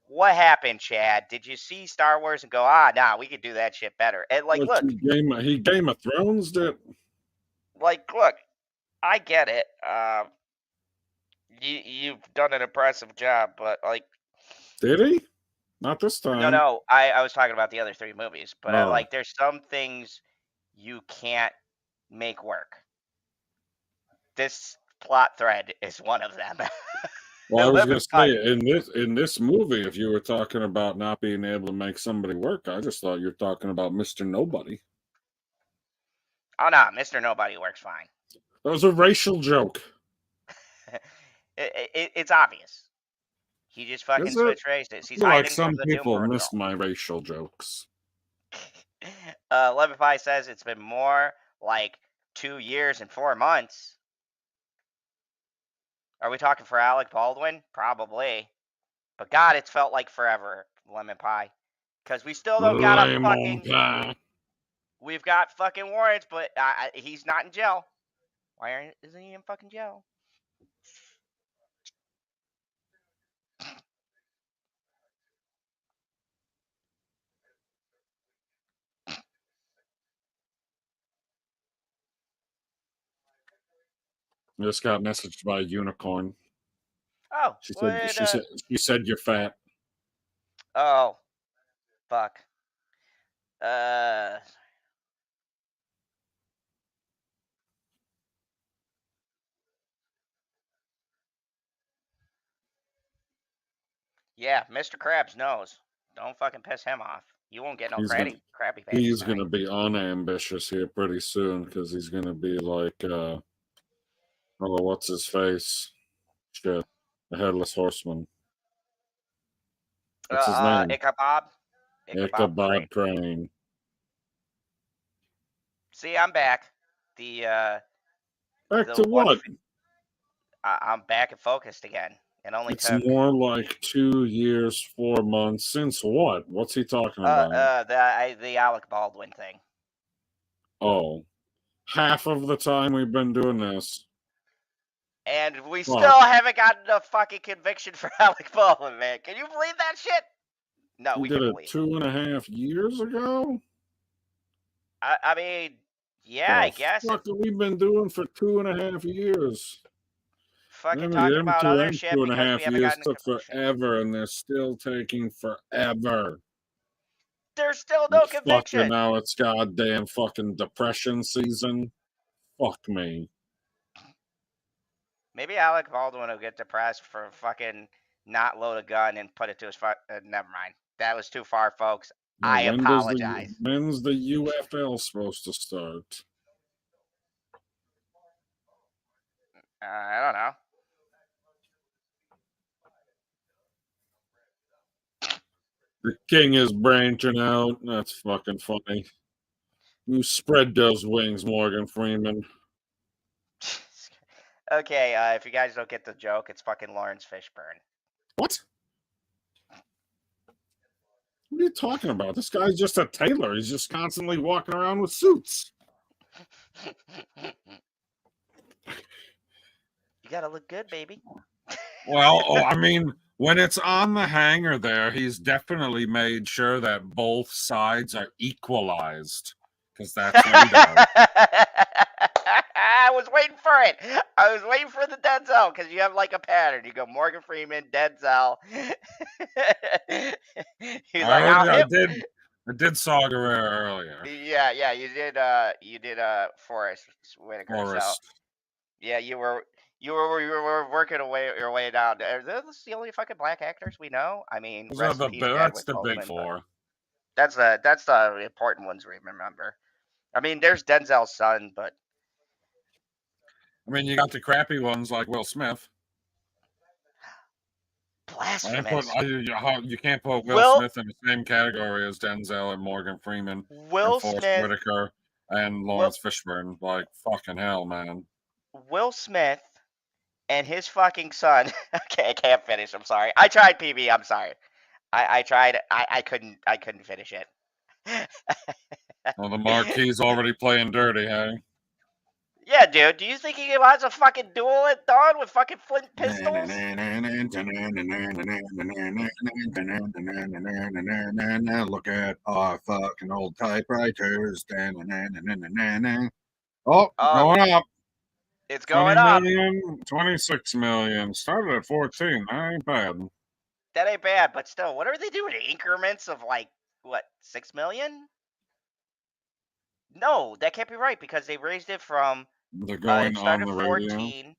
What happened, Chad? Did you see Star Wars and go, nah, we could do that shit better? And like, look, he Game of Thrones did. Like, look, I get it. You've done an impressive job, but like, did he? Not this time. No. I was talking about the other 3 movies, but there's some things you can't make work. This plot thread is one of them. Well, I was going to say, in this movie, if you were talking about not being able to make somebody work, I just thought you were talking about Mr. Nobody. Oh, no, Mr. Nobody works fine. That was a racial joke. It's obvious. He just fucking switched races. He's hiding like some from the people missed my racial jokes. 11.5 says it's been more like 2 years and 4 months. Are we talking for Alec Baldwin? Probably. But God, it's felt like forever, Lemon Pie. Because we still don't got a fucking... Pie. We've got fucking warrants, but he's not in jail. Why isn't he in fucking jail? I just got messaged by a unicorn. Oh, she said you're fat. Oh, fuck. Yeah, Mr. Krabs knows. Don't fucking piss him off. You won't get no crappy face. He's going to be unambitious here pretty soon because he's going to be like, what's his face? Shit. The Headless Horseman. What's his name? Ichabod. Ichabod Crane. See, I'm back. Back to what? I'm back and focused again. It only it's took more like 2 years, 4 months. Since what? What's he talking about? the Alec Baldwin thing. Oh, half of the time we've been doing this. And we still haven't gotten a fucking conviction for Alec Baldwin, man. Can you believe that shit? No, we did can it believe 2.5 years ago? I mean, yeah, I guess. What have we been doing for 2.5 years? Fucking talking about other shit because we haven't gotten took forever, and they're still taking forever. There's still no conviction. Fucking now it's goddamn fucking depression season. Fuck me. Maybe Alec Baldwin will get depressed for fucking not load a gun and put it to his never mind. That was too far, folks. Now, I apologize. When's the UFL supposed to start? I don't know. The king is branching out. That's fucking funny. You spread those wings, Morgan Freeman. Okay, if you guys don't get the joke, it's fucking Laurence Fishburne. What? What are you talking about? This guy's just a tailor. He's just constantly walking around with suits. You gotta look good, baby. Well, I mean, when it's on the hanger there, he's definitely made sure that both sides are equalized. Because that's what he does. I was waiting for it. I was waiting for the Denzel because you have like a pattern. You go Morgan Freeman, Denzel. He's I did Saw Gerrera earlier. Yeah, you did Forrest Whitaker. So, yeah, you were working your way down. Are those the only fucking black actors we know? I mean, that's the big four. That's the important ones we remember. I mean, there's Denzel's son, but I mean, you got the crappy ones like Will Smith. Blasphemous. You can't put Will Smith in the same category as Denzel and Morgan Freeman, Will Forrest Smith, Whitaker, and Laurence Fishburne. Like, fucking hell, man. Will Smith and his fucking son. Okay, I can't finish. I'm sorry. I tried, PB. I'm sorry. I tried. I couldn't finish it. Well, the Marquis already playing dirty, hey? Yeah, dude. Do you think he wants a fucking duel at dawn with fucking flint pistols? Look at our fucking old typewriters. Oh, going up. It's going up. 26 million. Started at 14. That ain't bad. That ain't bad, but still, what are they doing? Increments of like, what, 6 million? No, that can't be right because they raised it from. They're going on the 14. Radio.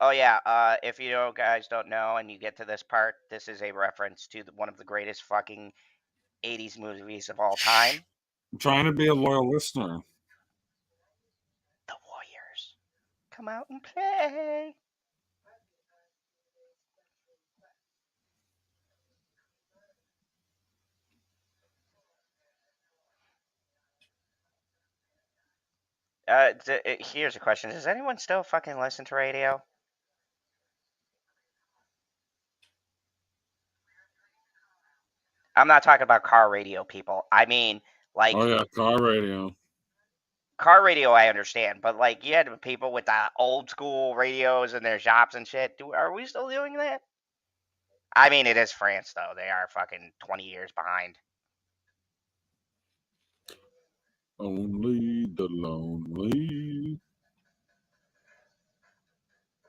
Oh yeah, if you guys don't know and you get to this part, this is a reference to one of the greatest fucking 80s movies of all time. I'm trying to be a loyal listener. The Warriors. Come out and play. Here's a question. Does anyone still fucking listen to radio? I'm not talking about car radio, people. I mean, like... Oh, yeah, car radio. Car radio, I understand. But, like, you had people with the old school radios in their shops and shit. Are we still doing that? I mean, it is France, though. They are fucking 20 years behind. Only the lonely.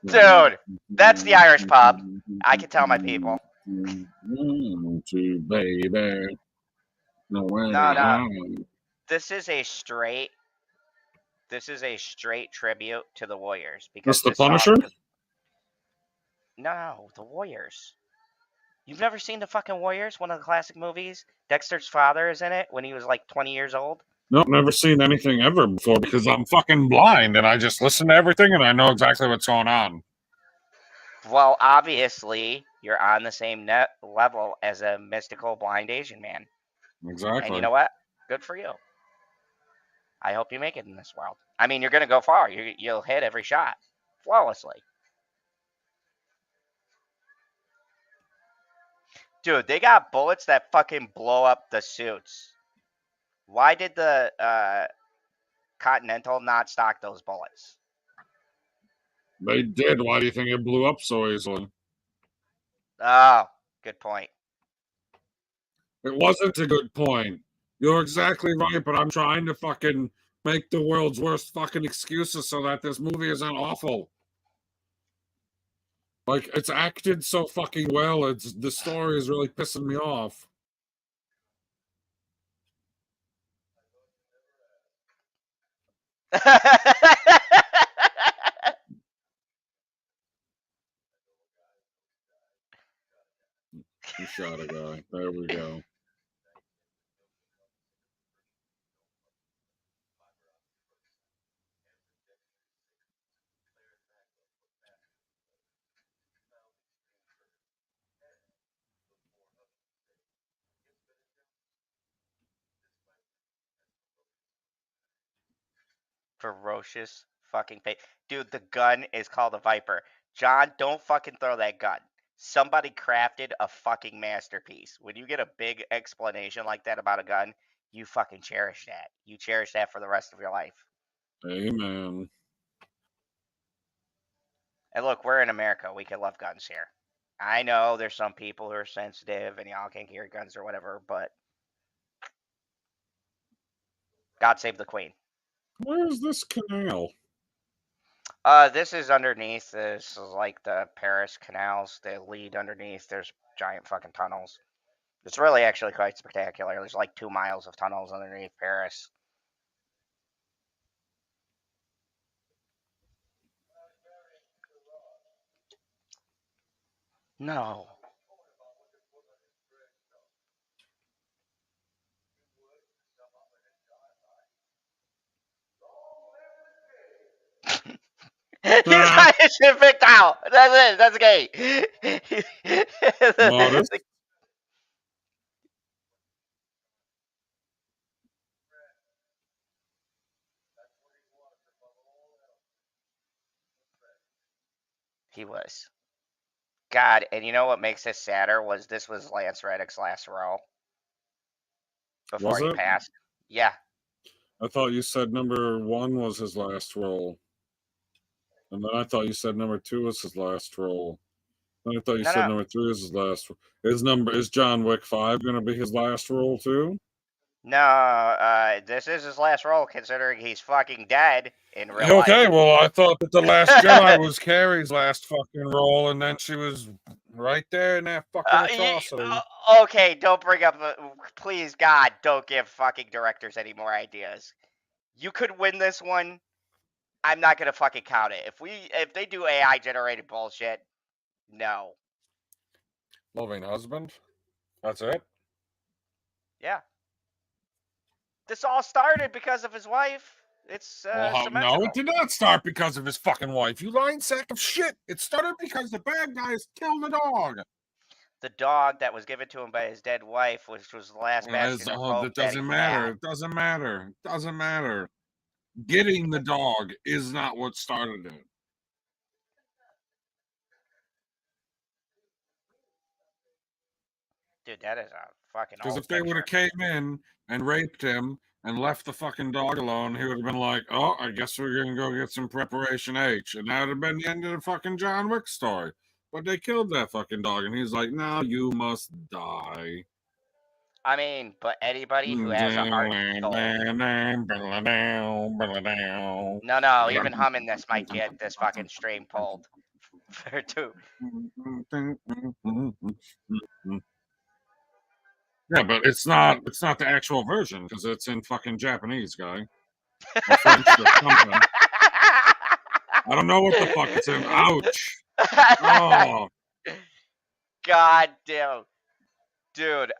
Dude, that's the Irish pub. I can tell my people. Baby. No. This is a straight tribute to the Warriors. Because that's the Punisher? No, the Warriors. You've never seen the fucking Warriors? One of the classic movies? Dexter's father is in it when he was like 20 years old. Nope, never seen anything ever before because I'm fucking blind and I just listen to everything and I know exactly what's going on. Well, obviously, you're on the same level as a mystical blind Asian man. Exactly. And you know what? Good for you. I hope you make it in this world. I mean, you're going to go far. You'll hit every shot flawlessly. Dude, they got bullets that fucking blow up the suits. Why did the Continental not stock those bullets? They did. Why do you think it blew up so easily? Oh, good point. It wasn't a good point. You're exactly right, but I'm trying to fucking make the world's worst fucking excuses so that this movie isn't awful. Like, it's acted so fucking well. The story is really pissing me off. You shot a guy. There we go. Ferocious fucking face. Dude, the gun is called a Viper. John, don't fucking throw that gun. Somebody crafted a fucking masterpiece. When you get a big explanation like that about a gun, you fucking cherish that. You cherish that for the rest of your life. Amen. And look, we're in America. We can love guns here. I know there's some people who are sensitive and y'all can't carry guns or whatever, but God save the Queen. Where's this canal? This is underneath. This is like the Paris canals. They lead underneath. There's giant fucking tunnels. It's really actually quite spectacular. There's like 2 miles of tunnels underneath Paris. No. He's got his shit picked out. That's it. That's gay. Modest. He was. God, and you know what makes this sadder was this was Lance Reddick's last role before Was he it? passed. Yeah. I thought you said number 1 was his last role. And then I thought you said number 2 was his last role. Then I thought you No, said no. number 3 is his last. Is John Wick 5 going to be his last role too? No, this is his last role considering he's fucking dead in real life. Okay, well, I thought that The Last Jedi was Carrie's last fucking role, and then she was right there in that fucking atrocity. Okay, don't bring up please, God, don't give fucking directors any more ideas. You could win this one. I'm not gonna fucking count it. If they do AI generated bullshit, no. Loving husband. That's it. Yeah. This all started because of his wife. It's No, it did not start because of his fucking wife. You lying sack of shit. It started because the bad guys killed the dog. The dog that was given to him by his dead wife, which was the last bastion of hope. It doesn't matter. It doesn't matter. It doesn't matter. Getting the dog is not what started it. Dude, that is a fucking. Because if they would have came in and raped him and left the fucking dog alone, he would have been like, "Oh, I guess we're gonna go get some preparation H," and that would have been the end of the fucking John Wick story. But they killed that fucking dog, and he's like, "Now you must die." I mean, but anybody who has a heart and soul. No, even humming this might get this fucking stream pulled for 2. Yeah, but it's not the actual version because it's in fucking Japanese, guy. Or French or something. I don't know what the fuck it's in. Ouch. Oh. God damn. Dude,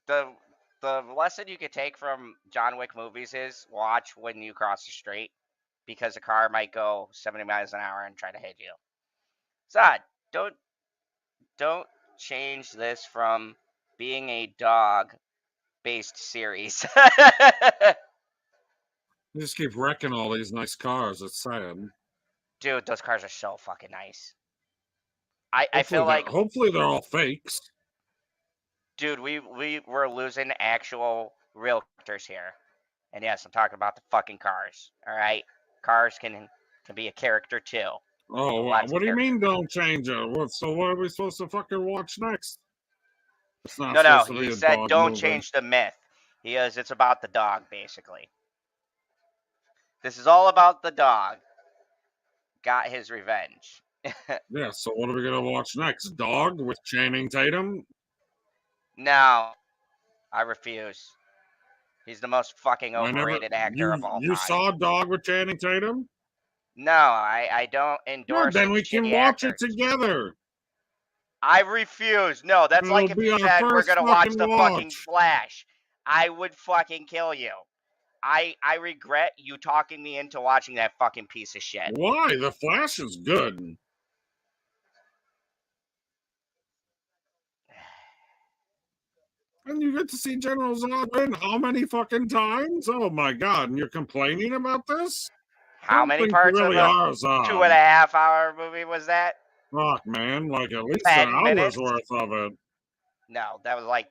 the lesson you could take from John Wick movies is watch when you cross the street because a car might go 70 miles an hour and try to hit you. Zod, don't change this from being a dog-based series. You just keep wrecking all these nice cars. It's sad. Dude, those cars are so fucking nice. I feel like, hopefully they're all fakes. dude, we're losing actual real characters here. And yes, I'm talking about the fucking cars. All right, cars can be a character too. Oh, Lots what of do you mean characters. don't change it? So what are we supposed to fucking watch next? It's not No, supposed to he be a said dog don't movie. change the myth. He goes, it's about the dog, basically. This is all about the dog. Got his revenge. Yeah, so what are we gonna watch next? Dog with Channing Tatum? No, I refuse. He's the most fucking overrated actor of all You time. saw Dog with Channing Tatum? No, I don't endorse Then we can shitty watch actors. it together. I refuse. No, that's It'll like if be you our said we're first gonna watch fucking the fucking watch. Flash. I would fucking kill you. I regret you talking me into watching that fucking piece of shit. Why? The Flash is good. And you get to see General Zod win how many fucking times? Oh my god, and you're complaining about this? How many parts of really a are, Zod. 2.5 hour movie was that? Fuck, man, like at least 10 an hour's minutes? worth of it. No, that was like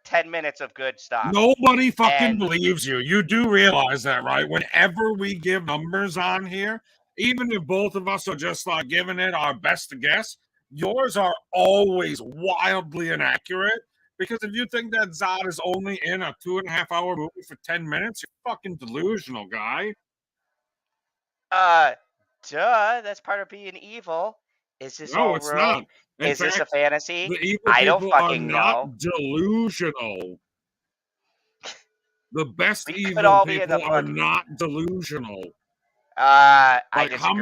10 minutes of good stuff. Nobody fucking And- believes you. You do realize that, right? Whenever we give numbers on here, even if both of us are just like giving it our best guess, yours are always wildly inaccurate. Because if you think that Zod is only in a 2.5 hour movie for 10 minutes, you're fucking delusional, guy. Duh, that's part of being evil. Is this No, all it's real? not. In Is this a fact, fantasy? the evil I don't people are fucking not know. delusional. The best We could evil all be in the people are fucking- not delusional. I Like disagree. how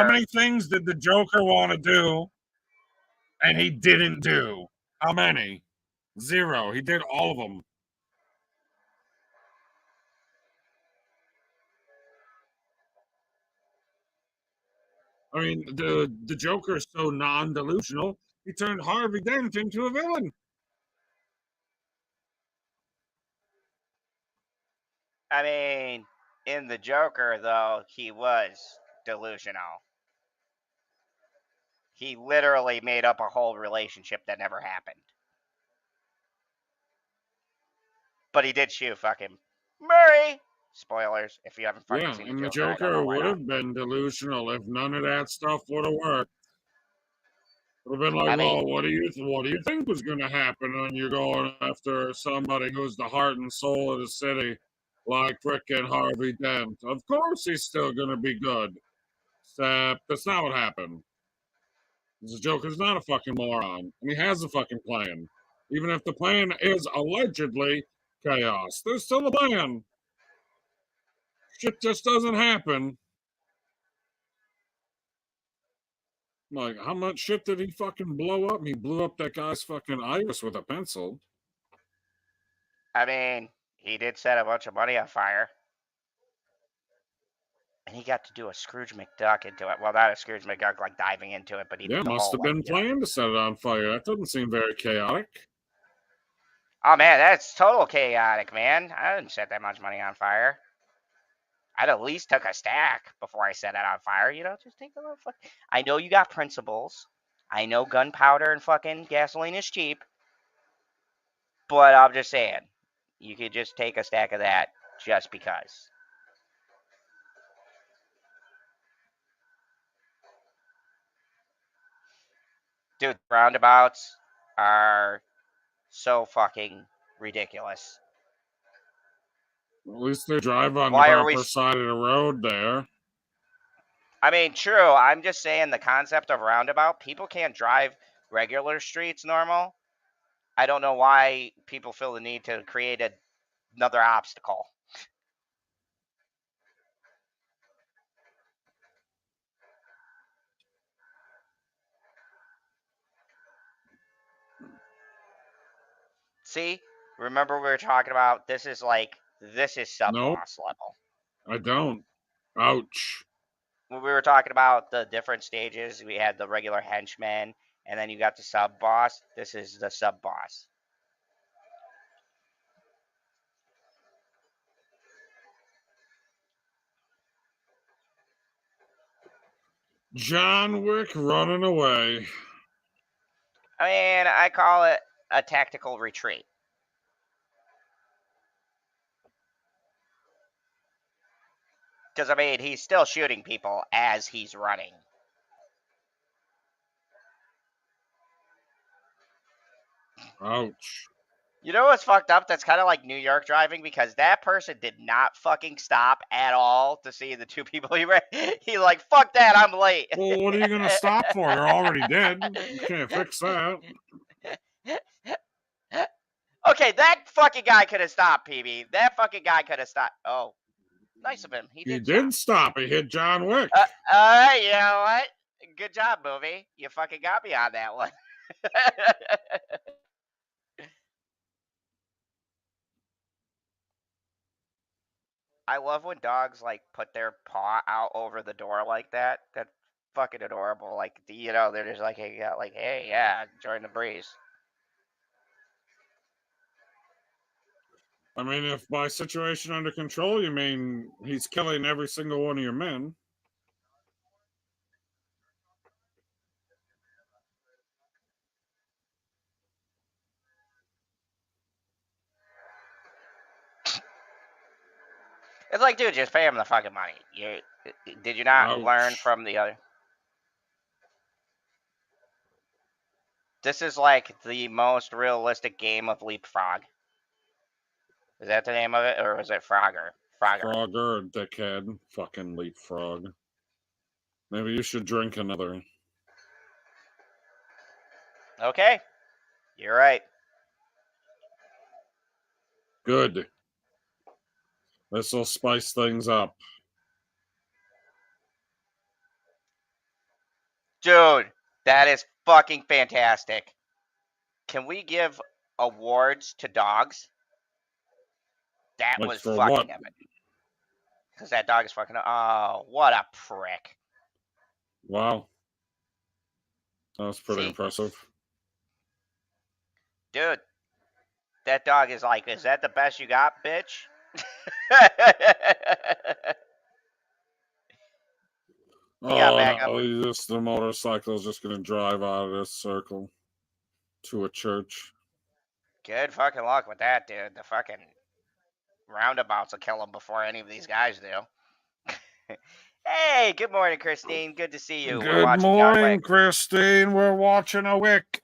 many things did the Joker want to do and he didn't do? How many? 0. He did all of them. I mean, the Joker is so non-delusional, he turned Harvey Dent into a villain. I mean, in the Joker, though, he was delusional. He literally made up a whole relationship that never happened. But he did shoot fucking Murray. Spoilers, if you haven't fucking seen and the Joker. Joker would have been delusional if none of that stuff would have worked. Would have been like, well, what do you think was going to happen when you're going after somebody who's the heart and soul of the city, like frickin' Harvey Dent? Of course, he's still going to be good. Except that's not what happened. The Joker's not a fucking moron, and he has a fucking plan. Even if the plan is allegedly chaos, there's still a plan. Shit just doesn't happen. Like, how much shit did he fucking blow up? He blew up that guy's fucking iris with a pencil. I mean, he did set a bunch of money on fire. And he got to do a Scrooge McDuck into it. Well, not a Scrooge McDuck like diving into it, but he did the must whole, have been planned to set it on fire. That doesn't seem very chaotic. Oh man, that's total chaotic, man. I didn't set that much money on fire. I'd at least took a stack before I set it on fire. You know, just take a little fuck. I know you got principles. I know gunpowder and fucking gasoline is cheap. But I'm just saying, you could just take a stack of that just because. Dude, roundabouts are so fucking ridiculous. At least they drive on the proper side of the road there. I mean, true. I'm just saying the concept of roundabout, people can't drive regular streets normal. I don't know why people feel the need to create another obstacle. See? Remember we were talking about this is sub-boss level. I don't. Ouch. when we were talking about the different stages, we had the regular henchman, and then you got the sub boss. This is the sub boss. John Wick running away. I mean, I call it a tactical retreat. Because, I mean, he's still shooting people as he's running. Ouch. You know what's fucked up? That's kind of like New York driving, because that person did not fucking stop at all to see the two people he ran. He like, fuck that, I'm late. Well, what are you going to stop for? You're already dead. You can't fix that. Okay, that fucking guy could have stopped, PB. That fucking guy could have stopped. Oh, nice of him. He did stop. He hit John Wick. All right, you know what? Good job, movie. You fucking got me on that one. I love when dogs like put their paw out over the door like that. That's fucking adorable. Like, you know, they're just like, hey, yeah, enjoying the breeze. I mean, if by situation under control you mean he's killing every single one of your men. It's like, dude, just pay him the fucking money. Did you not learn from the other? This is like the most realistic game of Leapfrog. Is that the name of it, or is it Frogger? Frogger, dickhead. Fucking Leapfrog. Maybe you should drink another. Okay. You're right. Good. This will spice things up. Dude, that is fucking fantastic. Can we give awards to dogs? That Like was for fucking what? epic. Because that dog is fucking... Oh, what a prick. Wow. That was pretty See? impressive. Dude, that dog is like, is that the best you got, bitch? Oh, the motorcycle is just going to drive out of this circle to a church. Good fucking luck with that, dude. The fucking roundabouts will kill him before any of these guys do. Hey, good morning, Christine. Good to see you. Good morning, Christine. We're watching a Wick.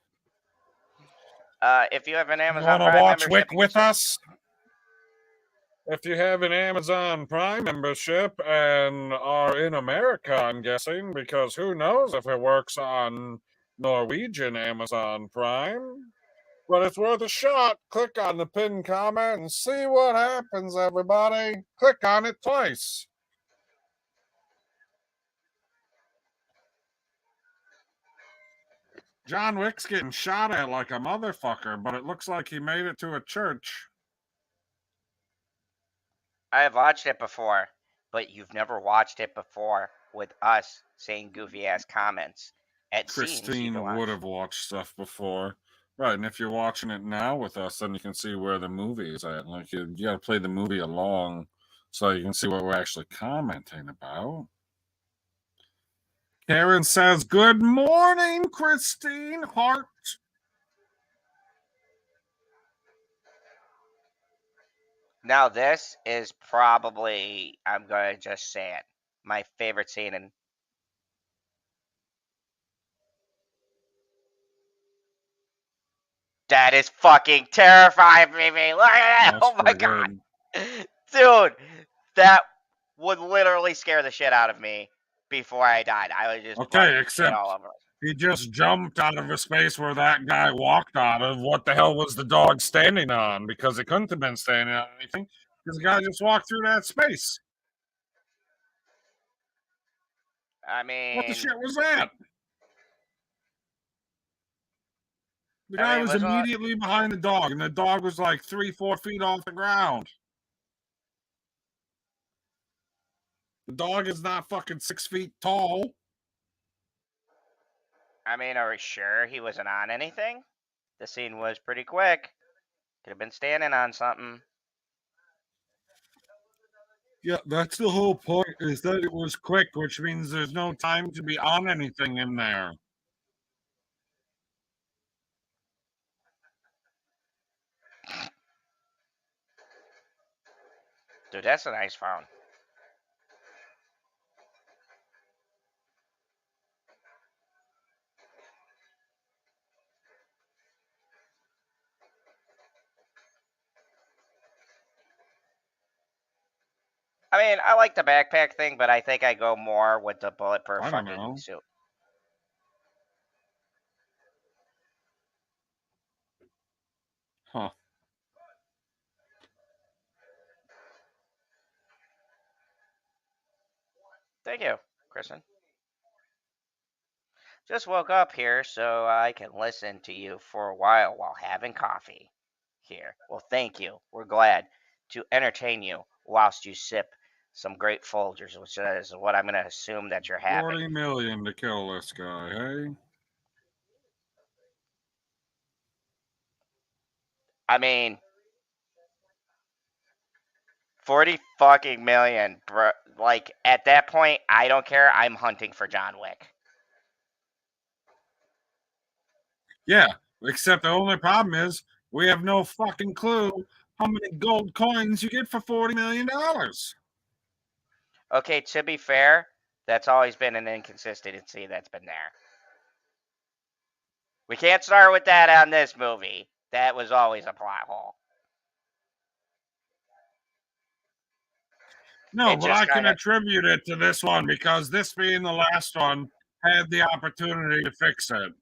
If you have an Amazon Prime membership, you want to watch Wick with us? If you have an Amazon Prime membership and are in America, I'm guessing, because who knows if it works on Norwegian Amazon Prime. But it's worth a shot. Click on the pinned comment and see what happens, everybody. Click on it twice. John Wick's getting shot at like a motherfucker, but it looks like he made it to a church. I have watched it before, but you've never watched it before with us saying goofy-ass comments. Christine would have watched stuff before. Right, and if you're watching it now with us, then you can see where the movie is at. Like, you got to play the movie along so you can see what we're actually commenting about. Karen says, good morning, Christine Hart. Now, this is probably, I'm going to just say it, my favorite scene in... That is fucking terrifying, baby. Look at that. Oh my god. Dude, that would literally scare the shit out of me before I died. I would just... Okay, except he just jumped out of a space where that guy walked out of. What the hell was the dog standing on? Because it couldn't have been standing on anything. Because the guy just walked through that space. I mean... What the shit was that? The guy was immediately behind the dog, and the dog was like 3-4 feet off the ground. The dog is not fucking 6 feet tall. I mean, are we sure he wasn't on anything? The scene was pretty quick. Could have been standing on something. Yeah, that's the whole point, is that it was quick, which means there's no time to be on anything in there. Dude, that's a nice phone. I mean, I like the backpack thing, but I think I go more with the bulletproof I don't fucking know. suit. Huh. Thank you, Kristen. Just woke up here so I can listen to you for a while having coffee here. Well, thank you. We're glad to entertain you whilst you sip some great Folgers, which is what I'm going to assume that you're having. 40 million to kill this guy, hey? I mean, 40 fucking million, bro. Like, at that point, I don't care. I'm hunting for John Wick. Yeah, except the only problem is we have no fucking clue how many gold coins you get for $40 million. Okay, to be fair, that's always been an inconsistency that's been there. We can't start with that on this movie. That was always a plot hole. No, It but just I can kinda- attribute it to this one because this being the last one had the opportunity to fix it.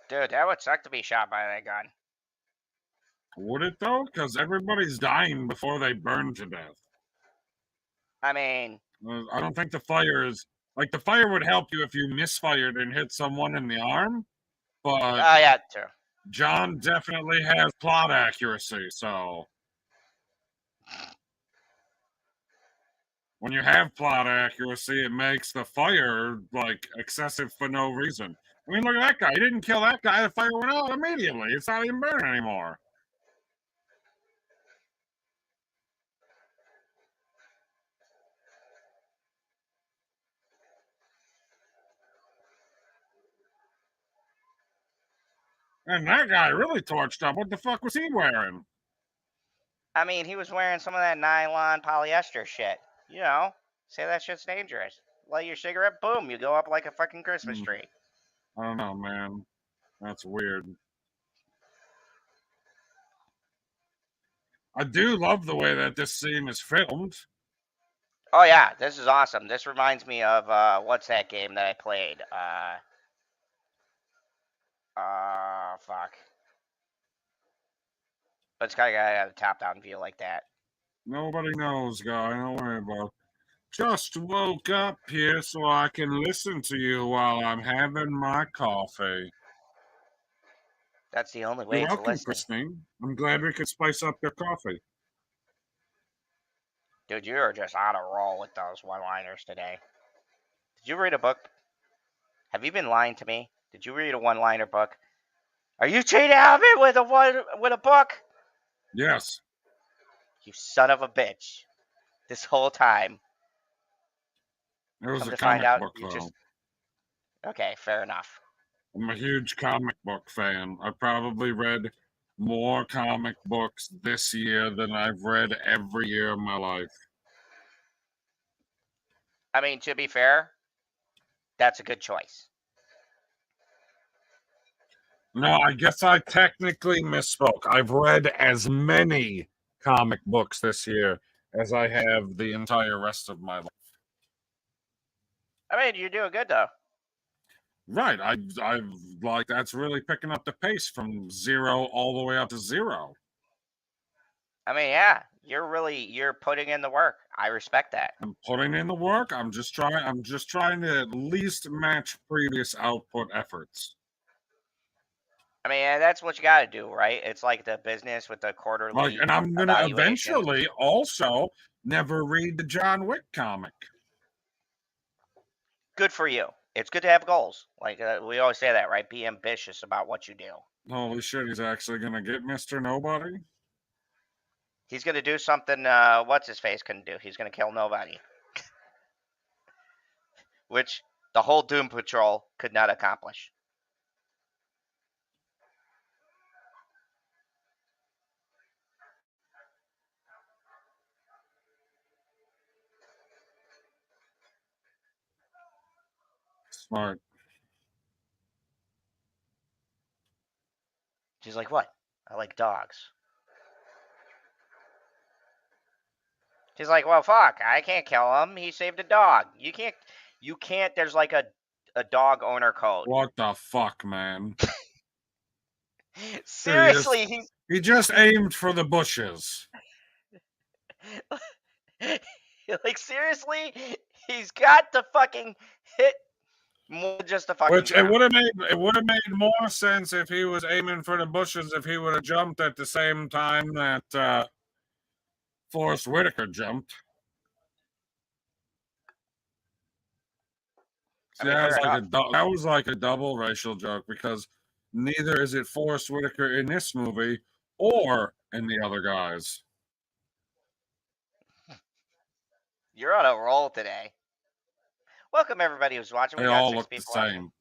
Dude, that would suck to be shot by that gun. Would it though? Because everybody's dying before they burn to death. I mean, I don't think the fire is like the fire would help you if you misfired and hit someone in the arm, but oh yeah, true. John definitely has plot accuracy. So when you have plot accuracy, it makes the fire like excessive for no reason. I mean, look at that guy. He didn't kill that guy. The fire went out immediately. It's not even burning anymore. And that guy really torched up. What the fuck was he wearing? I mean, he was wearing some of that nylon polyester shit. You know, say that shit's dangerous. Light your cigarette, boom, you go up like a fucking Christmas tree. I don't know, man. That's weird. I do love the way that this scene is filmed. Oh yeah, this is awesome. This reminds me of what's that game that I played? Fuck. But it's kind of got a top-down view like that. Nobody knows, guy. Don't worry about it. Just woke up here so I can listen to you while I'm having my coffee. That's the only way You're to welcome, listen. Christine. I'm glad we could spice up your coffee. Dude, you are just on a roll with those one-liners today. Did you read a book? Have you been lying to me? Did you read a one-liner book? Are you cheating on me with a book? Yes. You son of a bitch. This whole time. It was Come a to find comic out, book, you though. just... Okay, fair enough. I'm a huge comic book fan. I probably read more comic books this year than I've read every year of my life. I mean, to be fair, that's a good choice. No, I guess I technically misspoke. I've read as many comic books this year as I have the entire rest of my life. I mean, you're doing good, though. Right. I've like that's really picking up the pace from 0 all the way up to 0. I mean, yeah, you're putting in the work. I respect that. I'm putting in the work. I'm just trying to at least match previous output efforts. I mean, that's what you got to do, right? It's like the business with the quarterly And I'm gonna evaluations. eventually also never read the John Wick comic. Good for you. It's good to have goals. Like we always say that, right? Be ambitious about what you do. Holy shit, he's actually gonna get Mr. Nobody? He's gonna do something. What's his face couldn't do? He's gonna kill nobody, which the whole Doom Patrol could not accomplish. Smart. She's like, what? I like dogs. She's like, well, fuck, I can't kill him. He saved a dog. You can't. There's like a dog owner code. What the fuck, man? Seriously, he just aimed for the bushes. like seriously, he's got to fucking hit more than just a fucking. Which it would have made more sense if he was aiming for the bushes if he would have jumped at the same time that Forrest Whitaker jumped. I mean, that was like a double racial joke because neither is it Forrest Whitaker in this movie or in the other guys. You're on a roll today. Welcome everybody who's watching. They all look the same.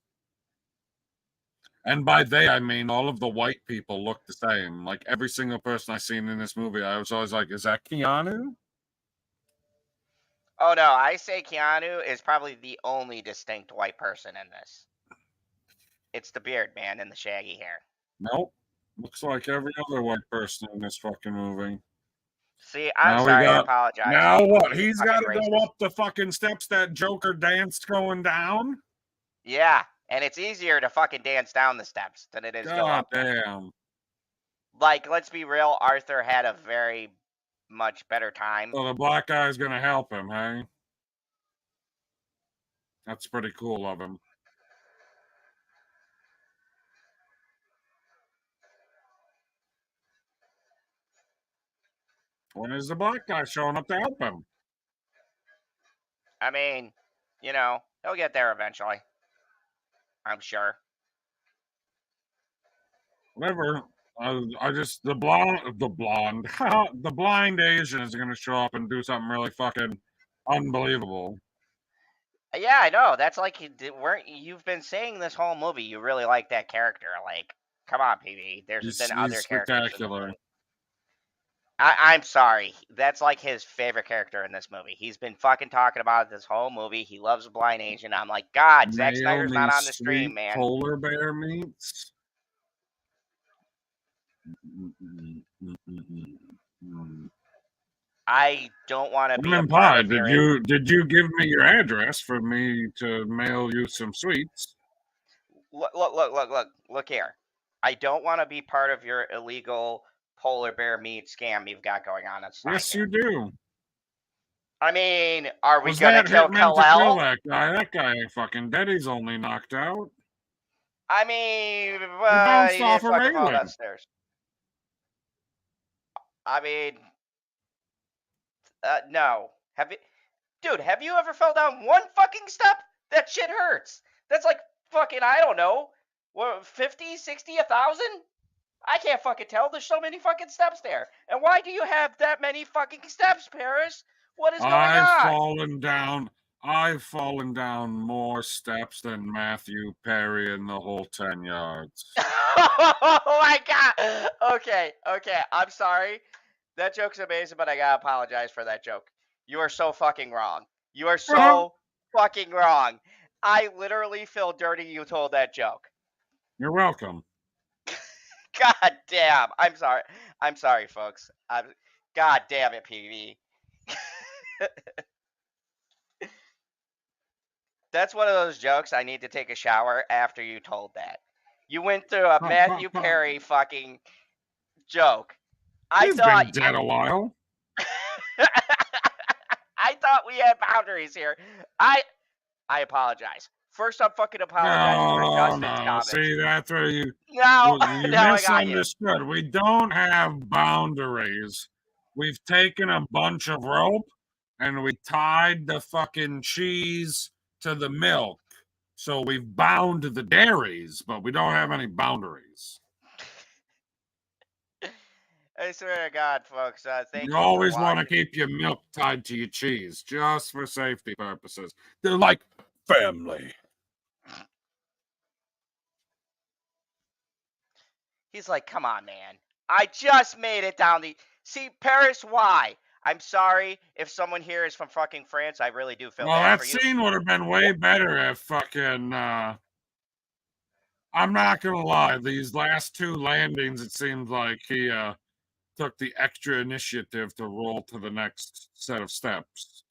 And by they, I mean all of the white people look the same. Like every single person I seen in this movie, I was always like, is that Keanu? Oh no, I say Keanu is probably the only distinct white person in this. It's the beard man and the shaggy hair. Nope. Looks like every other white person in this fucking movie. See, I'm sorry, I apologize. Now what? He's got to go up the fucking steps that Joker danced going down? Yeah, and it's easier to fucking dance down the steps than it is go up. Damn. Like, let's be real, Arthur had a very much better time. So the black guy's going to help him, hey? That's pretty cool of him. When is the black guy showing up to help him? I mean, you know, he'll get there eventually. I'm sure. Whatever. I just the blind Asian is gonna show up and do something really fucking unbelievable. Yeah, I know. That's like you've been saying this whole movie. You really like that character. Like, come on, PV. There's been other characters. Spectacular. I'm sorry. That's like his favorite character in this movie. He's been fucking talking about it this whole movie. He loves a blind Asian. I'm like, God, Zack Snyder's not on the stream, man. Polar bear meats. I don't want to be a part of did you give me your address for me to mail you some sweets? Look here. I don't want to be part of your illegal polar bear meat scam you've got going on. Yes, you do. I mean, are we going to kill Kal-El? That guy? That guy ain't fucking dead. He's only knocked out. I mean, he bounced off a railing upstairs. I mean, no. Have you ever fell down one fucking step? That shit hurts. That's like fucking, I don't know, what, 50, 60, 1,000? I can't fucking tell. There's so many fucking steps there. And why do you have that many fucking steps, Paris? What is going on? I've fallen down more steps than Matthew Perry in the whole 10 yards. Oh my God. Okay. I'm sorry. That joke's amazing, but I gotta apologize for that joke. You are so fucking wrong. You are so fucking wrong. I literally feel dirty you told that joke. You're welcome. God damn. I'm sorry, folks. God damn it, PV. That's one of those jokes I need to take a shower after you told that. You went through a Matthew Perry fucking joke. I He's thought been dead a while. I thought we had boundaries here. I apologize. First, I'm fucking apologizing for Justin's comments. See, that's where you No, you now I got you. misunderstood. We don't have boundaries. We've taken a bunch of rope and we tied the fucking cheese to the milk. So we've bound the dairies, but we don't have any boundaries. I swear to God, folks. Thank you. You always for want to watching. keep your milk tied to your cheese, just for safety purposes. They're like family. He's like, come on, man. I just made it down the. See, Paris, why? I'm sorry if someone here is from fucking France. I really do feel Well, bad that for you. scene would have been way better if fucking. I'm not gonna lie. These last two landings, it seemed like he took the extra initiative to roll to the next set of steps.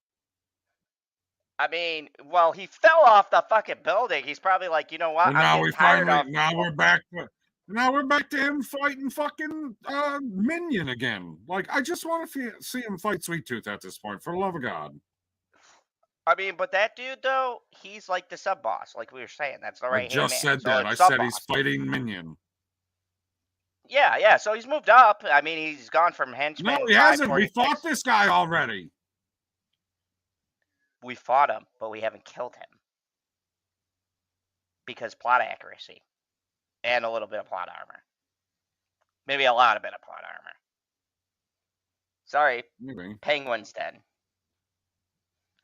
I mean, well, he fell off the fucking building. He's probably like, you know what? Well, now I'm we getting tired finally. of. Now we're back to. Now we're back to him fighting fucking Minion again. Like, I just want to see him fight Sweet Tooth at this point, for the love of God. I mean, but that dude though, he's like the sub boss, like we were saying. That's the I right hand just man. said So that. I it's said sub he's boss. fighting Minion. Yeah. So he's moved up. I mean, he's gone from henchman. No, he hasn't. We 546. fought this guy already. We fought him, but we haven't killed him because plot accuracy and a little bit of plot armor. Maybe a lot of bit of plot armor. Sorry, Maybe. Penguin's dead.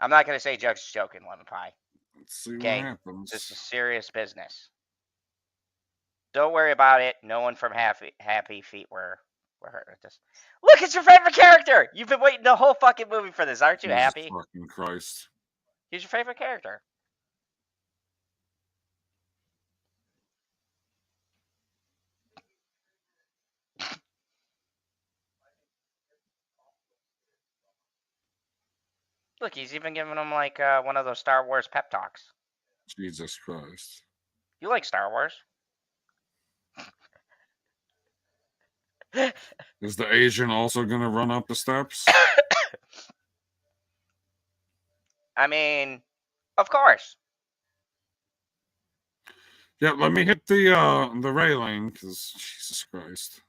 I'm not gonna say Judge's joking, Lemon Pie. Let's see Okay, what happens. this is serious business. Don't worry about it. No one from Happy Feet were hurt at this. Look, it's your favorite character. You've been waiting the whole fucking movie for this. Aren't you Jesus happy? fucking Christ. He's your favorite character. Look, he's even giving him like one of those Star Wars pep talks. Jesus Christ. You like Star Wars? Is the Asian also going to run up the steps? I mean, of course. Yeah, let me hit the railing, because Jesus Christ.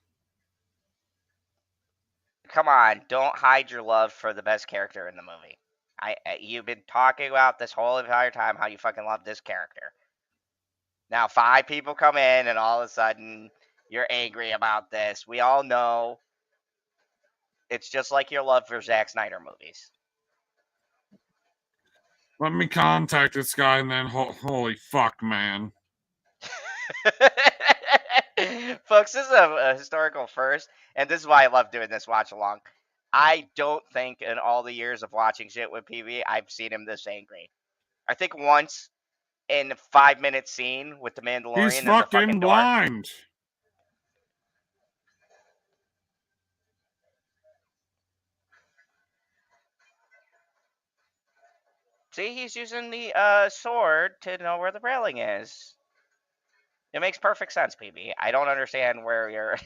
Come on, don't hide your love for the best character in the movie. You've been talking about this whole entire time how you fucking love this character. Now 5 people come in and all of a sudden you're angry about this. We all know it's just like your love for Zack Snyder movies. Let me contact this guy and then holy fuck, man. Folks, this is a historical first, and this is why I love doing this watch along. I don't think in all the years of watching shit with PB, I've seen him this angry. I think once in a 5-minute scene with the Mandalorian He's in the fucking door. blind. See, he's using the sword to know where the railing is. It makes perfect sense, PB. I don't understand where you're.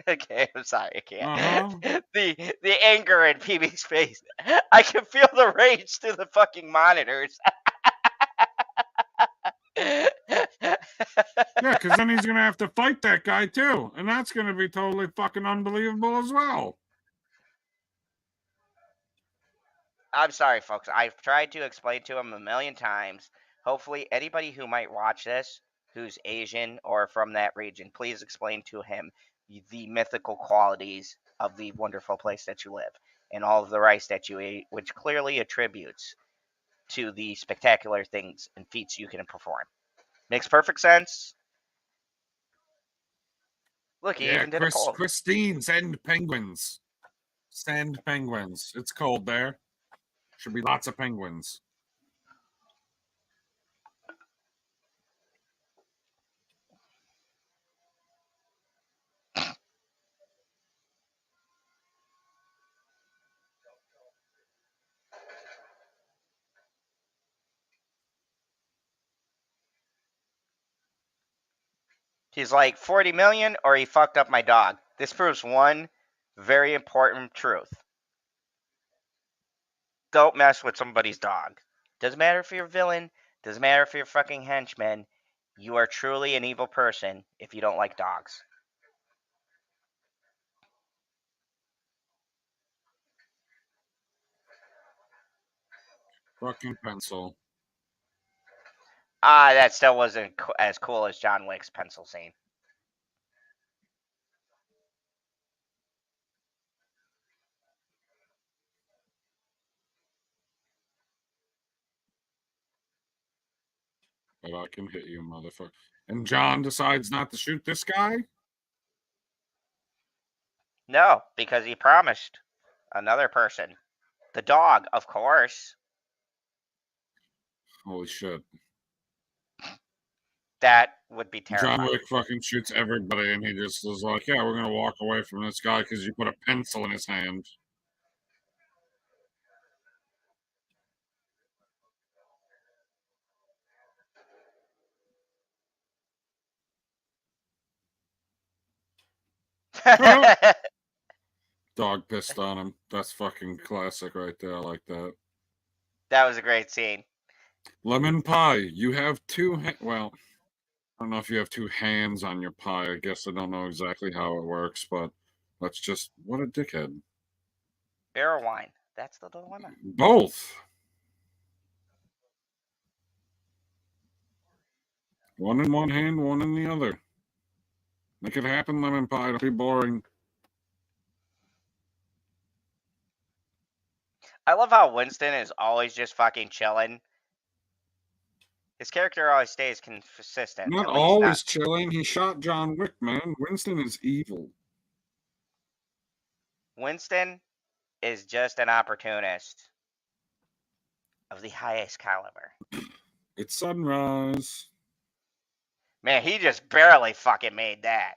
Okay, I'm sorry, I can't. The anger in PB's face. I can feel the rage through the fucking monitors. Yeah, because then he's going to have to fight that guy too. And that's going to be totally fucking unbelievable as well. I'm sorry, folks. I've tried to explain to him a million times. Hopefully, anybody who might watch this who's Asian or from that region, please explain to him the mythical qualities of the wonderful place that you live and all of the rice that you ate, which clearly attributes to the spectacular things and feats you can perform. Makes perfect sense. Look, he even did a poll. Christine, send penguins. Send penguins. It's cold there. Should be lots of penguins. He's like 40 million or he fucked up my dog. This proves one, Very important truth. Don't mess with somebody's dog. Doesn't matter if you're a villain. Doesn't matter if you're a fucking henchman. You are truly an evil person if you don't like dogs. Fucking pencil. That still wasn't as cool as John Wick's pencil scene. But I can hit you, motherfucker. And John decides not to shoot this guy? No, because he promised another person. The dog, of course. Holy shit. That would be terrifying. John Wick fucking shoots everybody, and he just is like, yeah, we're going to walk away from this guy because you put a pencil in his hand. Dog pissed on him. That's fucking classic right there. I like that. That was a great scene. Lemon pie. You have two, well, I don't know if you have two hands on your pie. I guess I don't know exactly how it works, but let's just, what a dickhead. Beer or wine? That's the dilemma. Both. One in one hand, one in the other. Make it happen, lemon pie. Don't be boring. I love how Winston is always just fucking chilling. His character always stays consistent. Not always chilling. He shot John Wick, man. Winston is evil. Winston is just an opportunist of the highest caliber. It's sunrise. Man, he just barely fucking made that.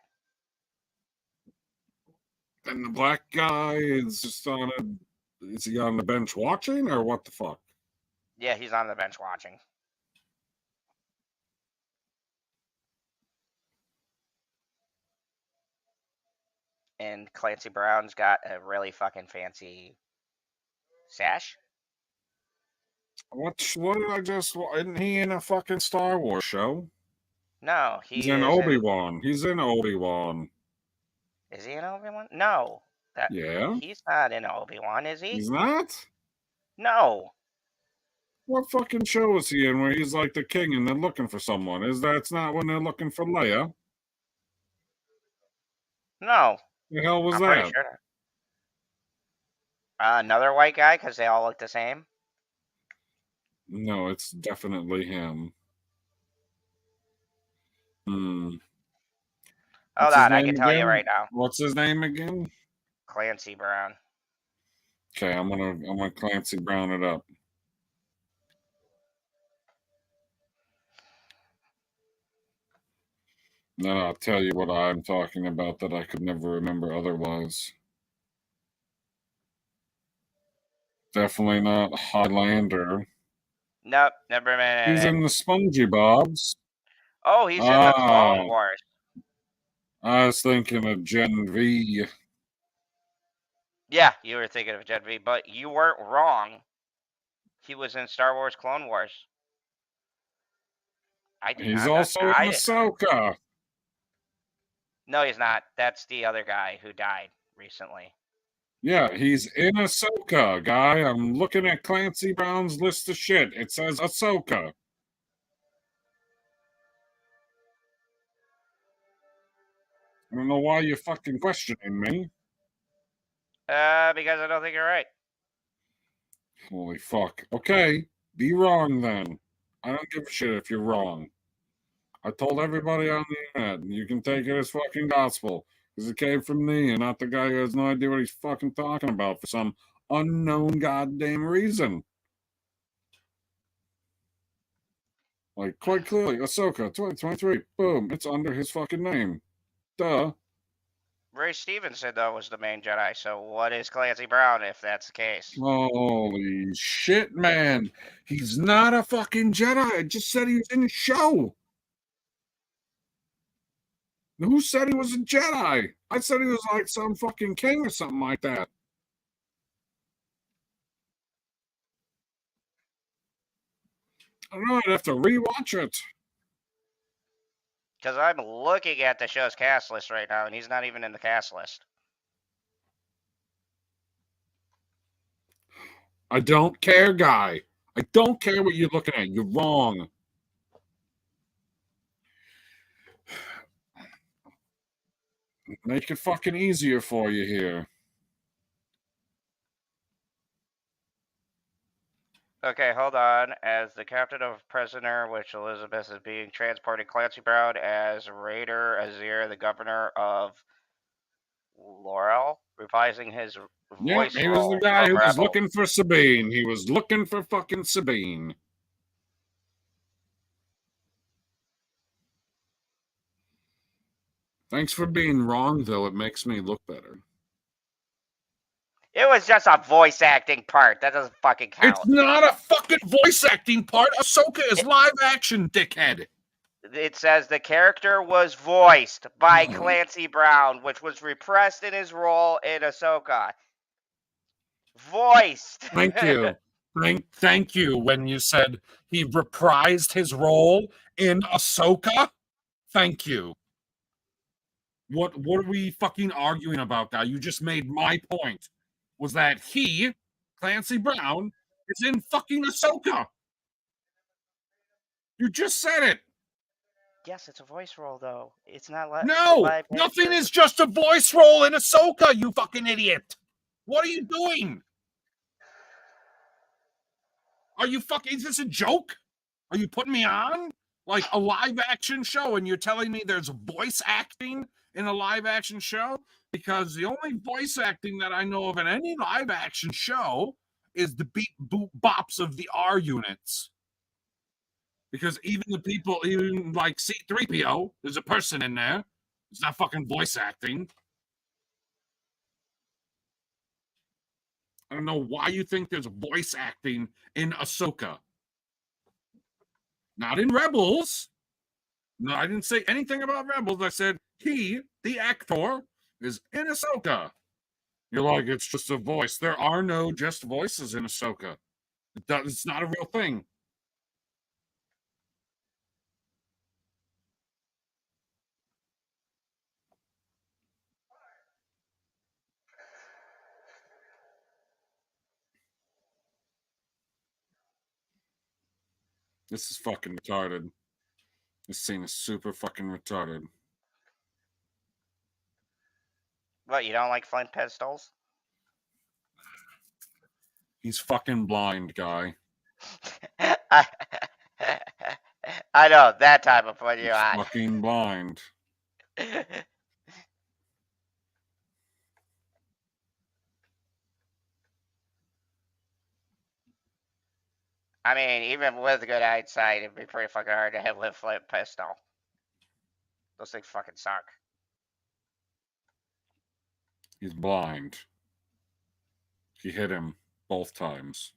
And the black guy is just on a... Is he on the bench watching, or what the fuck? Yeah, he's on the bench watching. And Clancy Brown's got a really fucking fancy sash. What did I just... Isn't he in a fucking Star Wars show? No, he's in Obi-Wan. He's in Obi-Wan. Is he in Obi-Wan? No. Yeah? He's not in Obi-Wan, is he? He's not? No. What fucking show is he in where he's like the king and they're looking for someone? That's not when they're looking for Leia? No. The hell was I'm that? pretty sure. Another white guy, because they all look the same? No, it's definitely him. Hold on, I can tell you right now. What's his name again? Clancy Brown. Okay, I'm gonna Clancy Brown it up. Then I'll tell you what I'm talking about that I could never remember otherwise. Definitely not Highlander. Nope, never been. He's in the Spongy Bobs. Oh, he's in the Clone Wars. I was thinking of Gen V. Yeah, you were thinking of Gen V, but you weren't wrong. He was in Star Wars Clone Wars. He's also in Ahsoka. No, he's not. That's the other guy who died recently. Yeah, he's in Ahsoka, guy. I'm looking at Clancy Brown's list of shit. It says Ahsoka. I don't know why you're fucking questioning me. Because I don't think you're right. Holy fuck. Okay, be wrong then. I don't give a shit if you're wrong. I told everybody on the internet, you can take it as fucking gospel. Because it came from me and not the guy who has no idea what he's fucking talking about for some unknown goddamn reason. Like, quite clearly, Ahsoka, 2023, boom, it's under his fucking name. Duh. Ray Stevenson, though, was the main Jedi, so what is Clancy Brown if that's the case? Holy shit, man. He's not a fucking Jedi. I just said he was in the show. Who said he was a Jedi? I said he was like some fucking king or something like that. I don't know. I'd have to rewatch it. Because I'm looking at the show's cast list right now, and he's not even in the cast list. I don't care, guy. I don't care what you're looking at. You're wrong. Make it fucking easier for you here. Okay, hold on. As the captain of a prisoner, which Elizabeth is being transported, Clancy Brown as Raider Azir, the governor of Laurel, revising his voice He was role the guy from who was Rebel. looking for Sabine. He was looking for fucking Sabine. Thanks for being wrong, though. It makes me look better. It was just a voice acting part. That doesn't fucking count. It's not a fucking voice acting part. Ahsoka is live action, dickhead. It says the character was voiced by Clancy Brown, which was repressed in his role in Ahsoka. Voiced. Thank you. Thank you when you said he reprised his role in Ahsoka. Thank you. What are we fucking arguing about, guy? You just made my point. Was that he, Clancy Brown, is in fucking Ahsoka. You just said it. Yes, it's a voice role, though. It's not No, live nothing action. is just a voice role in Ahsoka, you fucking idiot. What are you doing? Are you fucking, is this a joke? Are you putting me on? Like a live action show, and you're telling me there's voice acting in a live action show? Because the only voice acting that I know of in any live action show is the beat boop bops of the R units. Because even the people, even like C-3PO, there's a person in there. It's not fucking voice acting. I don't know why you think there's voice acting in Ahsoka. Not in Rebels. No, I didn't say anything about Rebels. I said he, the actor, is in Ahsoka. You're like, it's just a voice. There are no just voices in Ahsoka. It's not a real thing. This is fucking retarded. This scene is super fucking retarded. What, you don't like flint pistols? He's fucking blind, guy. I know, that type of put you on. Fucking blind. I mean, even with good eyesight, it'd be pretty fucking hard to hit with a flint pistol. Those things fucking suck. He's blind. He hit him both times.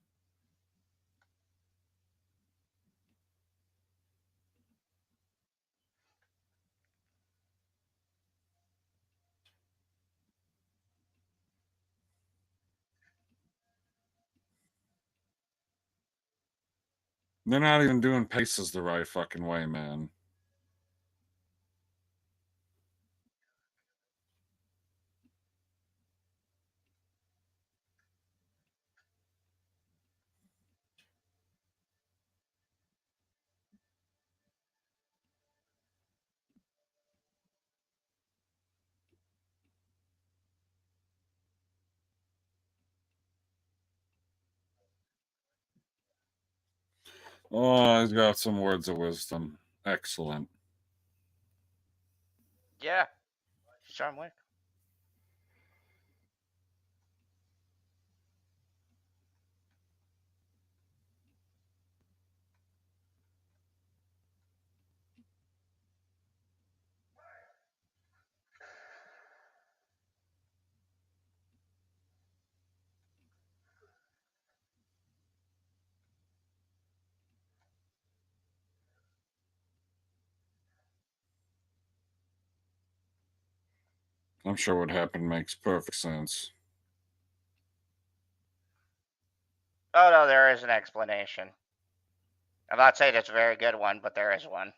They're not even doing paces the right fucking way, man. Oh, he's got some words of wisdom. Excellent. Yeah. John Wick. I'm sure what happened makes perfect sense. Oh, no, there is an explanation. I'm not saying it's a very good one, but there is one.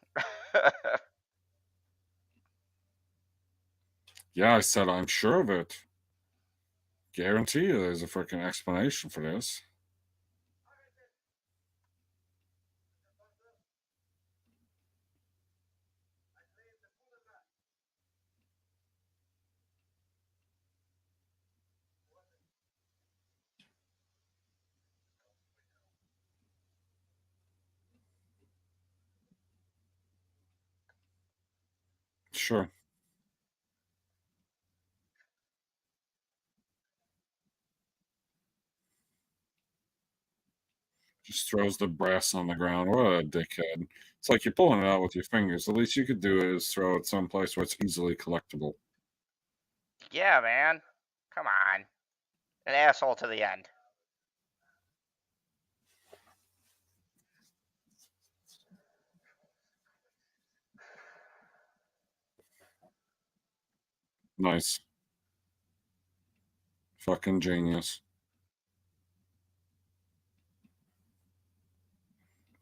Yeah, I said I'm sure of it. Guarantee you there's a freaking explanation for this. Sure. Just throws the brass on the ground. What a dickhead. It's like you're pulling it out with your fingers. The least you could do is throw it someplace where it's easily collectible. Yeah, man. Come on. An asshole to the end. Nice. Fucking genius.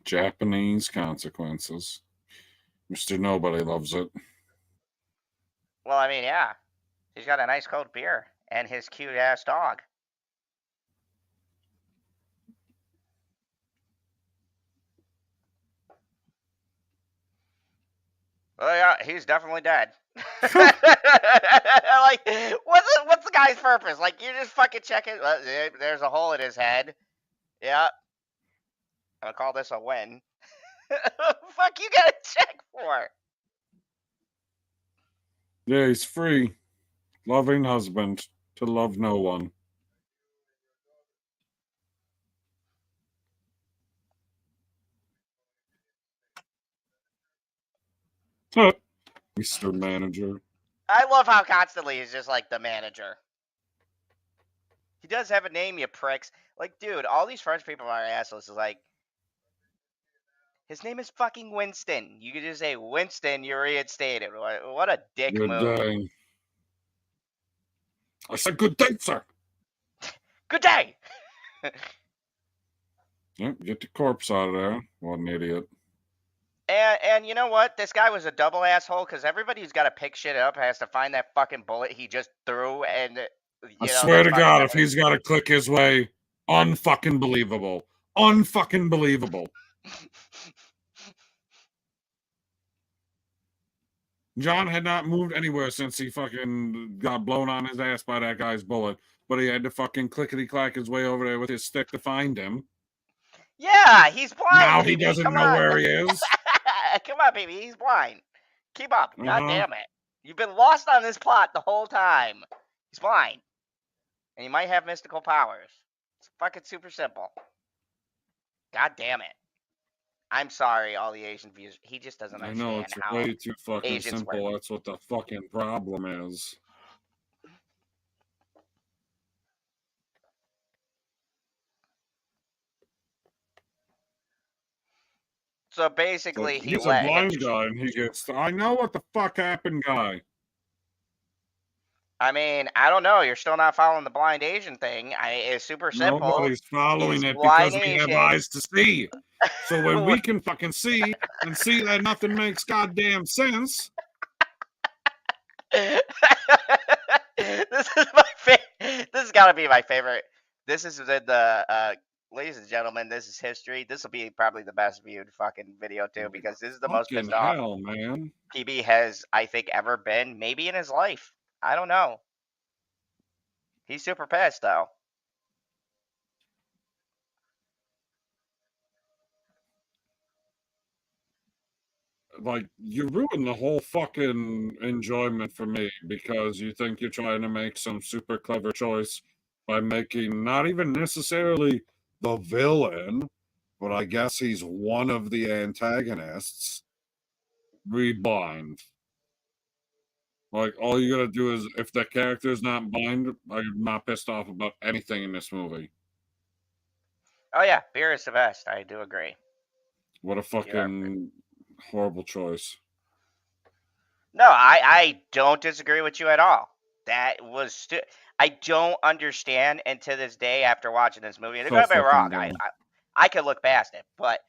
Japanese consequences. Mr. Nobody loves it. Well, I mean, yeah. He's got a nice cold beer and his cute ass dog. Oh yeah, he's definitely dead. Like, what's the guy's purpose? Like, you just fucking check it. There's a hole in his head. Yeah, I'm gonna call this a win. Fuck, you gotta check for. Yeah, he's free. Loving husband to love no one. Mr. Manager. I love how constantly he's just like the manager. He does have a name, you pricks. Like, dude, all these French people are assholes. Is like, his name is fucking Winston. You could just say Winston, you're reinstated. What a dick Good move. day. I said good day, sir. Good day. Yep, get the corpse out of there. What an idiot. And you know what? This guy was a double asshole because everybody who's got to pick shit up has to find that fucking bullet he just threw. And I swear to God, if he's got to click his way, unfucking believable. Unfucking believable. John had not moved anywhere since he fucking got blown on his ass by that guy's bullet, but he had to fucking clickety-clack his way over there with his stick to find him. Yeah, he's blind. Now baby. he doesn't Come know on. where he is. Come on, baby. He's blind. Keep up. God Uh-huh. damn it. You've been lost on this plot the whole time. He's blind. And he might have mystical powers. It's fucking super simple. God damn it. I'm sorry, all the Asian viewers. He just doesn't I understand know, it's how way too fucking Asians simple. work. That's what the fucking problem is. So basically, So he he's a let him. blind guy, and he gets. I know what the fuck happened, guy. I mean, I don't know. You're still not following the blind Asian thing. It's super simple. Nobody's following He's it blind because we have Asian. eyes to see. So when we can fucking see and see that nothing makes goddamn sense. This is my favorite. This has got to be my favorite. This is the ladies and gentlemen. This is history. This will be probably the best viewed fucking video too, because this is the most Fucking pissed off hell, man. PB has, I think, ever been. Maybe in his life. I don't know. He's super pissed though. Like, you ruin the whole fucking enjoyment for me because you think you're trying to make some super clever choice by making not even necessarily the villain, but I guess he's one of the antagonists, blind. Like, all you gotta do is, if the character's not blind, I'm not pissed off about anything in this movie. Oh yeah, beer is the best. I do agree. What a fucking horrible choice. No, I don't disagree with you at all. That was I don't understand, and to this day, after watching this movie, and So don't get me fucking wrong, dumb. I could look past it, but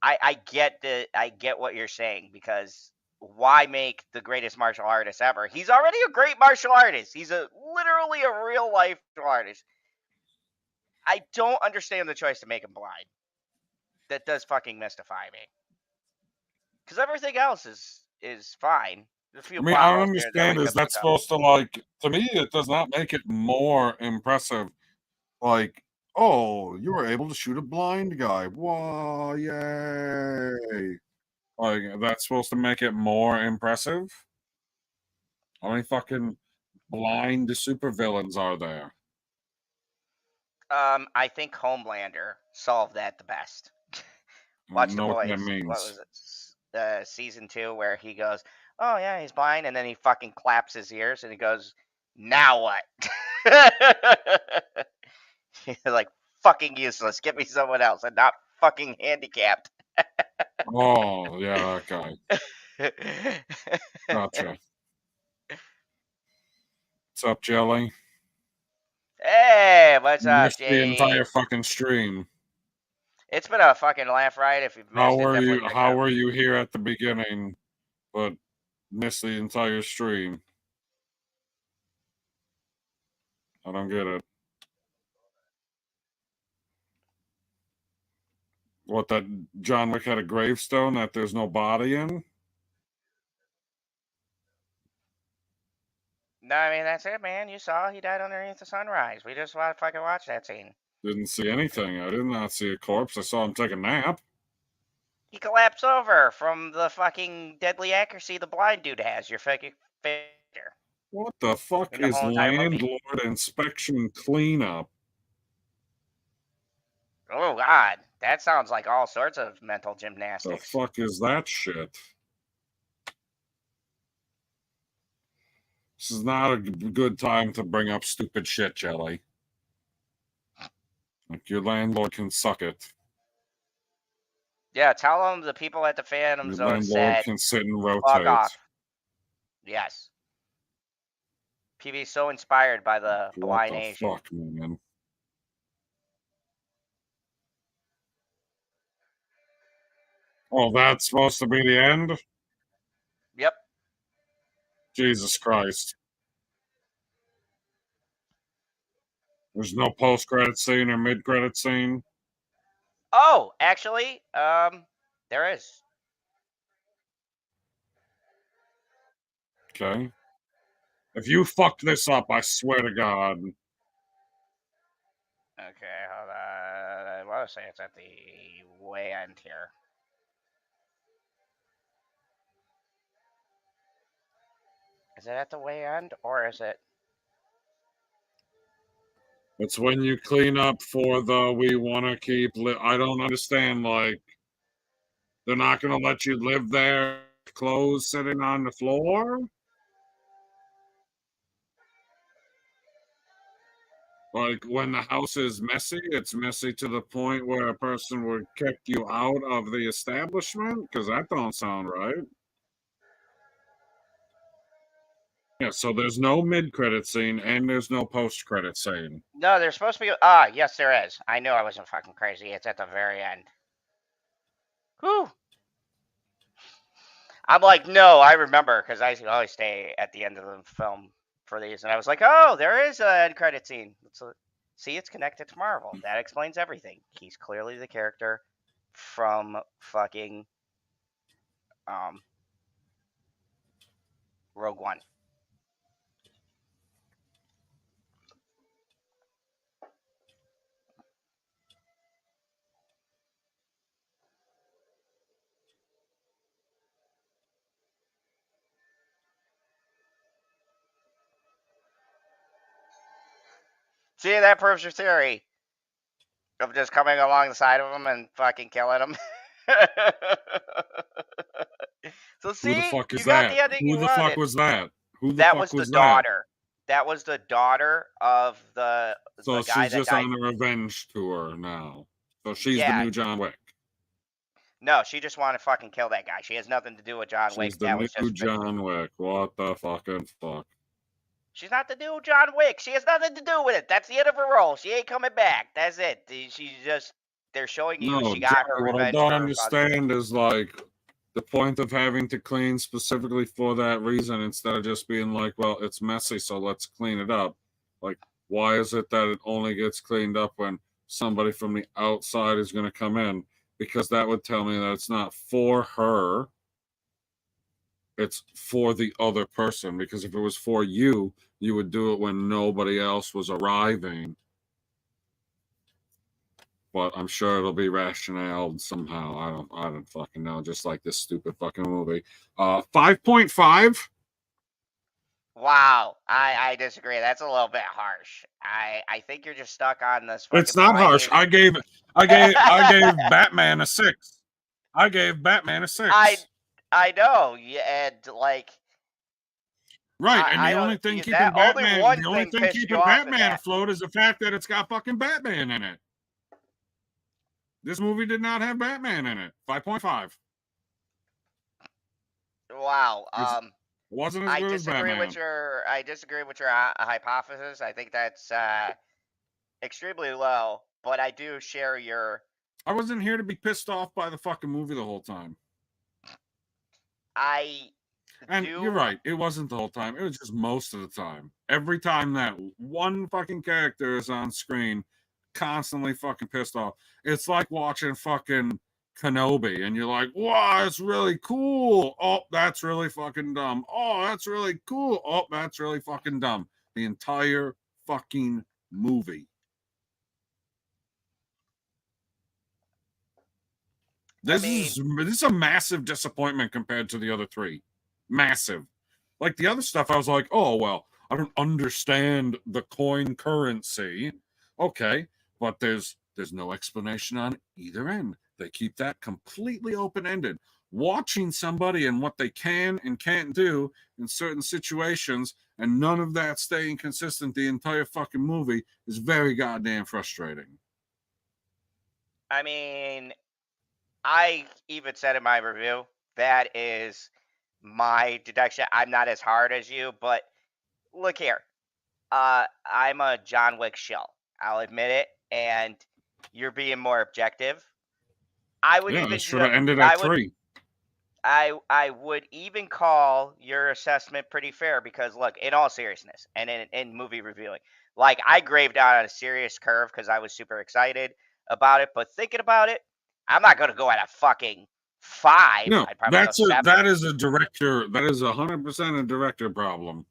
I get what you're saying, because why make the greatest martial artist ever? He's already a great martial artist. He's literally a real life martial artist. I don't understand the choice to make him blind. That does fucking mystify me. Because everything else is fine. There's a few I mean, plot I don't holes here and there we understand. Is could that pick up. supposed to, like, to me, it does not make it more impressive. Like, oh, you were able to shoot a blind guy. Whoa, yay. Like, that's supposed to make it more impressive? How many fucking blind supervillains are there? I think Homelander solved that the best. I Watch don't The know what that Boys. What means. was it? Season 2, where he goes, "Oh yeah, he's blind," and then he fucking claps his ears and he goes, "Now what?" He's like, "Fucking useless. Get me someone else. I'm not fucking handicapped." Oh, yeah, that guy. Gotcha. What's up, Jelly? Hey, what's up, Missed the entire JD? fucking stream. It's been a fucking laugh ride. If you've How missed it, were definitely you? check it How out. were you here at the beginning, but missed the entire stream? I don't get it. What, that John Wick had a gravestone that there's no body in? No, I mean, that's it, man. You saw he died underneath the sunrise. We just want to fucking watch that scene. Didn't see anything. I did not see a corpse. I saw him take a nap. He collapsed over from the fucking deadly accuracy the blind dude has. Your fucking failure What the fuck in the is whole entire movie. landlord inspection cleanup? Oh God, that sounds like all sorts of mental The gymnastics. fuck is that shit? This is not a good time to bring up stupid shit, Jelly. Like, your landlord can suck it. Yeah, tell them the people at the Phantom Your Zone landlord said, can sit and "Fuck rotate. off." Yes. PB is so inspired by the What blind the Asian. fuck, man? Oh, that's supposed to be the end? Yep. Jesus Christ. There's no post-credit scene or mid-credit scene? Oh, actually, there is. Okay. If you fuck this up, I swear to God. Okay, hold on. I want to say it's at the way end here. Is it at the way end, or is it? It's when you clean up for the we want to keep. I don't understand. Like, they're not going to let you live there, clothes sitting on the floor? Like, when the house is messy, it's messy to the point where a person would kick you out of the establishment? Because that don't sound right. Yeah, so there's no mid-credit scene and there's no post-credit scene. No, there's supposed to be. Yes, there is. I knew I wasn't fucking crazy. It's at the very end. Whew. I'm like, no, I remember, because I always stay at the end of the film for these, and I was like, oh, there is an end credit scene. See, it's connected to Marvel. That explains everything. He's clearly the character from fucking Rogue One. See, that proves your theory of just coming along the side of him and fucking killing him. So Who the see, fuck you is got that? the ending Who you the fuck wanted. was that? Who the That fuck was the was that? daughter. That was the daughter of the So guy she's that just died. on a revenge tour now. So she's the Yeah. new John Wick. No, she just wanted to fucking kill that guy. She has nothing to do with John Wick. She's the That was new just John Wick. What the fucking fuck? She's not the new John Wick. She has nothing to do with it. That's the end of her role. She ain't coming back. That's it. She's just, they're showing you No, she got her Johnny, what I revenge don't for her father. understand is like the point of having to clean specifically for that reason instead of just being like, well, it's messy, so let's clean it up. Like, why is it that it only gets cleaned up when somebody from the outside is going to come in? Because that would tell me that it's not for her, it's for the other person. Because if it was for you, you would do it when nobody else was arriving. But I'm sure it'll be rationale somehow. I don't fucking know. Just like this stupid fucking movie. 5.5. Wow, I disagree. That's a little bit harsh. I think you're just stuck on this. It's not harsh. I gave Batman a 6. I gave Batman a 6. I know. Yeah, and like. Right, and the only thing keeping Batman afloat is the fact that it's got fucking Batman in it. This movie did not have Batman in it. 5.5. Wow. Wasn't as good as Batman. I disagree with your hypothesis. I think that's extremely low, but I do share your. I wasn't here to be pissed off by the fucking movie the whole time. You're right. It wasn't the whole time. It was just most of the time. Every time that one fucking character is on screen, constantly fucking pissed off. It's like watching fucking Kenobi and you're like, wow, it's really cool. Oh, that's really fucking dumb. Oh, that's really cool. Oh, that's really fucking dumb. The entire fucking movie. This is a massive disappointment compared to the other three. Massive. Like the other stuff, I was like, oh, well, I don't understand the coin currency. Okay, but there's no explanation on either end. They keep that completely open-ended. Watching somebody and what they can and can't do in certain situations and none of that staying consistent the entire fucking movie is very goddamn frustrating. I mean, I even said in my review, that is my deduction. I'm not as hard as you, but look here. I'm a John Wick shill. I'll admit it, and you're being more objective. I would even should have ended at 3. I would even call your assessment pretty fair because, look, in all seriousness, and in movie reviewing, like I graved out on a serious curve because I was super excited about it. But thinking about it, I'm not going to go at a fucking 5. No, that is a director. That is 100% a director problem.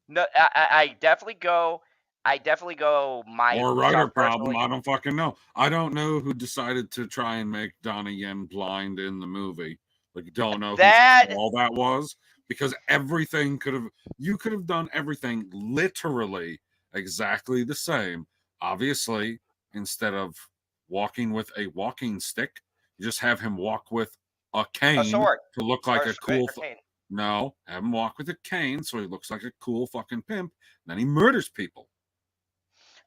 No, I definitely go. Or a writer problem. I don't fucking know. I don't know who decided to try and make Donnie Yen blind in the movie. Like, don't know who all that was because you could have done everything literally exactly the same. Obviously, instead of walking with a walking stick, you just have him walk with a cane, a sword, to look like a cool. No, have him walk with a cane so he looks like a cool fucking pimp. Then he murders people.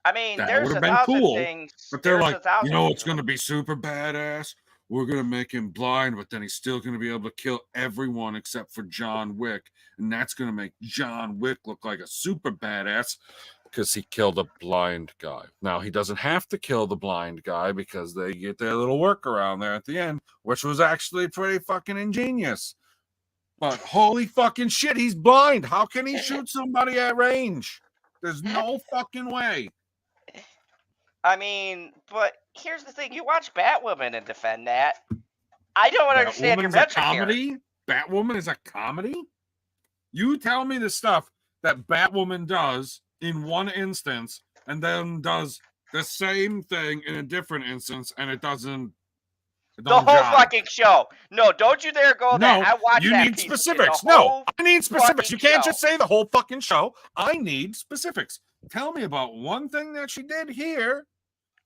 I mean, that there's would have been cool, but they're like, it's going to be super badass. We're going to make him blind, but then he's still going to be able to kill everyone except for John Wick. And that's going to make John Wick look like a super badass because he killed a blind guy. Now, he doesn't have to kill the blind guy because they get their little workaround there at the end, which was actually pretty fucking ingenious. But holy fucking shit, he's blind. How can he shoot somebody at range? There's no fucking way. I mean, but here's the thing. You watch Batwoman and defend that. I don't understand your metric here. Batwoman is a comedy? You tell me the stuff that Batwoman does in one instance and then does the same thing in a different instance and it doesn't. The whole fucking show. No, don't you dare go there. I watch you that need specifics. No, I need specifics. You can't just say the whole fucking show. I need specifics. Tell me about one thing that she did here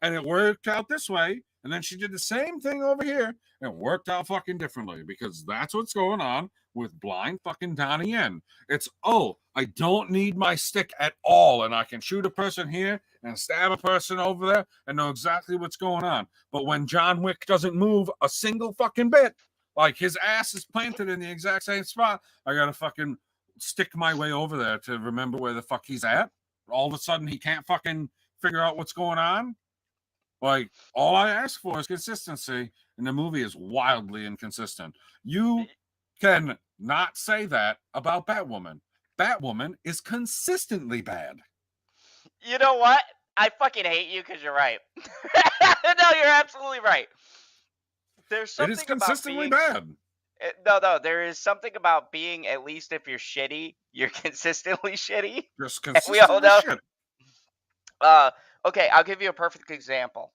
and it worked out this way. And then she did the same thing over here and it worked out fucking differently because that's what's going on with blind fucking Donnie Yen. It's, I don't need my stick at all. And I can shoot a person here and stab a person over there and know exactly what's going on. But when John Wick doesn't move a single fucking bit, like his ass is planted in the exact same spot, I gotta fucking stick my way over there to remember where the fuck he's at. All of a sudden, he can't fucking figure out what's going on. Like, all I ask for is consistency, and the movie is wildly inconsistent. You can not say that about Batwoman. Batwoman is consistently bad. You know what? I fucking hate you because you're right. No, you're absolutely right. There's something It is consistently about being... bad. No, there is something about being, at least if you're shitty, you're consistently shitty. Just consistently we all know. shit. Okay, I'll give you a perfect example.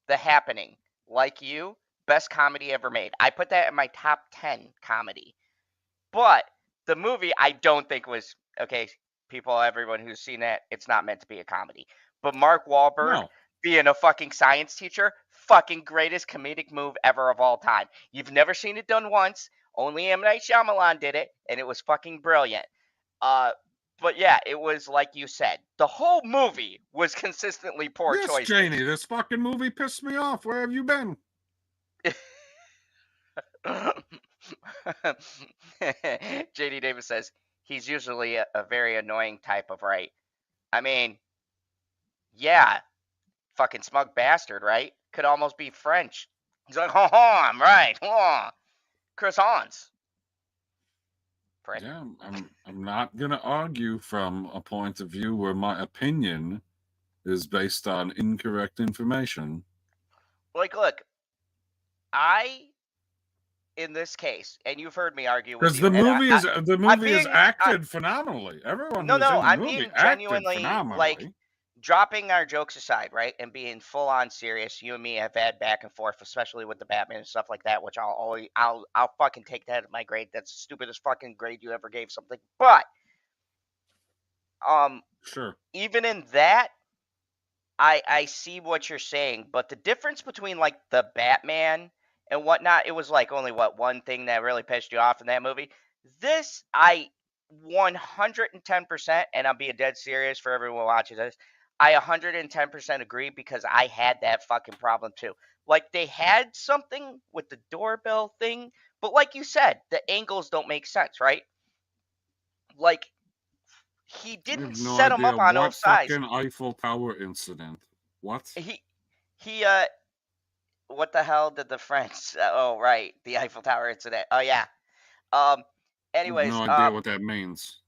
The Happening, like you, best comedy ever made. I put that in my top 10 comedy. But the movie I don't think was, okay, people, everyone who's seen that, it's not meant to be a comedy. But Mark Wahlberg being a fucking science teacher, fucking greatest comedic move ever of all time. You've never seen it done once. Only M. Night Shyamalan did it, and it was fucking brilliant. But yeah, it was like you said. The whole movie was consistently poor choices. Janie, this fucking movie pissed me off. Where have you been? JD Davis says, he's usually a very annoying type of right. I mean, yeah, fucking smug bastard, right? Could almost be French. He's like, I'm right. Croissants. Yeah, I'm not gonna argue from a point of view where my opinion is based on incorrect information. Like, look, in this case, and you've heard me argue with you. Because the movie is acted phenomenally. Everyone who's in the movie genuinely like dropping our jokes aside, right, and being full on serious. You and me have had back and forth, especially with the Batman and stuff like that, which I'll fucking take that as my grade. That's the stupidest fucking grade you ever gave something. But sure, even in that, I see what you're saying. But the difference between like the Batman and whatnot, it was like only one thing that really pissed you off in that movie. This, I 110%, and I'm being dead serious for everyone watching this, I 110% agree, because I had that fucking problem too. Like, they had something with the doorbell thing, but like you said, the angles don't make sense, right? Like, he didn't set them up on all sides. Fucking Eiffel Tower incident. What? He what the hell did the French? Oh, right, the Eiffel Tower incident. Oh yeah. Anyways, I have no idea what that means.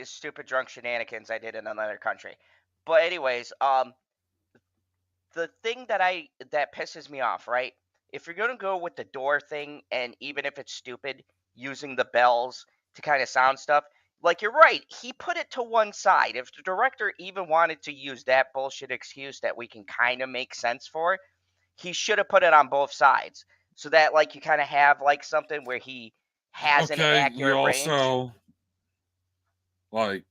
Stupid drunk shenanigans I did in another country. But anyways, the thing that pisses me off, right? If you're gonna go with the door thing, and even if it's stupid, using the bells to kind of sound stuff, like, you're right, he put it to one side. If the director even wanted to use that bullshit excuse that we can kind of make sense for, he should have put it on both sides, so that like you kind of have like something where he has an accurate range. Also, like,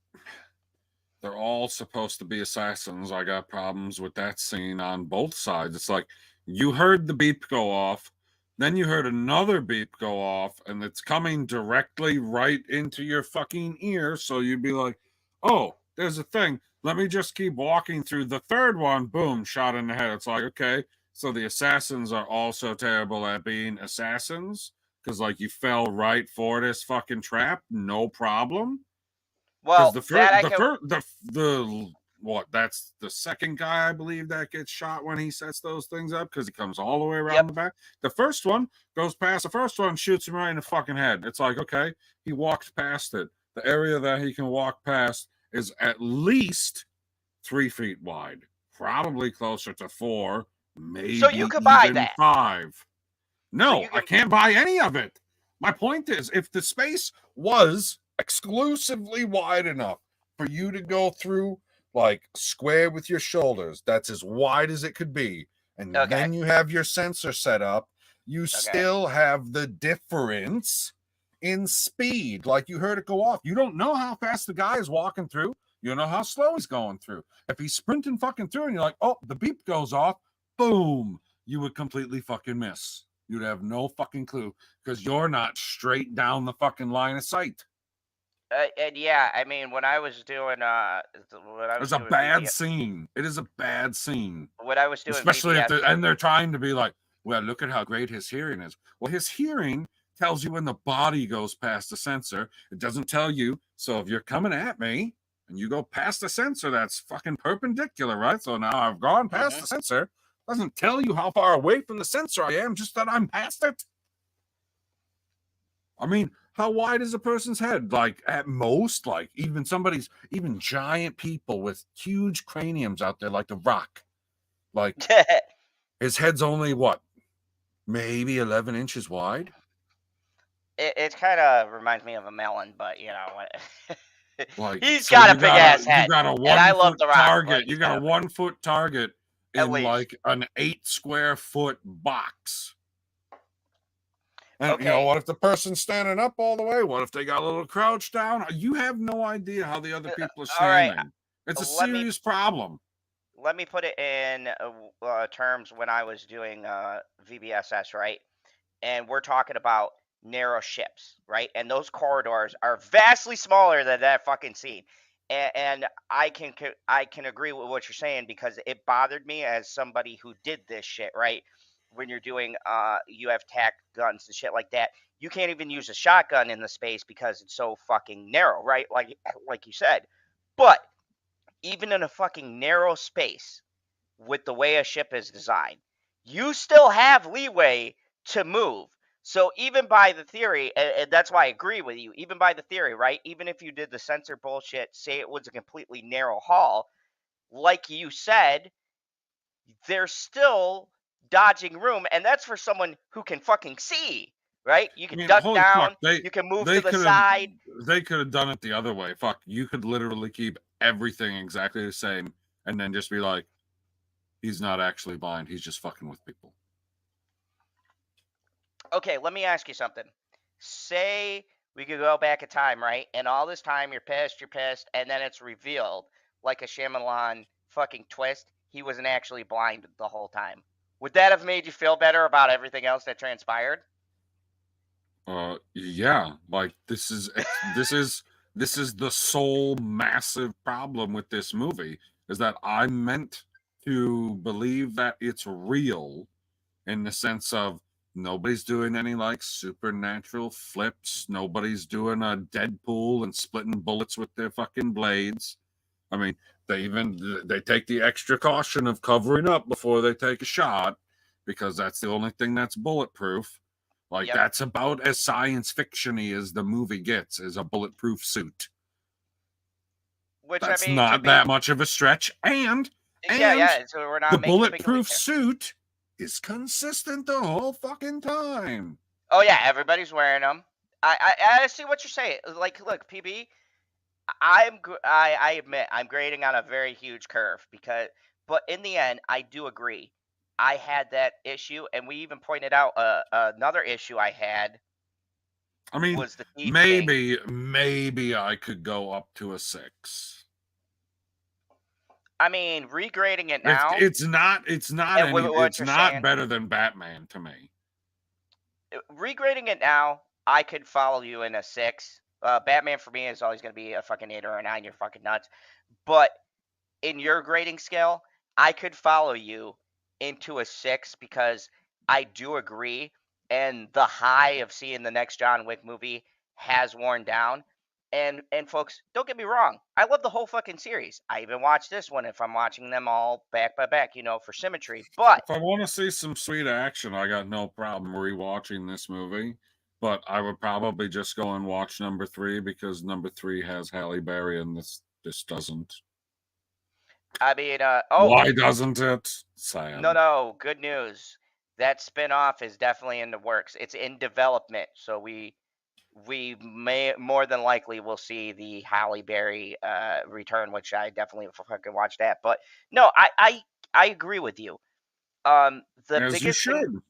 they're all supposed to be assassins. I got problems with that scene on both sides. It's like, you heard the beep go off, then you heard another beep go off, and it's coming directly right into your fucking ear. So you'd be like, oh, there's a thing. Let me just keep walking through. The third one, boom, shot in the head. It's like, okay, so the assassins are also terrible at being assassins, because like you fell right for this fucking trap, no problem. Well, that's the second guy, I believe, that gets shot when he sets those things up, because he comes all the way around the back. The first one goes past the first one, shoots him right in the fucking head. It's like, okay, he walked past it. The area that he can walk past is at least 3 feet wide, probably closer to 4, maybe so you could buy that 5. No, I can't buy any of it. My point is, if the space was exclusively wide enough for you to go through, like, square with your shoulders, that's as wide as it could be, and then you have your sensor set up, you still have the difference in speed. Like, you heard it go off. You don't know how fast the guy is walking through. You don't know how slow he's going through. If he's sprinting fucking through and you're like, oh, the beep goes off, boom, you would completely fucking miss. You'd have no fucking clue, because you're not straight down the fucking line of sight. And yeah, I mean, when I was doing, it's a bad scene. It is a bad scene. When I was doing, especially if they're trying to be like, well, look at how great his hearing is. Well, his hearing tells you when the body goes past the sensor. It doesn't tell you. So if you're coming at me and you go past the sensor, that's fucking perpendicular, right? So now I've gone past the sensor. It doesn't tell you how far away from the sensor I am, just that I'm past it. I mean, how wide is a person's head? Like, at most, like, even giant people with huge craniums out there, like The Rock. Like, his head's only, what, maybe 11 inches wide? It kind of reminds me of a melon, but you know, Like, he's so got a big ass head. You got a and I love 1 foot The Rock. target. Like, You got a 1 foot target in least. like an 8 square foot box. And Okay. you know, what if the person's standing up all the way? What if they got a little crouch down? You have no idea how the other people are standing. All right. It's a serious problem. Let me put it in terms when I was doing VBSS, right? And we're talking about narrow ships, right? And those corridors are vastly smaller than that fucking scene. And I can agree with what you're saying, because it bothered me as somebody who did this shit, right? When you're doing you have tack guns and shit like that, you can't even use a shotgun in the space because it's so fucking narrow, right? Like you said. But even in a fucking narrow space, with the way a ship is designed, you still have leeway to move. So even by the theory, and that's why I agree with you, even by the theory, right? Even if you did the sensor bullshit, say it was a completely narrow hall, like you said, there's still dodging room, and that's for someone who can fucking see, right? You can duck down, you can move to the side. They could have done it the other way. Fuck, you could literally keep everything exactly the same and then just be like, he's not actually blind, he's just fucking with people. Okay, let me ask you something. Say we could go back in time, right? And all this time you're pissed, and then it's revealed, like a Shyamalan fucking twist, he wasn't actually blind the whole time. Would that have made you feel better about everything else that transpired? Yeah. Like, this is the sole massive problem with this movie, is that I'm meant to believe that it's real, in the sense of nobody's doing any like supernatural flips. Nobody's doing a Deadpool and splitting bullets with their fucking blades. I mean, they take the extra caution of covering up before they take a shot, because that's the only thing that's bulletproof. Like, that's about as science fiction-y as the movie gets, is a bulletproof suit. Which, that's I mean, not that much of a stretch. And so we're not the making bulletproof suit is consistent the whole fucking time. Oh yeah, everybody's wearing them. I see what you're saying. Like, look, PB, I admit I'm grading on a very huge curve, but in the end, I do agree. I had that issue, and we even pointed out another issue I had. I mean, was the deep maybe I could go up to a 6. I mean, regrading it now, it's not better than Batman to me. Regrading it now, I could follow you in a 6. Batman for me is always going to be a fucking 8 or a 9. You're fucking nuts. But in your grading scale, I could follow you into a 6, because I do agree, and the high of seeing the next John Wick movie has worn down. And folks, don't get me wrong, I love the whole fucking series. I even watch this one if I'm watching them all back by back, for symmetry. But if I want to see some sweet action, I got no problem rewatching this movie. But I would probably just go and watch number 3, because number 3 has Halle Berry and this doesn't. I mean, why doesn't it? Sad. No, good news. That spinoff is definitely in the works. It's in development, so we may more than likely will see the Halle Berry return, which I definitely fucking watch that. But no, I agree with you. The As you should.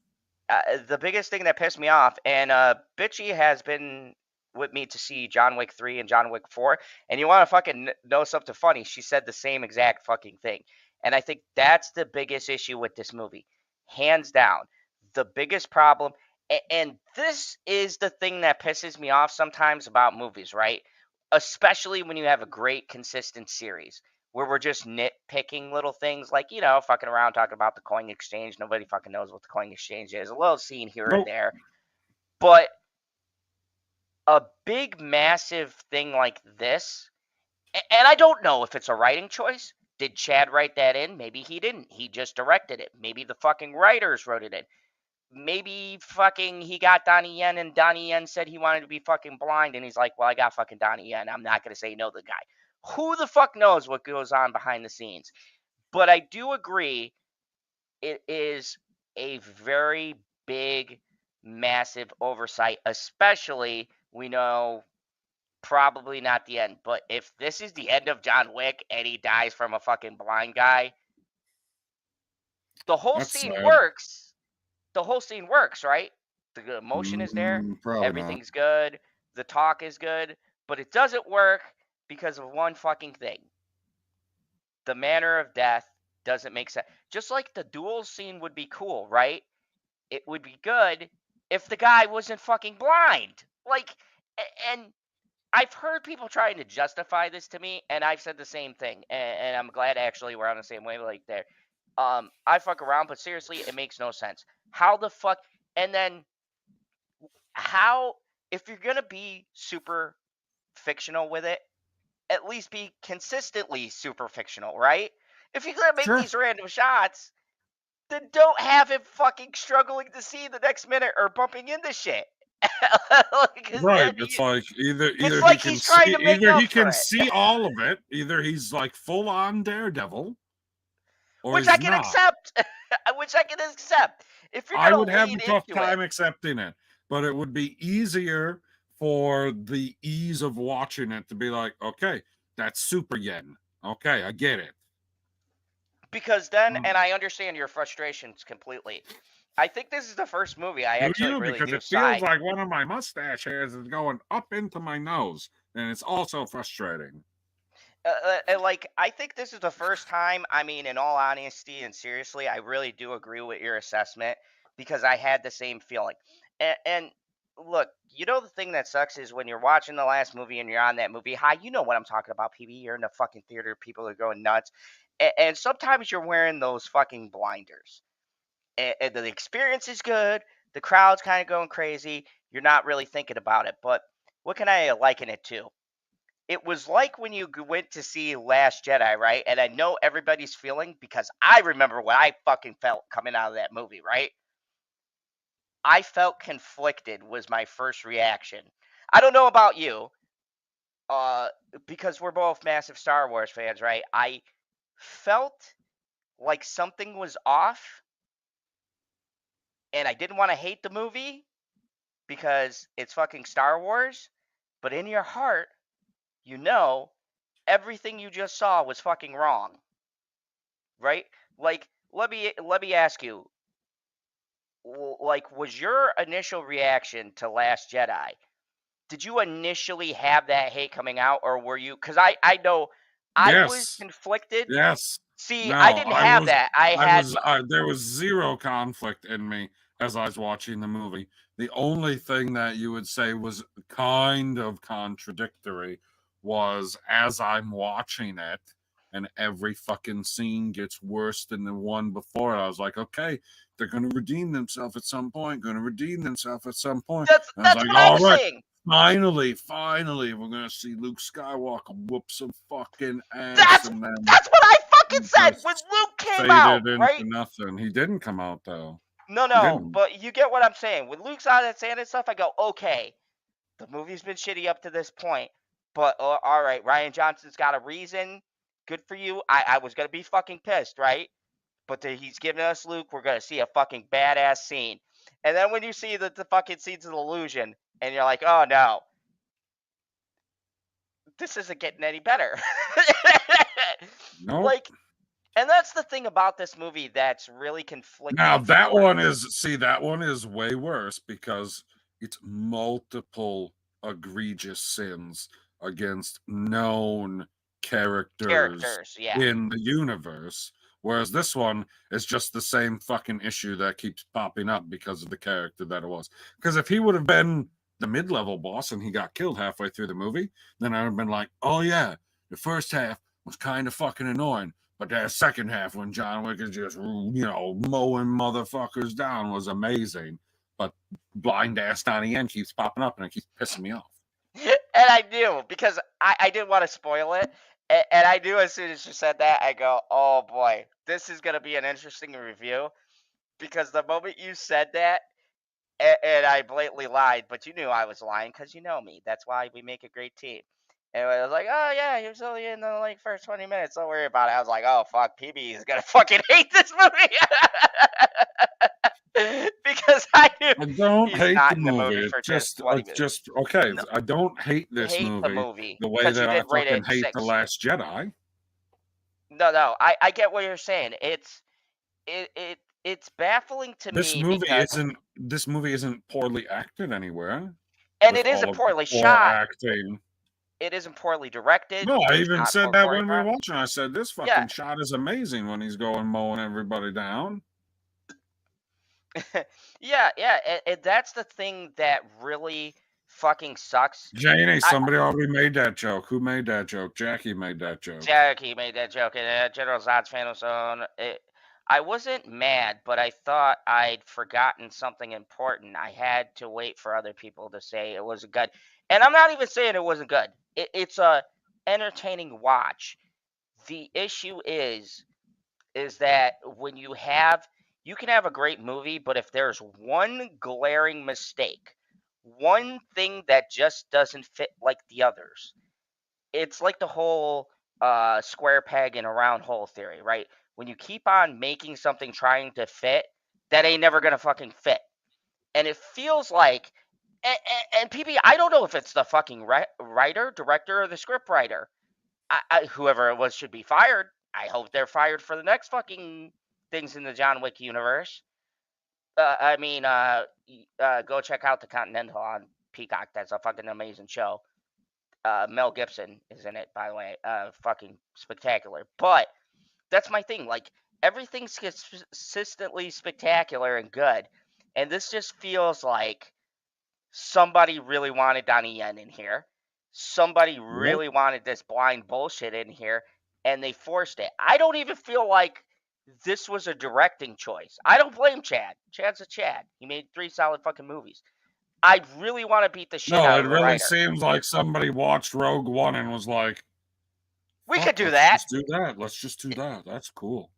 The biggest thing that pissed me off, and Bitchy has been with me to see John Wick 3 and John Wick 4, and you want to fucking know something funny? She said the same exact fucking thing, and I think that's the biggest issue with this movie, hands down. The biggest problem, and this is the thing that pisses me off sometimes about movies, right? Especially when you have a great consistent series, where we're just nitpicking little things, like, fucking around talking about the coin exchange. Nobody fucking knows what the coin exchange is. A little scene here and there. But a big, massive thing like this, and I don't know if it's a writing choice. Did Chad write that in? Maybe he didn't. He just directed it. Maybe the fucking writers wrote it in. Maybe fucking he got Donnie Yen, and Donnie Yen said he wanted to be fucking blind, and he's like, well, I got fucking Donnie Yen. I'm not going to say no to the guy. Who the fuck knows what goes on behind the scenes? But I do agree it is a very big, massive oversight, especially we know probably not the end. But if this is the end of John Wick and he dies from a fucking blind guy, the whole That's scene sad. works. The whole scene works, right? The emotion is there. Probably Everything's good. The talk is good. But it doesn't work because of one fucking thing. The manner of death doesn't make sense. Just like the duel scene would be cool, right? It would be good if the guy wasn't fucking blind. Like, and I've heard people trying to justify this to me, and I've said the same thing. And I'm glad actually we're on the same wavelength there. I fuck around, but seriously, it makes no sense. How the fuck? And then how? If you're gonna be super fictional with it, at least be consistently super fictional, right? If you're gonna make these random shots, then don't have him fucking struggling to see the next minute or bumping into shit. Right. It's like either like he can he's trying to make either up he for can it. see all of it, either he's like full on Daredevil, or Which he's I can not. accept. Which I can accept. If you're I gonna would have a lean tough into time it, accepting it, but it would be easier for the ease of watching it to be like, okay, that's Super Yen. Okay, I get it. because then, and I understand your frustrations completely. I think this is the first movie I actually really because do it feels sigh. like one of my mustache hairs is going up into my nose, and it's also frustrating. Like, I think this is the first time, I mean, in all honesty and seriously, I really do agree with your assessment because I had the same feeling. And look, you know, the thing that sucks is when you're watching the last movie and you're on that movie high, you know what I'm talking about, PB. You're in the fucking theater, people are going nuts. And sometimes you're wearing those fucking blinders. And the experience is good, the crowd's kind of going crazy, you're not really thinking about it. But what can I liken it to? It was like when you went to see Last Jedi, right? And I know everybody's feeling because I remember what I fucking felt coming out of that movie, right? I felt conflicted was my first reaction. I don't know about you, uh, because we're both massive Star Wars fans, right? I felt like something was off, and I didn't want to hate the movie because it's fucking Star Wars, but in your heart, you know everything you just saw was fucking wrong. Right? Like, let me ask you, like, was your initial reaction to Last Jedi? Did you initially have that hate coming out, or were you? Because I know I was Yes. conflicted. Yes. See, No, I didn't have that. there was zero conflict in me as I was watching the movie. The only thing that you would say was kind of contradictory was as I'm watching it and every fucking scene gets worse than the one before it, I was like, okay, they're going to redeem themselves at some point, going to redeem themselves at some point. That's And I was what like, I all was right, saying. finally, we're going to see Luke Skywalker whoop some fucking ass. That's and then what I fucking said when Luke came out, faded right? into nothing. He didn't come out though. No, but you get what I'm saying. When Luke's out at sand and stuff, I go, okay, the movie's been shitty up to this point, but all right, Ryan Johnson's got a reason. Good for you. I was gonna be fucking pissed, right? But he's giving us Luke. We're gonna see a fucking badass scene, and then when you see the fucking scenes of illusion, and you're like, oh no, this isn't getting any better. Nope. Like, and that's the thing about this movie that's really conflicting. Now that one is way worse because it's multiple egregious sins against known characters yeah. in the universe. Whereas this one is just the same fucking issue that keeps popping up because of the character that it was. Because if he would have been the mid-level boss and he got killed halfway through the movie, then I would have been like, oh yeah, the first half was kind of fucking annoying. But that second half when John Wick is just, mowing motherfuckers down was amazing. But blind ass Donnie Yen keeps popping up and it keeps pissing me off. I knew because I didn't want to spoil it. And I knew as soon as you said that, I go, oh boy, this is going to be an interesting review. Because the moment you said that, and I blatantly lied, but you knew I was lying because you know me. That's why we make a great team. And I was like, oh yeah, he was only in the like first 20 minutes. Don't worry about it. I was like, oh fuck, PB is gonna fucking hate this movie because I knew I don't he's hate the not in the movie. movie It for just, 20 it's minutes. just okay. No, I don't hate this hate the movie movie the way because you that I did rate fucking it hate The 6. Last Jedi. No, I get what you're saying. It's baffling to This me movie because, isn't. This movie isn't poorly acted anywhere. and With it all isn't of the poorly poor shot. acting. It isn't poorly directed. No, I There's even not said poor that when we were choreographed. watching. I said this Yeah, fucking shot is amazing when he's going mowing everybody down. yeah. And that's the thing that really fucking sucks. Janie, I somebody already made that joke. Who made that joke? Jackie made that joke. Jackie made that joke in General Zod's Phantom Zone. I wasn't mad, but I thought I'd forgotten something important. I had to wait for other people to say it wasn't good, and I'm not even saying it wasn't good. It's a entertaining watch. The issue is that when you can have a great movie, but if there's one glaring mistake, one thing that just doesn't fit like the others, it's like the whole square peg in a round hole theory, right? When you keep on making something trying to fit, that ain't never gonna fucking fit. And it feels like, and PB, I don't know if it's the fucking writer, director, or the script writer. Whoever it was should be fired. I hope they're fired for the next fucking things in the John Wick universe. I mean, go check out The Continental on Peacock. That's a fucking amazing show. Mel Gibson is in it, by the way. Fucking spectacular. But that's my thing. Like, everything's consistently spectacular and good. And this just feels like somebody really wanted Donnie Yen in here. Somebody Yep. really wanted this blind bullshit in here, and they forced it. I don't even feel like this was a directing choice. I don't blame Chad. Chad's a Chad. He made 3 solid fucking movies. I really want to beat the shit No, out it of the really writer. seems like somebody watched Rogue One and was like, We "Fuck, could do let's that. just do that. Let's just do that. That's cool."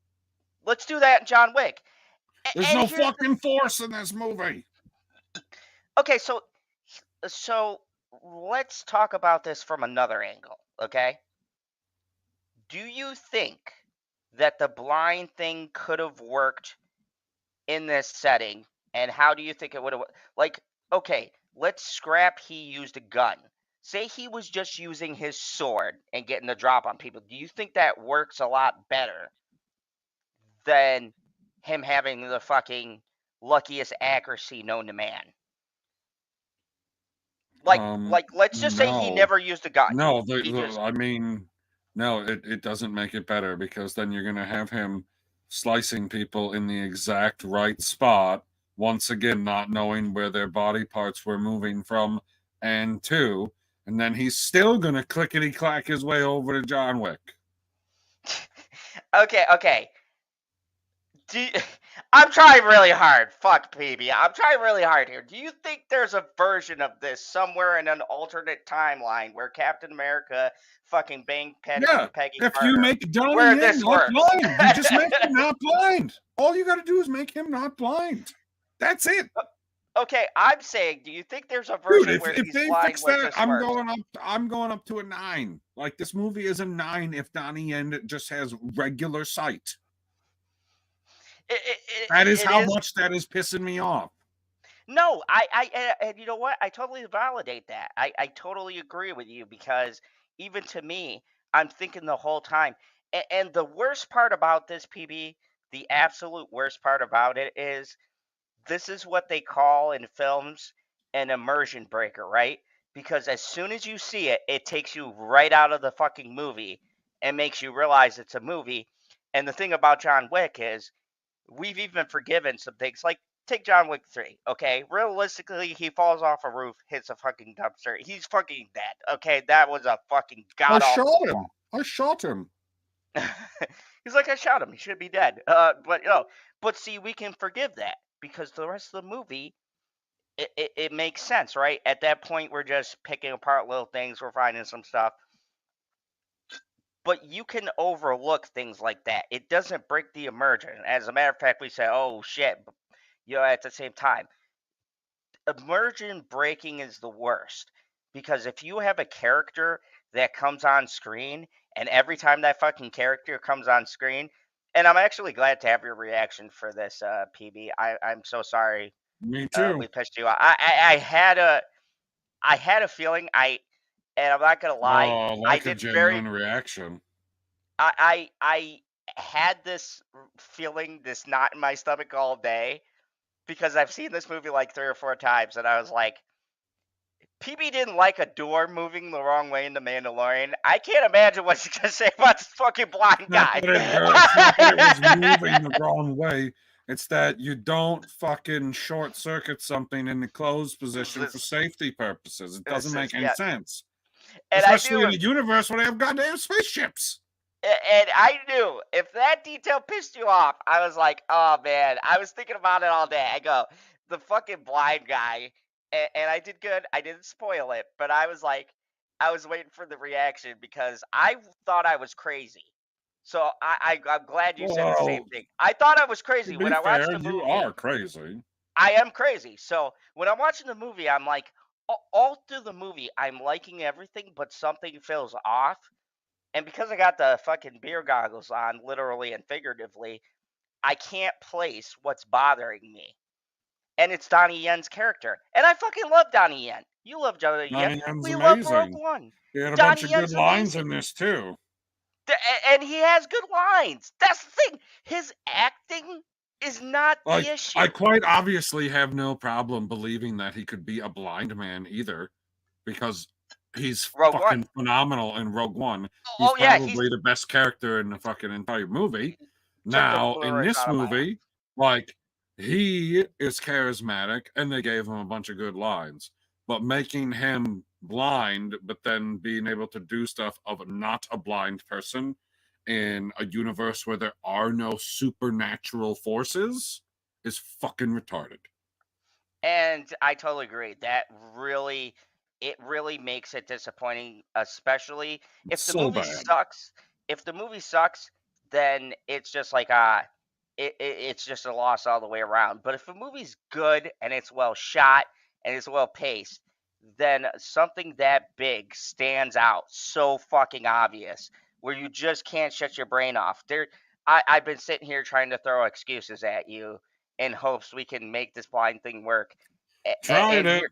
Let's do that in John Wick. There's And no here's fucking force in this movie. okay, so let's talk about this from another angle, okay? Do you think that the blind thing could have worked in this setting, and how do you think it would have, like, okay, let's scrap he used a gun. Say he was just using his sword and getting the drop on people. Do you think that works a lot better than him having the fucking luckiest accuracy known to man? Like let's just say he No, never used a gun. no. He just I mean, no. It doesn't make it better because then you're gonna have him slicing people in the exact right spot. Once again, not knowing where their body parts were moving from and to, and then he's still gonna clickety clack his way over to John Wick. okay. I'm trying really hard. Fuck PB. I'm trying really hard here. Do you think there's a version of this somewhere in an alternate timeline where Captain America fucking banged Peggy Yeah, if Carter? you make Donnie Where Yen this not works? blind, you just make him not blind. All you got to do is make him not blind. That's it. Okay, I'm saying, do you think there's a Dude, version where if he's they blind fix where that, this I'm works? going up to a 9. Like, this movie is a 9 if Donnie Yen just has regular sight. That is how much that is pissing me off. No, and you know what? I totally validate that. I totally agree with you because even to me, I'm thinking the whole time. And the worst part about this, PB, the absolute worst part about it is this is what they call in films an immersion breaker, right? Because as soon as you see it, it takes you right out of the fucking movie and makes you realize it's a movie. And the thing about John Wick is we've even forgiven some things. Like, take John Wick 3, okay? Realistically, he falls off a roof, hits a fucking dumpster. He's fucking dead, okay? That was a fucking god awful. I shot him. He's like, I shot him. He should be dead. But see, we can forgive that because the rest of the movie it makes sense, right? At that point, we're just picking apart little things. We're finding some stuff. But you can overlook things like that. It doesn't break the immersion. As a matter of fact, we say, oh, shit. At the same time, immersion breaking is the worst. Because if you have a character that comes on screen, and every time that fucking character comes on screen, and I'm actually glad to have your reaction for this, PB. I'm so sorry Me too. we pissed you off. I had a feeling, and I'm not gonna lie, Oh, like a genuine reaction. I had this feeling, this knot in my stomach all day, because I've seen this movie like 3 or 4 times, and I was like, PB didn't like a door moving the wrong way in The Mandalorian. I can't imagine what he's gonna say about this fucking blind guy. It's not that it was moving the wrong way. It's that you don't fucking short circuit something in the closed position for safety purposes. It doesn't make any sense. And especially in a universe where they have goddamn spaceships. And I knew if that detail pissed you off, I was like, oh man, I was thinking about it all day. I go, the fucking blind guy, and I did good. I didn't spoil it, but I was like, I was waiting for the reaction because I thought I was crazy. So I'm glad you said the same thing. I thought I was crazy when I watched the movie. You are crazy. I am crazy. So when I'm watching the movie, I'm like, all through the movie, I'm liking everything, but something feels off. And because I got the fucking beer goggles on, literally and figuratively, I can't place what's bothering me. And it's Donnie Yen's character. And I fucking love Donnie Yen. You love Donnie Yen. We love Rogue One. He had a bunch of good lines in this, too. And he has good lines. That's the thing. His acting is not the issue. I quite obviously have no problem believing that he could be a blind man either. Because he's fucking phenomenal in Rogue One. He's probably the best character in the fucking entire movie. Now, in this movie, he is charismatic, and they gave him a bunch of good lines. But making him blind, but then being able to do stuff of not a blind person in a universe where there are no supernatural forces is fucking retarded. And I totally agree. That really... It really makes it disappointing, especially if the movie sucks. If the movie sucks, then it's just like it's just a loss all the way around. But if a movie's good and it's well shot and it's well paced, then something that big stands out so fucking obvious where you just can't shut your brain off. I've been sitting here trying to throw excuses at you in hopes we can make this blind thing work. Tried it.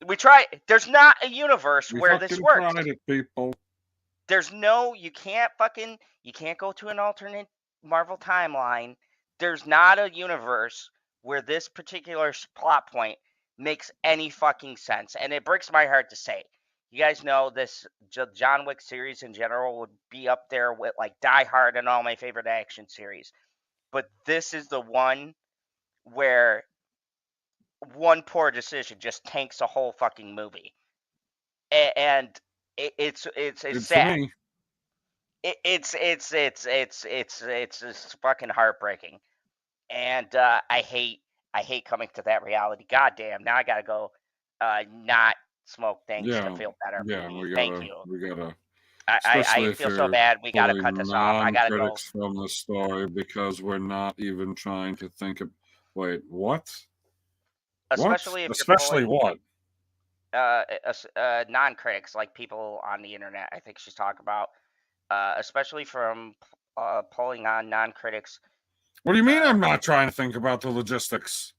We try. There's not a universe where this works. Tried it, people. There's no. You can't go to an alternate Marvel timeline. There's not a universe where this particular plot point makes any fucking sense, and it breaks my heart to say. You guys know this John Wick series in general would be up there with like Die Hard and all my favorite action series, but this is the one where one poor decision just tanks a whole fucking movie, and it's sad. It's fucking heartbreaking, and I hate coming to that reality. Goddamn, now I gotta go not smoke things to feel better. Yeah, thank you. We gotta. I feel so bad. We gotta cut this off. I gotta go from the story because we're not even trying to think of. Wait, what? Especially what? Non-critics, like people on the internet. I think she's talking about, especially from pulling on non-critics. What do you mean? I'm not trying to think about the logistics.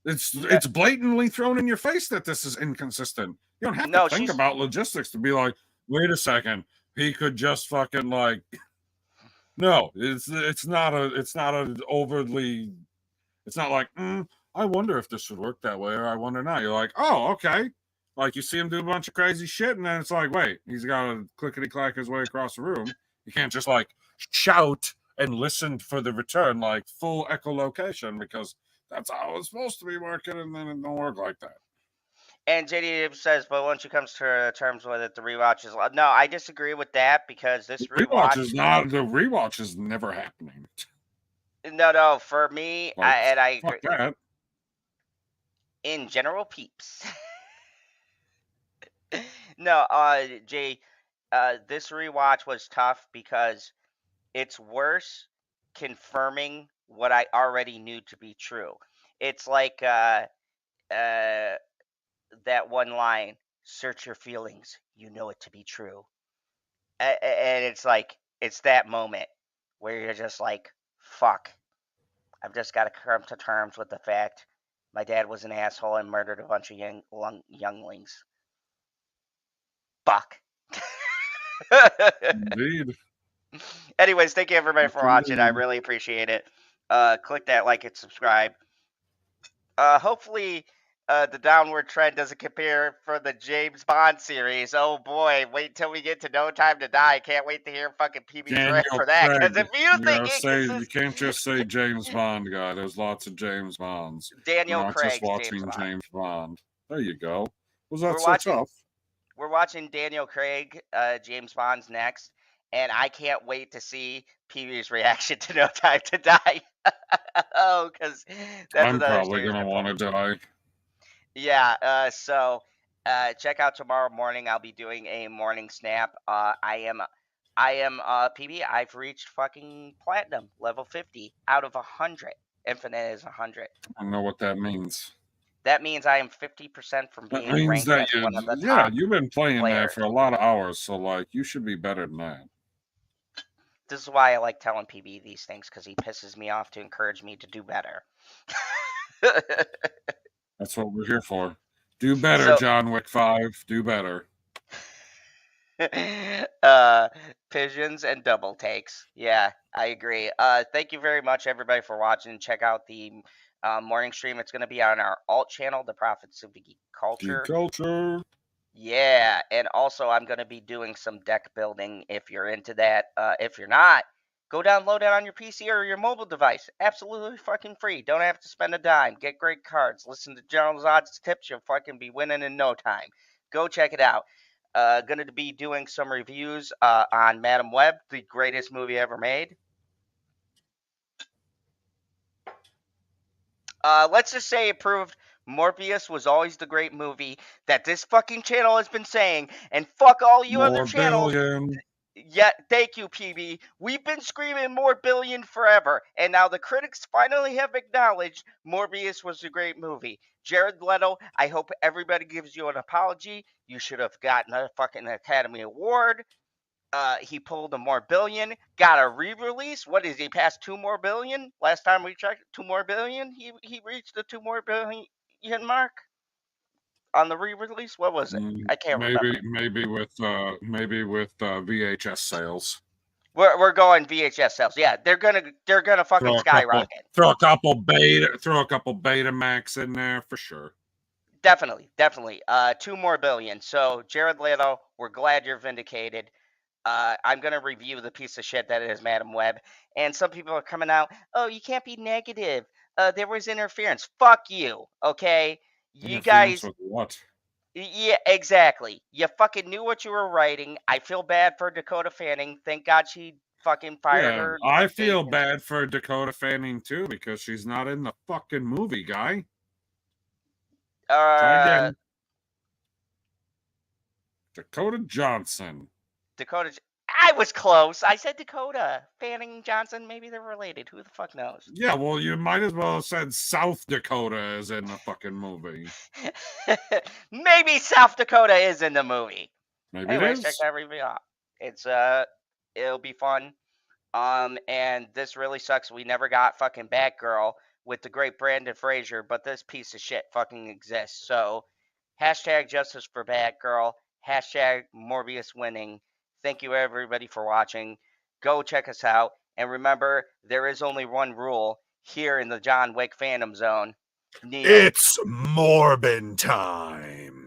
It's blatantly thrown in your face that this is inconsistent. You don't have to think about logistics to be like, wait a second, he could just fucking like. No, it's not overly. It's not like. I wonder if this would work that way, or I wonder not. You're like, oh, okay. Like, you see him do a bunch of crazy shit, and then it's like, wait, he's got to clickety-clack his way across the room. You can't just, like, shout and listen for the return, like, full echolocation, because that's how it's supposed to be working, and then it don't work like that. And JD says, but once you comes to terms with it, the rewatch is... No, I disagree with that, because this rewatch... The rewatch is never happening. No, for me, like, I agree. That. in general, peeps. No, Jay, this rewatch was tough because it's worse confirming what I already knew to be true. It's like uh, that one line, search your feelings, you know it to be true. And it's like, it's that moment where you're just like, fuck, I've just got to come to terms with the fact my dad was an asshole and murdered a bunch of younglings. Fuck. Indeed. Anyways, thank you everybody for watching. I Indeed. really appreciate it. Click that like and subscribe. Hopefully, the downward trend doesn't compare for the James Bond series. Oh boy, wait till we get to No Time to Die. Can't wait to hear fucking PB's rant Daniel for that. Because Craig. if you You think gotta it say, you consist, can't just say James Bond guy. There's lots of James Bonds. Daniel We're not just Craig's James watching Bond. James Bond. There you go. Was that We're so watching. tough? We're watching Daniel Craig, James Bond's next, and I can't wait to see PB's reaction to No Time to Die. Oh, because that's I'm another probably series. gonna want to die. Yeah. So check out tomorrow morning. I'll be doing a morning snap. I am PB. I've reached fucking platinum level 50 out of 100. Infinite is 100. I don't know what that means. That means I am 50% from That being means ranked that as one of the yeah, top you've been playing that players. for a lot of hours, so like you should be better than that. This is why I like telling PB these things, because he pisses me off to encourage me to do better. That's what we're here for. Do better, So, John Wick 5. Do better. pigeons and double takes. Yeah, I agree. Thank you very much, everybody, for watching. Check out the morning stream. It's going to be on our alt channel, The Prophets of Geek Culture. Geek culture. Yeah, and also I'm going to be doing some deck building if you're into that. If you're not, go download it on your PC or your mobile device. Absolutely fucking free. Don't have to spend a dime. Get great cards. Listen to John's Odds Tips. You'll fucking be winning in no time. Go check it out. Going to be doing some reviews on Madam Web, the greatest movie ever made. Let's just say it proved Morbius was always the great movie that this fucking channel has been saying, and fuck all you other channels. Yeah, thank you, PB. We've been screaming more billion forever, and now the critics finally have acknowledged Morbius was a great movie. Jared Leto, I hope everybody gives you an apology. You should have gotten a fucking Academy Award. He pulled a more billion, got a re-release. What is he past 2 more billion? Last time we checked, 2 more billion. He reached the 2 more billion mark on the re-release. What was it? I can't remember. Maybe with VHS sales. We're going VHS sales. Yeah, they're gonna fucking skyrocket. Throw a couple Betamax in there for sure. Definitely. 2 more billion. So Jared Leto, we're glad you're vindicated. I'm gonna review the piece of shit that is Madam Web, and some people are coming out. Oh, you can't be negative. There was interference. Fuck you. Okay, you guys. With what? Yeah, exactly. You fucking knew what you were writing. I feel bad for Dakota Fanning. Thank God she fucking fired her. I feel bad for Dakota Fanning too because she's not in the fucking movie, guy. Try again. Dakota Johnson. I was close. I said Dakota. Fanning Johnson, maybe they're related. Who the fuck knows? Yeah, well, you might as well have said South Dakota is in the fucking movie. Maybe South Dakota is in the movie. Maybe Anyways, it is. check that review out. It's it'll be fun. And this really sucks. We never got fucking Batgirl with the great Brandon Fraser, but this piece of shit fucking exists. So, hashtag justice for Batgirl. Hashtag Morbius winning. Thank you everybody for watching. Go check us out. And remember, there is only one rule here in the John Wick fandom zone. Neo. It's Morbin time.